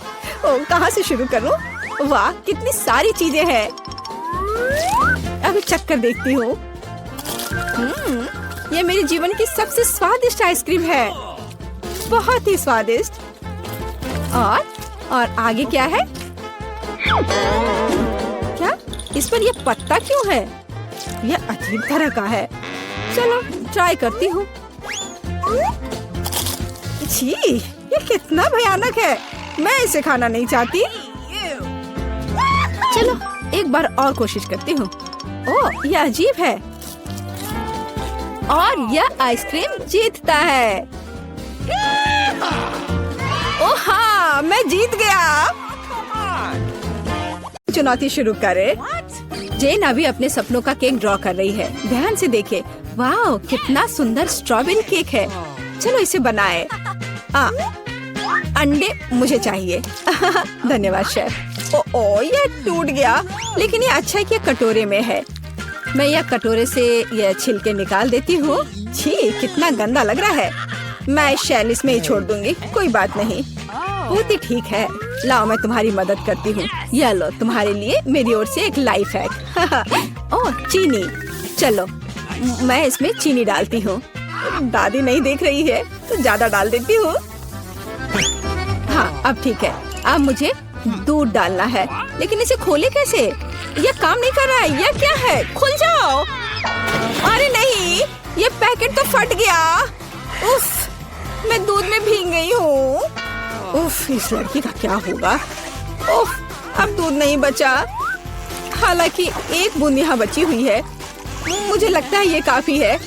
ओह, कहाँ से शुरू करूँ? वाह, कितनी सारी चीजें हैं। अभी चक्कर देखती हूँ। ये मेरे जीवन की सबसे स्वादिष्ट आइसक्रीम है। बहुत ही स्वादिष्ट। और आगे क्या है? क्या इस पर ये पत्ता क्यों है? यह अजीब तरह का है। चलो ट्राई करती हूँ। छी, ये कितना भयानक है। मैं इसे खाना नहीं चाहती। चलो एक बार और कोशिश करती हूँ। ओह, यह अजीब है। और यह आइसक्रीम जीतता है। ओह हाँ, मैं जीत गया। चुनौती शुरू करें। जेन अभी अपने सपनों का केक ड्रॉ कर रही है। ध्यान से देखे। वाह, कितना सुंदर स्ट्रॉबेरी केक है। चलो इसे बनाए। अंडे मुझे चाहिए। धन्यवाद शेफ। ओ, ये टूट गया। लेकिन ये अच्छा है कि कटोरे में है। मैं यह कटोरे से यह छिलके निकाल देती हूँ। छी, कितना गंदा लग रहा है। मैं शैल इसमें ही छोड़ दूंगी। कोई बात नहीं, बहुत ही ठीक है। लाओ, मैं तुम्हारी मदद करती हूँ। यह लो, तुम्हारे लिए मेरी ओर से एक लाइफ हैक। ओह, चीनी। चलो मैं इसमें चीनी डालती हूँ। दादी नहीं देख रही है तो ज्यादा डाल देती हूँ। हाँ, अब ठीक है। अब मुझे दूध डालना है। लेकिन इसे खोले कैसे? यह काम नहीं कर रहा है। यह क्या है? खुल जाओ। अरे नहीं, ये पैकेट तो फट गया। उफ, मैं दूध में भीग गई हूँ। उफ, इस लड़की का क्या होगा? उफ, अब दूध नहीं बचा। हालांकि एक बूंद यहाँ बची हुई है। मुझे लगता है ये काफी है।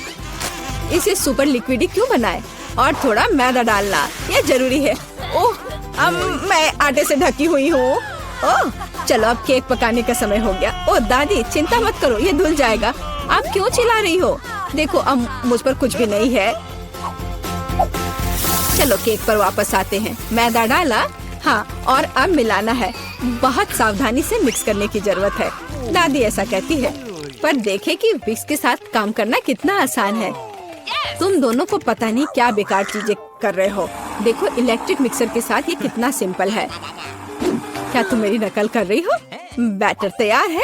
इसे सुपर लिक्विड क्यों बनाए? और थोड़ा मैदा डालना, ये जरूरी है। ओह, अब मैं आटे से ढकी हुई हूँ। ओह, चलो अब केक पकाने का समय हो गया। ओह दादी, चिंता मत करो, ये धुल जाएगा। आप क्यों चिल्ला रही हो? देखो, अब मुझ पर कुछ भी नहीं है। चलो केक पर वापस आते हैं। मैदा डाला, हाँ, और अब मिलाना है। बहुत सावधानी से मिक्स करने की जरूरत है। दादी ऐसा कहती है। पर देखे कि विक्स के साथ काम करना कितना आसान है। तुम दोनों को पता नहीं क्या बेकार चीजें कर रहे हो। देखो, इलेक्ट्रिक मिक्सर के साथ ये कितना सिंपल है। क्या तुम मेरी नकल कर रही हो? बैटर तैयार है।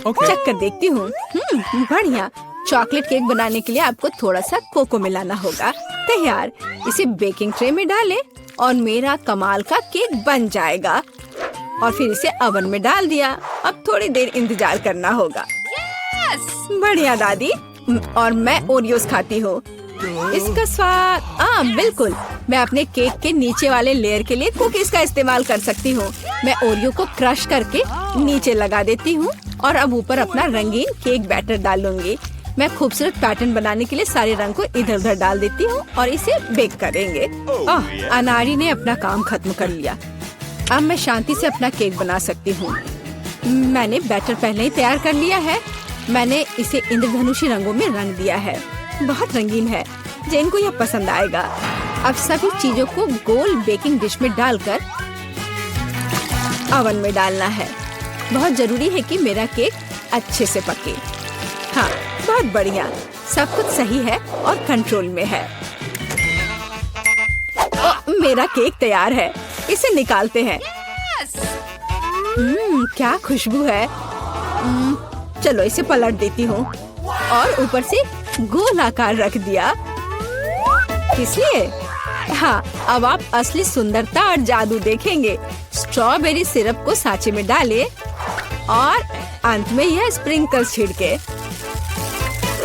Okay. चख कर देखती हूँ। बढ़िया। चॉकलेट केक बनाने के लिए आपको थोड़ा सा कोको मिलाना होगा। तैयार। इसे बेकिंग ट्रे में डालें और मेरा कमाल का केक बन जाएगा। और फिर इसे ओवन में डाल दिया। अब थोड़ी देर इंतजार करना होगा। बढ़िया दादी। और मैं ओरियोस खाती हूँ। इसका स्वाद बिल्कुल। मैं अपने केक के नीचे वाले लेयर के लिए कुकीज का इस्तेमाल कर सकती हूँ। मैं ओरियो को क्रश करके नीचे लगा देती हूँ और अब ऊपर अपना रंगीन केक बैटर डालूंगी। मैं खूबसूरत पैटर्न बनाने के लिए सारे रंग को इधर उधर डाल देती हूँ और इसे बेक करेंगे। अनाड़ी ने अपना काम खत्म कर लिया। अब मैं शांति से अपना केक बना सकती हूँ। मैंने बैटर पहले ही तैयार कर लिया है। मैंने इसे इंद्रधनुषी रंगों में रंग दिया है। बहुत रंगीन है। जेन को यह पसंद आएगा। अब सभी चीजों को गोल बेकिंग डिश में डालकर ओवन में डालना है। बहुत जरूरी है कि मेरा केक अच्छे से पके। हाँ, बहुत बढ़िया। सब कुछ सही है और कंट्रोल में है। मेरा केक तैयार है। इसे निकालते हैं। क्या खुशबू है। चलो इसे पलट देती हूँ और ऊपर से गोल आकार रख दिया। इसलिए हाँ, अब आप असली सुंदरता और जादू देखेंगे। स्ट्रॉबेरी सिरप को सांचे में डालें और अंत में यह स्प्रिंकल्स छिड़के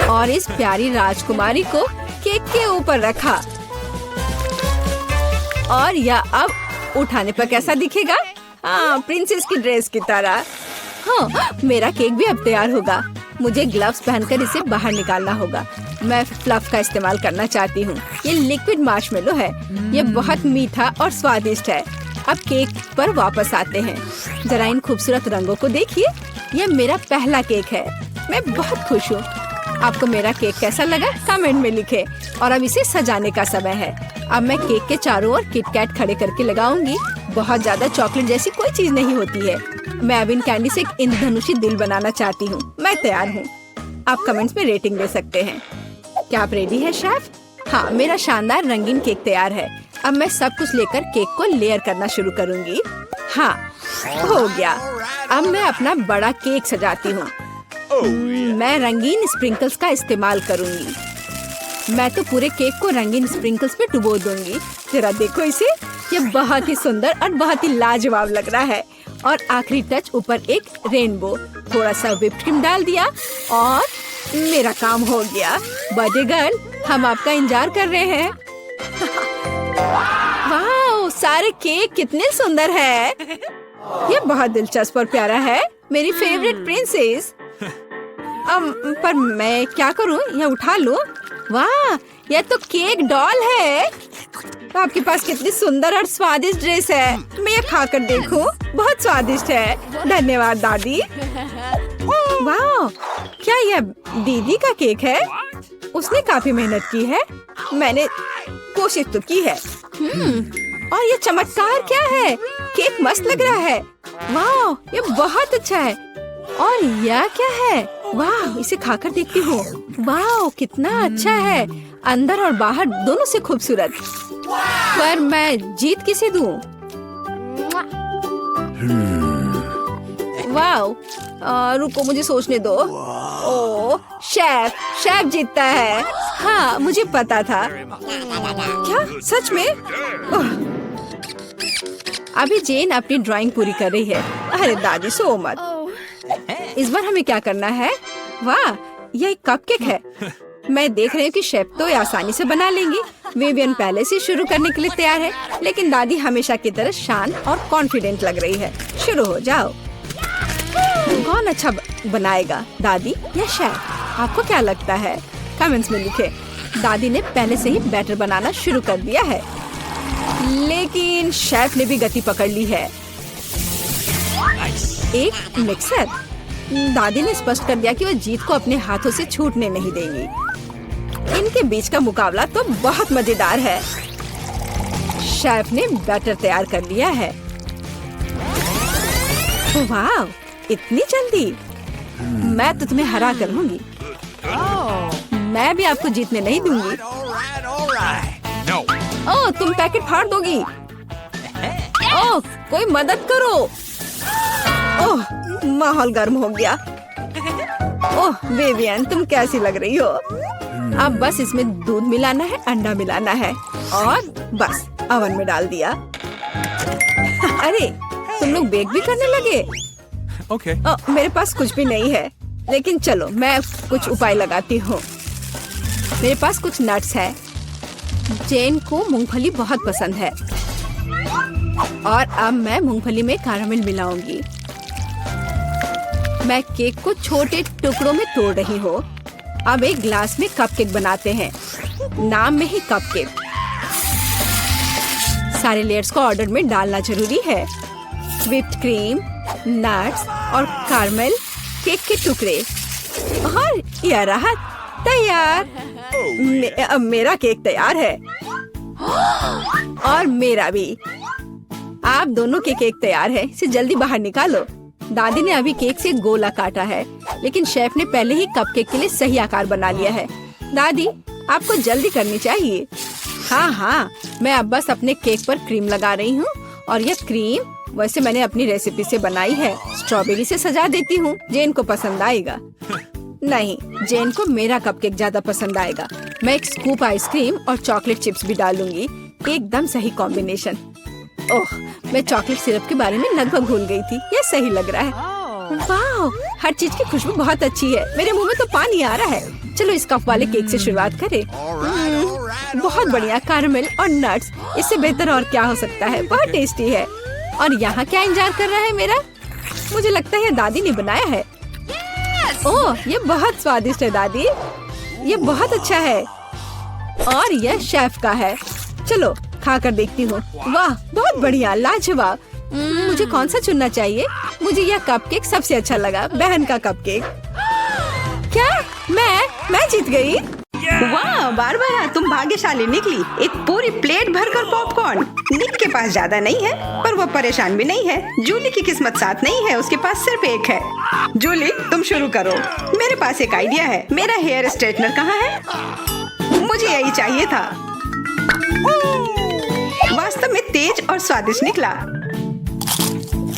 और इस प्यारी राजकुमारी को केक के ऊपर रखा। और यह अब उठाने पर कैसा दिखेगा? हाँ, प्रिंसेस की ड्रेस की तरह। हाँ, मेरा केक भी अब तैयार होगा। मुझे ग्लव्स पहनकर इसे बाहर निकालना होगा। मैं फ्लफ का इस्तेमाल करना चाहती हूँ। ये लिक्विड मार्शमेलो है। ये बहुत मीठा और स्वादिष्ट है। अब केक पर वापस आते हैं। जरा इन खूबसूरत रंगों को देखिए। यह मेरा पहला केक है। मैं बहुत खुश हूँ। आपको मेरा केक कैसा लगा? कमेंट में लिखें। और अब इसे सजाने का समय है। अब मैं केक के चारों ओर किटकैट खड़े करके लगाऊंगी। बहुत ज्यादा चॉकलेट जैसी कोई चीज नहीं होती है। मैं अब इन कैंडी से एक इंद्रधनुषी दिल बनाना चाहती हूँ। मैं तैयार हूँ। आप कमेंट्स में रेटिंग दे सकते हैं। क्या आप रेडी है शेफ? हाँ, मेरा शानदार रंगीन केक तैयार है। अब मैं सब कुछ लेकर केक को लेयर करना शुरू करूँगी। हाँ, हो गया। अब मैं अपना बड़ा केक सजाती हूँ। मैं रंगीन स्प्रिंकल्स का इस्तेमाल करूँगी। मैं तो पूरे केक को रंगीन स्प्रिंकल्स में डुबो दूंगी। जरा देखो इसे। ये बहुत ही सुंदर और बहुत ही लाजवाब लग रहा है। और आखिरी टच ऊपर एक रेनबो। थोड़ा सा व्हिप्ड क्रीम डाल दिया और मेरा काम हो गया। बर्थडे गर्ल, हम आपका इंतजार कर रहे हैं। वाह, सारे केक कितने सुंदर है। ये बहुत दिलचस्प और प्यारा है। मेरी फेवरेट प्रिंसेस। पर मैं क्या करूं? यह उठा लूं? वाह, यह तो केक डॉल है। तो आपके पास कितनी सुंदर और स्वादिष्ट ड्रेस है। मैं ये खाकर देखूं? बहुत स्वादिष्ट है। धन्यवाद दादी। वाह, क्या यह दीदी का केक है? उसने काफी मेहनत की है। मैंने कोशिश तो की है। और ये चमत्कार क्या है? केक मस्त लग रहा है। वाह, ये बहुत अच्छा है। और यह क्या है? वाह, इसे खाकर देखती हूँ। वाह, कितना अच्छा है। अंदर और बाहर दोनों से खूबसूरत। पर मैं जीत किसे दूँ? वाह, रुको मुझे सोचने दो। ओह, शेफ जीतता है। हाँ, मुझे पता था। क्या सच में? अभी जेन अपनी ड्राइंग पूरी कर रही है। अरे दादी, सो मत। इस बार हमें क्या करना है? वाह, यह एक कपकेक है। मैं देख रही हूँ कि शेफ तो आसानी से बना लेंगी। विवियन पहले से शुरू करने के लिए तैयार है, लेकिन दादी हमेशा की तरह शांत और कॉन्फिडेंट लग रही है। शुरू हो जाओ। कौन अच्छा बनाएगा, दादी या शेफ? आपको क्या लगता है? कमेंट्स में लिखें। दादी ने पहले से ही बैटर बनाना शुरू कर दिया है, लेकिन शेफ ने भी गति पकड़ ली है। एक मिक्सर। दादी ने स्पष्ट कर दिया कि वो जीत को अपने हाथों से छूटने नहीं देंगी। इनके बीच का मुकाबला तो बहुत मजेदार है। शेफ ने बैटर तैयार कर लिया है। वाह, इतनी जल्दी? मैं तो तुम्हें हरा कर लूंगी। मैं भी आपको जीतने नहीं दूंगी। No. ओह, तुम पैकेट फाड़ दोगी। ओह, कोई मदद करो। ओह, माहौल गर्म हो गया। ओह बेबियन, तुम कैसी लग रही हो? अब बस इसमें दूध मिलाना है, अंडा मिलाना है और बस ओवन में डाल दिया। अरे तुम लोग बेक भी करने लगे? Okay. मेरे पास कुछ भी नहीं है, लेकिन चलो मैं कुछ उपाय लगाती हूँ। मेरे पास कुछ नट्स है। जेन को मूंगफली बहुत पसंद है और अब मैं मूंगफली में कैरामल मिलाऊंगी। मैं केक को छोटे टुकड़ों में तोड़ रही हूँ। अब एक ग्लास में कपकेक बनाते हैं, नाम में ही कपकेक। सारे लेयर्स को ऑर्डर में डालना जरूरी है। व्हिप्ड क्रीम, नट्स और कैरामल, केक के टुकड़े और यह रहा तैयार। अब मेरा केक तैयार है और मेरा भी। आप दोनों के केक तैयार है, इसे जल्दी बाहर निकालो। दादी ने अभी केक से गोला काटा है, लेकिन शेफ ने पहले ही कपकेक के लिए सही आकार बना लिया है। दादी, आपको जल्दी करनी चाहिए। हाँ, मैं अब बस अपने केक पर क्रीम लगा रही हूँ और यह क्रीम वैसे मैंने अपनी रेसिपी से बनाई है। स्ट्रॉबेरी से सजा देती हूँ, जेन को पसंद आएगा। नहीं, जेन को मेरा कपकेक ज्यादा पसंद आएगा। मैं एक स्कूप आइसक्रीम और चॉकलेट चिप्स भी डालूंगी, एकदम सही कॉम्बिनेशन। ओह, मैं चॉकलेट सिरप के बारे में लगभग भूल गई थी। ये सही लग रहा है। वाह, हर चीज की खुशबू बहुत अच्छी है। मेरे मुंह में तो पानी आ रहा है। चलो इस कप वाले केक से शुरुआत करें। बहुत बढ़िया, कैरामल और नट्स, इससे बेहतर और क्या हो सकता है। बहुत टेस्टी है। और यहाँ क्या इंतजार कर रहा है मेरा? मुझे लगता है ये दादी ने बनाया है। ओह, ये बहुत स्वादिष्ट है दादी, ये बहुत अच्छा है। और यह शेफ का है। चलो खा कर देखती हूँ। वाह, बहुत बढ़िया, लाजवाब। मुझे कौन सा चुनना चाहिए? मुझे यह कपकेक सबसे अच्छा लगा, बहन का कपकेक। क्या मैं जीत गई? वाह बारबरा, तुम भाग्यशाली निकली। एक पूरी प्लेट भरकर पॉपकॉर्न। निक के पास ज्यादा नहीं है, पर वो परेशान भी नहीं है। जूली की किस्मत साथ नहीं है, उसके पास सिर्फ एक है। जूली, तुम शुरू करो। मेरे पास एक आइडिया है। मेरा हेयर स्ट्रेटनर कहाँ है? मुझे यही चाहिए था। वास्तव में तेज और स्वादिष्ट निकला।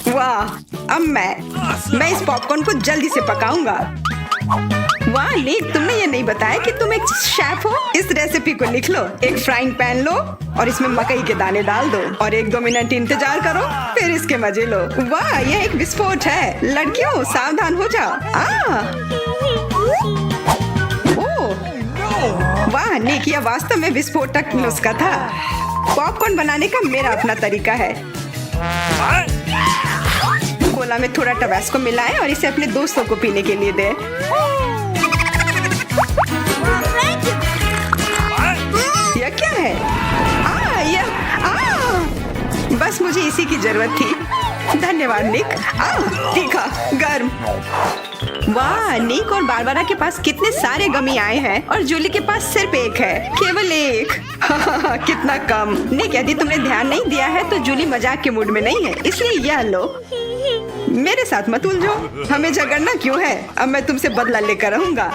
वाह, अब मैं इस पॉपकॉर्न को जल्दी से पकाऊंगा। वाह निक, तुमने ये नहीं बताया कि तुम एक शेफ हो। इस रेसिपी को लिख लो। एक फ्राइंग पैन लो और इसमें मकई के दाने डाल दो और 1-2 मिनट इंतजार करो, फिर इसके मजे लो। वाह, यह एक विस्फोट है। लड़कियों, सावधान हो जाओ। वाह निक, यह वास्तव में विस्फोटक नुस्खा था। पॉपकॉर्न बनाने का मेरा अपना तरीका है। कोला में थोड़ा टबास्को मिलाएं और इसे अपने दोस्तों को पीने के लिए दें। यह क्या है? बस मुझे इसी की जरूरत थी। धन्यवाद निक। तीखा, गर्म। वाह, निक और बारबरा के पास कितने सारे गमी आए हैं और जूली के पास सिर्फ एक है, केवल एक। कितना कम। निक, यदि तुमने ध्यान नहीं दिया है तो जूली मजाक के मूड में नहीं है, इसलिए यह लो। मेरे साथ मत उलझो, हमें झगड़ना क्यों है? अब मैं तुमसे बदला लेकर रहूंगा।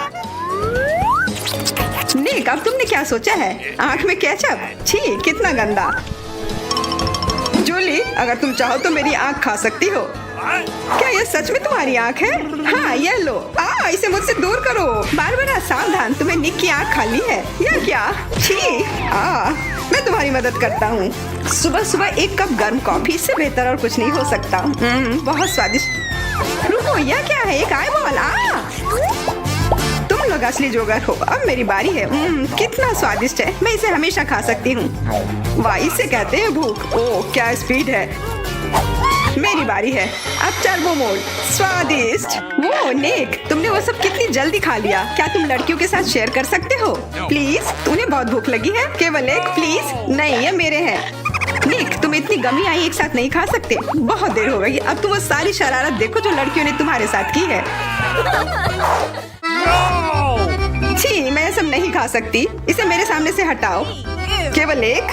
निक, अब तुमने क्या सोचा है? आँख में केचप? छी, कितना गंदा। जूली, अगर तुम चाहो तो मेरी आँख खा सकती हो। क्या यह सच में तुम्हारी आँख है? हाँ, यह लो। इसे मुझसे दूर करो। बारबरा, सावधान, तुम्हें निक की आँख खाली है। यह क्या? छी। मैं तुम्हारी मदद करता हूँ। सुबह सुबह एक कप गर्म कॉफी, इससे बेहतर और कुछ नहीं हो सकता। बहुत स्वादिष्ट। रुको, यह क्या है? एक आईबॉल। तुम लोग असली जोगर हो। अब मेरी बारी है। कितना स्वादिष्ट है। मैं इसे हमेशा खा सकती हूँ। वाह, इसे कहते हैं भूख। ओह, क्या स्पीड है। मेरी बारी है। अब टर्बो मोड। स्वादिष्ट। वो निक, तुमने वो सब कितनी जल्दी खा लिया। क्या तुम लड़कियों के साथ शेयर कर सकते हो? प्लीज, तुम्हें बहुत भूख लगी है। केवल एक, प्लीज। नहीं, ये मेरे हैं। निक, तुम इतनी गमी आई एक साथ नहीं खा सकते। बहुत देर हो गई। अब तुम वो सारी शरारत देखो जो लड़कियों ने तुम्हारे साथ की है। छी, मैं सब नहीं खा सकती। इसे मेरे सामने से हटाओ। केवल एक।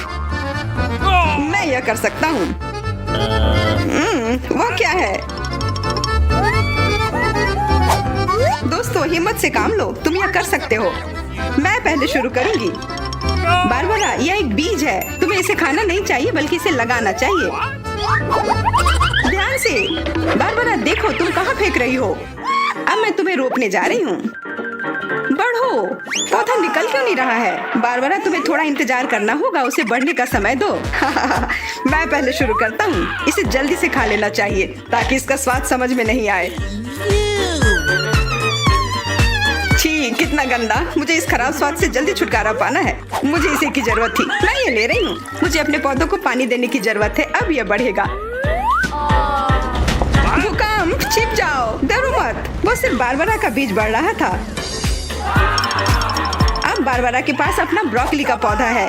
मैं यह कर सकता हूँ। वो क्या है? दोस्तों, हिम्मत से काम लो, तुम यह कर सकते हो। मैं पहले शुरू करूंगी। बारबरा, यह एक बीज है। तुम्हें इसे खाना नहीं चाहिए, बल्कि इसे लगाना चाहिए। ध्यान से। बारबरा, देखो तुम कहाँ फेंक रही हो। अब मैं मैं तुम्हें रोकने जा रही हूँ। बढ़ो। पौधा निकल क्यों नहीं रहा है? बारबरा, तुम्हें थोड़ा इंतजार करना होगा, उसे बढ़ने का समय दो। मैं पहले शुरू करता हूँ। इसे जल्दी से खा लेना चाहिए ताकि इसका स्वाद समझ में नहीं आए। छी, कितना गंदा। मुझे इस खराब स्वाद से जल्दी छुटकारा पाना है। मुझे इसे की जरूरत थी, मैं ये ले रही हूँ। मुझे अपने पौधों को पानी देने की जरूरत है, अब यह बढ़ेगा। भूकंप, छिप जाओ, डरो मत। वो सिर्फ बारबरा का बीज बढ़ रहा था। अब बारबरा के पास अपना ब्रोकली का पौधा है।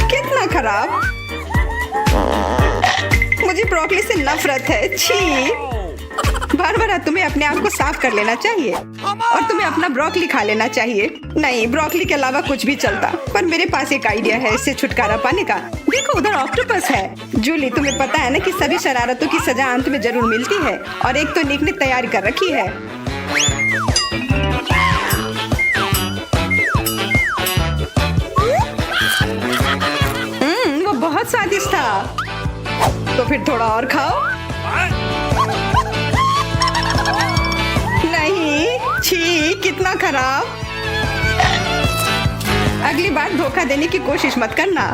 कितना खराब। मुझे ब्रोकली से नफरत है। छी। बारबरा, तुम्हें अपने आप को साफ कर लेना चाहिए और तुम्हें अपना ब्रोकली खा लेना चाहिए। नहीं, ब्रोकली के अलावा कुछ भी चलता, पर मेरे पास एक आइडिया है इससे छुटकारा पाने का। देखो, उधर ऑक्टोपस है। जूली, तुम्हें पता है ना कि सभी शरारतों की सजा अंत में जरूर मिलती है, और एक तो निक ने तैयारी कर रखी है। वो बहुत स्वादिष्ट था। तो फिर थोड़ा और खाओ। नहीं, छी, कितना खराब। अगली बार धोखा देने की कोशिश मत करना।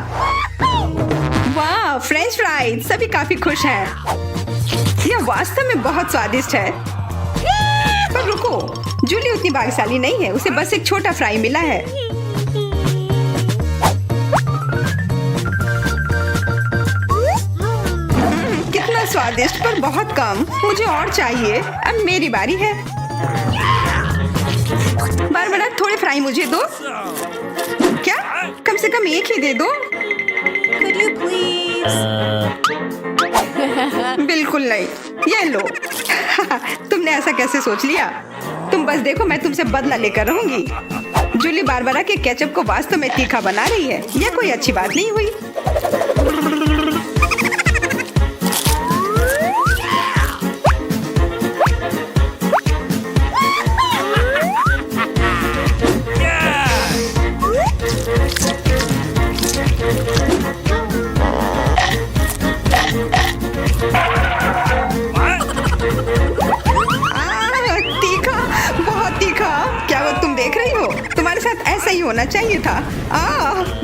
वाह, फ्रेंच फ्राइज। सभी काफी खुश हैं। यह वास्तव में बहुत स्वादिष्ट है। पर रुको, जूली उतनी भाग्यशाली नहीं है, उसे बस एक छोटा फ्राई मिला है। कितना स्वादिष्ट, पर बहुत कम। मुझे और चाहिए। अब मेरी बारी है। बारबरा, थोड़े फ्राई मुझे दो। क्या? कम से कम एक ही दे दो। Could you please? बिल्कुल नहीं। ये लो। तुमने ऐसा कैसे सोच लिया? तुम बस देखो, मैं तुमसे बदला लेकर रहूंगी। जूली बारबरा के केचप को वास्तव में तीखा बना रही है। यह कोई अच्छी बात नहीं हुई। ऐसा ही होना चाहिए था।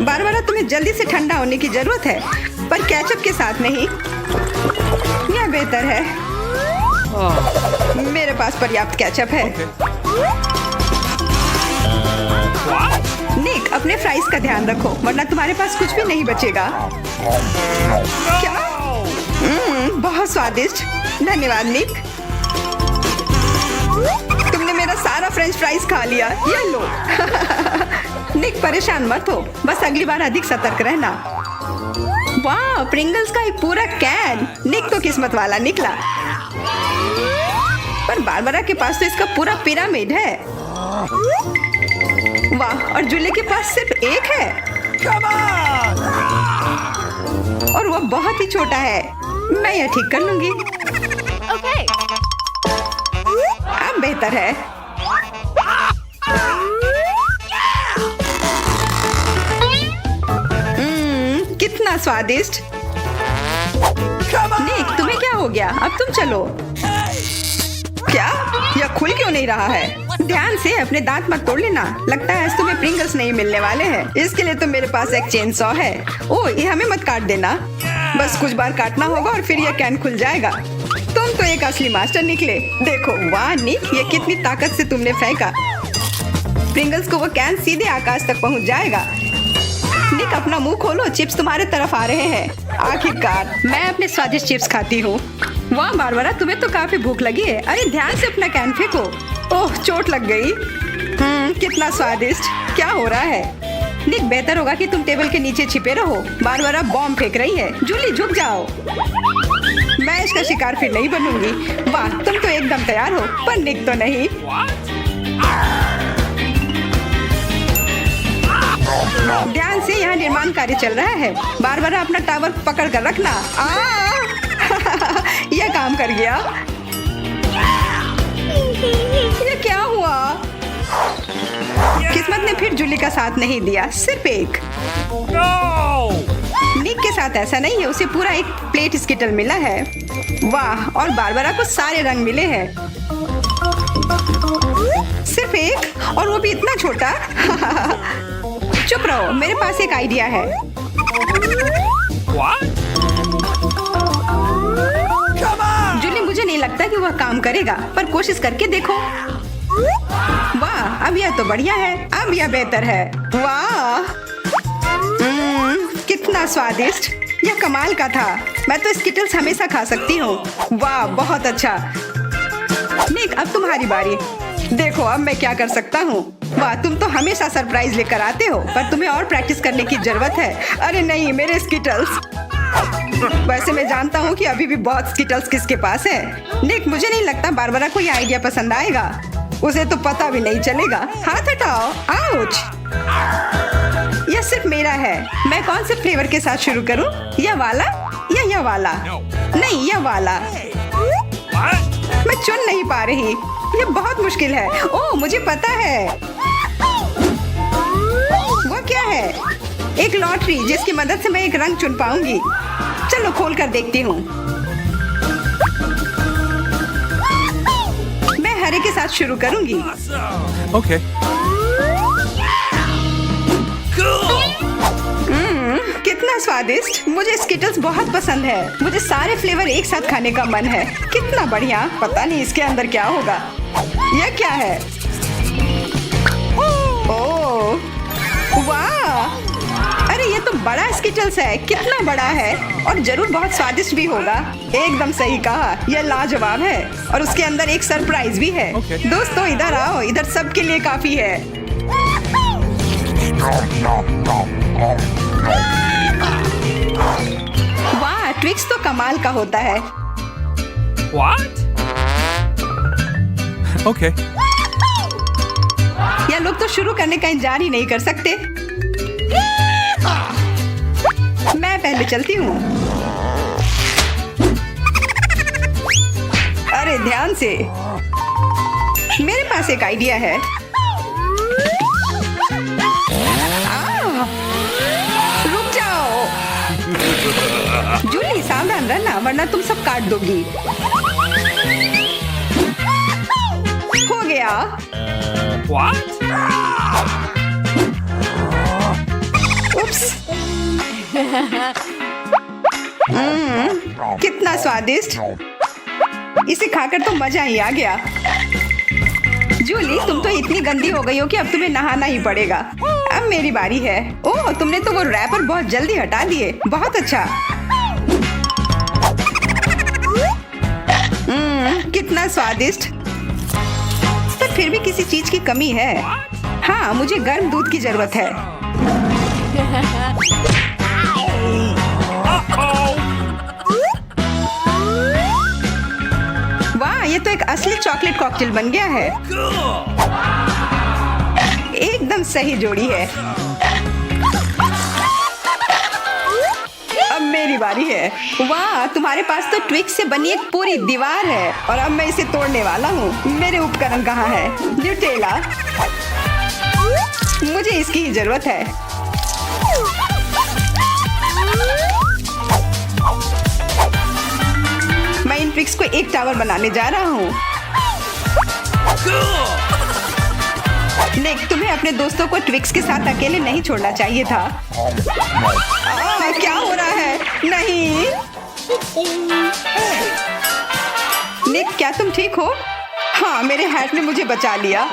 बारबरा, तुम्हें जल्दी से ठंडा होने की जरूरत है, पर केचप के साथ नहीं। यह बेहतर है। मेरे पास पर्याप्त केचप है। निक, अपने फ्राइज का ध्यान रखो, वरना तुम्हारे पास कुछ भी नहीं बचेगा। क्या? बहुत स्वादिष्ट। धन्यवाद निक। तुमने मेरा सारा फ्रेंच फ्राइज खा लिया। ये लो। निक, परेशान मत हो, बस अगली बार अधिक सतर्क रहना। वाह, प्रिंगल्स का एक पूरा कैन। निक तो किस्मत वाला निकला। पर बारबरा के पास तो इसका पूरा पिरामिड है। वाह, और जूली के पास सिर्फ एक है। और वह बहुत ही छोटा है। मैं यह ठीक कर लूंगी। Okay. अब बेहतर है। कितना स्वादिष्ट। निक, तुम्हें क्या हो गया? अब तुम चलो। क्या? यह खुल क्यों नहीं रहा है? ध्यान से, अपने दांत मत तोड़ लेना। लगता है तुम्हें प्रिंगल्स नहीं मिलने वाले हैं। इसके लिए तो मेरे पास एक चेन सॉ है। ओह, ये हमें मत काट देना। बस कुछ बार काटना होगा और फिर यह कैन खुल जाएगा। तुम तो एक असली मास्टर निकले। देखो, वाह निक, ये कितनी ताकत से तुमने फेंका। प्रिंगल्स को वो कैन सीधे आकाश तक पहुंच जाएगा। निक, अपना मुंह खोलो, चिप्स तुम्हारे तरफ आ रहे हैं। आखिरकार मैं अपने स्वादिष्ट चिप्स खाती हूँ। वाह बारबरा, तुम्हें तो काफी भूख लगी है। अरे ध्यान से अपना कैन फेंको। ओह, चोट लग गई। कितना स्वादिष्ट। क्या हो रहा है? निक, बेहतर होगा कि तुम टेबल के नीचे छिपे रहो। बारबरा बॉम्ब फेंक रही है। जूली, झुक जाओ। मैं इसका शिकार फिर नहीं बनूंगी। वाह, तुम तो एकदम तैयार हो, पर निक तो नहीं। ध्यान से, यहाँ निर्माण कार्य चल रहा है। बारबरा, अपना टावर पकड़ कर रखना। यह काम कर गया। ये क्या हुआ? किस्मत ने फिर जूली का साथ नहीं दिया, सिर्फ एक। निक के साथ ऐसा नहीं है, उसे पूरा एक प्लेट स्किटल मिला है। वाह, और बारबरा को सारे रंग मिले हैं। सिर्फ एक, और वो भी इतना छोटा। चुप रहो, मेरे पास एक आइडिया है। What? जूली, मुझे नहीं लगता कि वह काम करेगा, पर कोशिश करके देखो। वाह, अब यह तो बढ़िया है, अब यह बेहतर है। वाह, कितना स्वादिष्ट, यह कमाल का था। मैं तो स्किटल्स हमेशा खा सकती हूँ। वाह, बहुत अच्छा। निक, अब तुम्हारी बारी। देखो अब मैं क्या कर सकता हूँ। वाह, तुम तो हमेशा सरप्राइज लेकर आते हो, पर तुम्हें और प्रैक्टिस करने की जरूरत है। अरे नहीं, मेरे स्किटल्स। वैसे मैं जानता हूँ कि अभी भी बहुत स्किटल्स किसके पास है। निक, मुझे नहीं लगता बारबरा को यह आइडिया पसंद आएगा। उसे तो पता भी नहीं चलेगा। हाथ हटाओ। आउच! यह सिर्फ मेरा है। मैं कौन से फ्लेवर के साथ शुरू करूं? यह वाला या यह वाला? नहीं, यह वाला। What? मैं चुन नहीं पा रही। यह बहुत मुश्किल है। ओह, मुझे पता है। वो क्या है? एक लॉटरी जिसकी मदद से मैं एक रंग चुन पाऊंगी। चलो खोल कर देखती हूँ। मैं हरे के साथ शुरू करूंगी। Okay. Cool. कितना स्वादिष्ट। मुझे स्किटल्स बहुत पसंद है। मुझे सारे फ्लेवर एक साथ खाने का मन है। कितना बढ़िया। पता नहीं इसके अंदर क्या होगा। यह क्या है? ओह, वाह! अरे ये तो बड़ा स्किटल्स है। कितना बड़ा है, और जरूर बहुत स्वादिष्ट भी होगा। एकदम सही कहा, यह लाजवाब है, और उसके अंदर एक सरप्राइज भी है। Okay. दोस्तों इधर आओ, इधर सबके लिए काफी है। वाह, ट्विक्स तो कमाल का होता है। What? Okay. यह लोग तो शुरू करने का इंतजार ही नहीं कर सकते। मैं पहले चलती हूँ। अरे ध्यान से, मेरे पास एक आइडिया है। रुक जाओ। जूली, सावधान रहना, वरना तुम सब काट दोगी। हो गया। What? उप्स। कितना स्वादिष्ट। इसे खाकर तो मजा ही आ गया। जूली, तुम तो इतनी गंदी हो गई हो कि अब तुम्हें नहाना ही पड़ेगा। अब मेरी बारी है। ओह, तुमने तो वो रैपर बहुत जल्दी हटा दिए। बहुत अच्छा। कितना स्वादिष्ट। पर फिर भी किसी चीज की कमी है। हाँ, मुझे गर्म दूध की जरूरत है। वाह, ये तो एक असली चॉकलेट कॉकटेल बन गया है। एकदम सही जोड़ी है। अब मेरी बारी है। वाह, तुम्हारे पास तो ट्विक्स से बनी एक पूरी दीवार है, और अब मैं इसे तोड़ने वाला हूँ। मेरे उपकरण कहाँ है? न्यूटेला। मुझे इसकी ही जरूरत है। मैं इन ट्विक्स को एक टावर बनाने जा रहा हूँ। निक, तुम्हें अपने दोस्तों को ट्विक्स के साथ अकेले नहीं छोड़ना चाहिए था। क्या हो रहा है? नहीं। निक, क्या तुम ठीक हो? हाँ, मेरे हैट ने मुझे बचा लिया।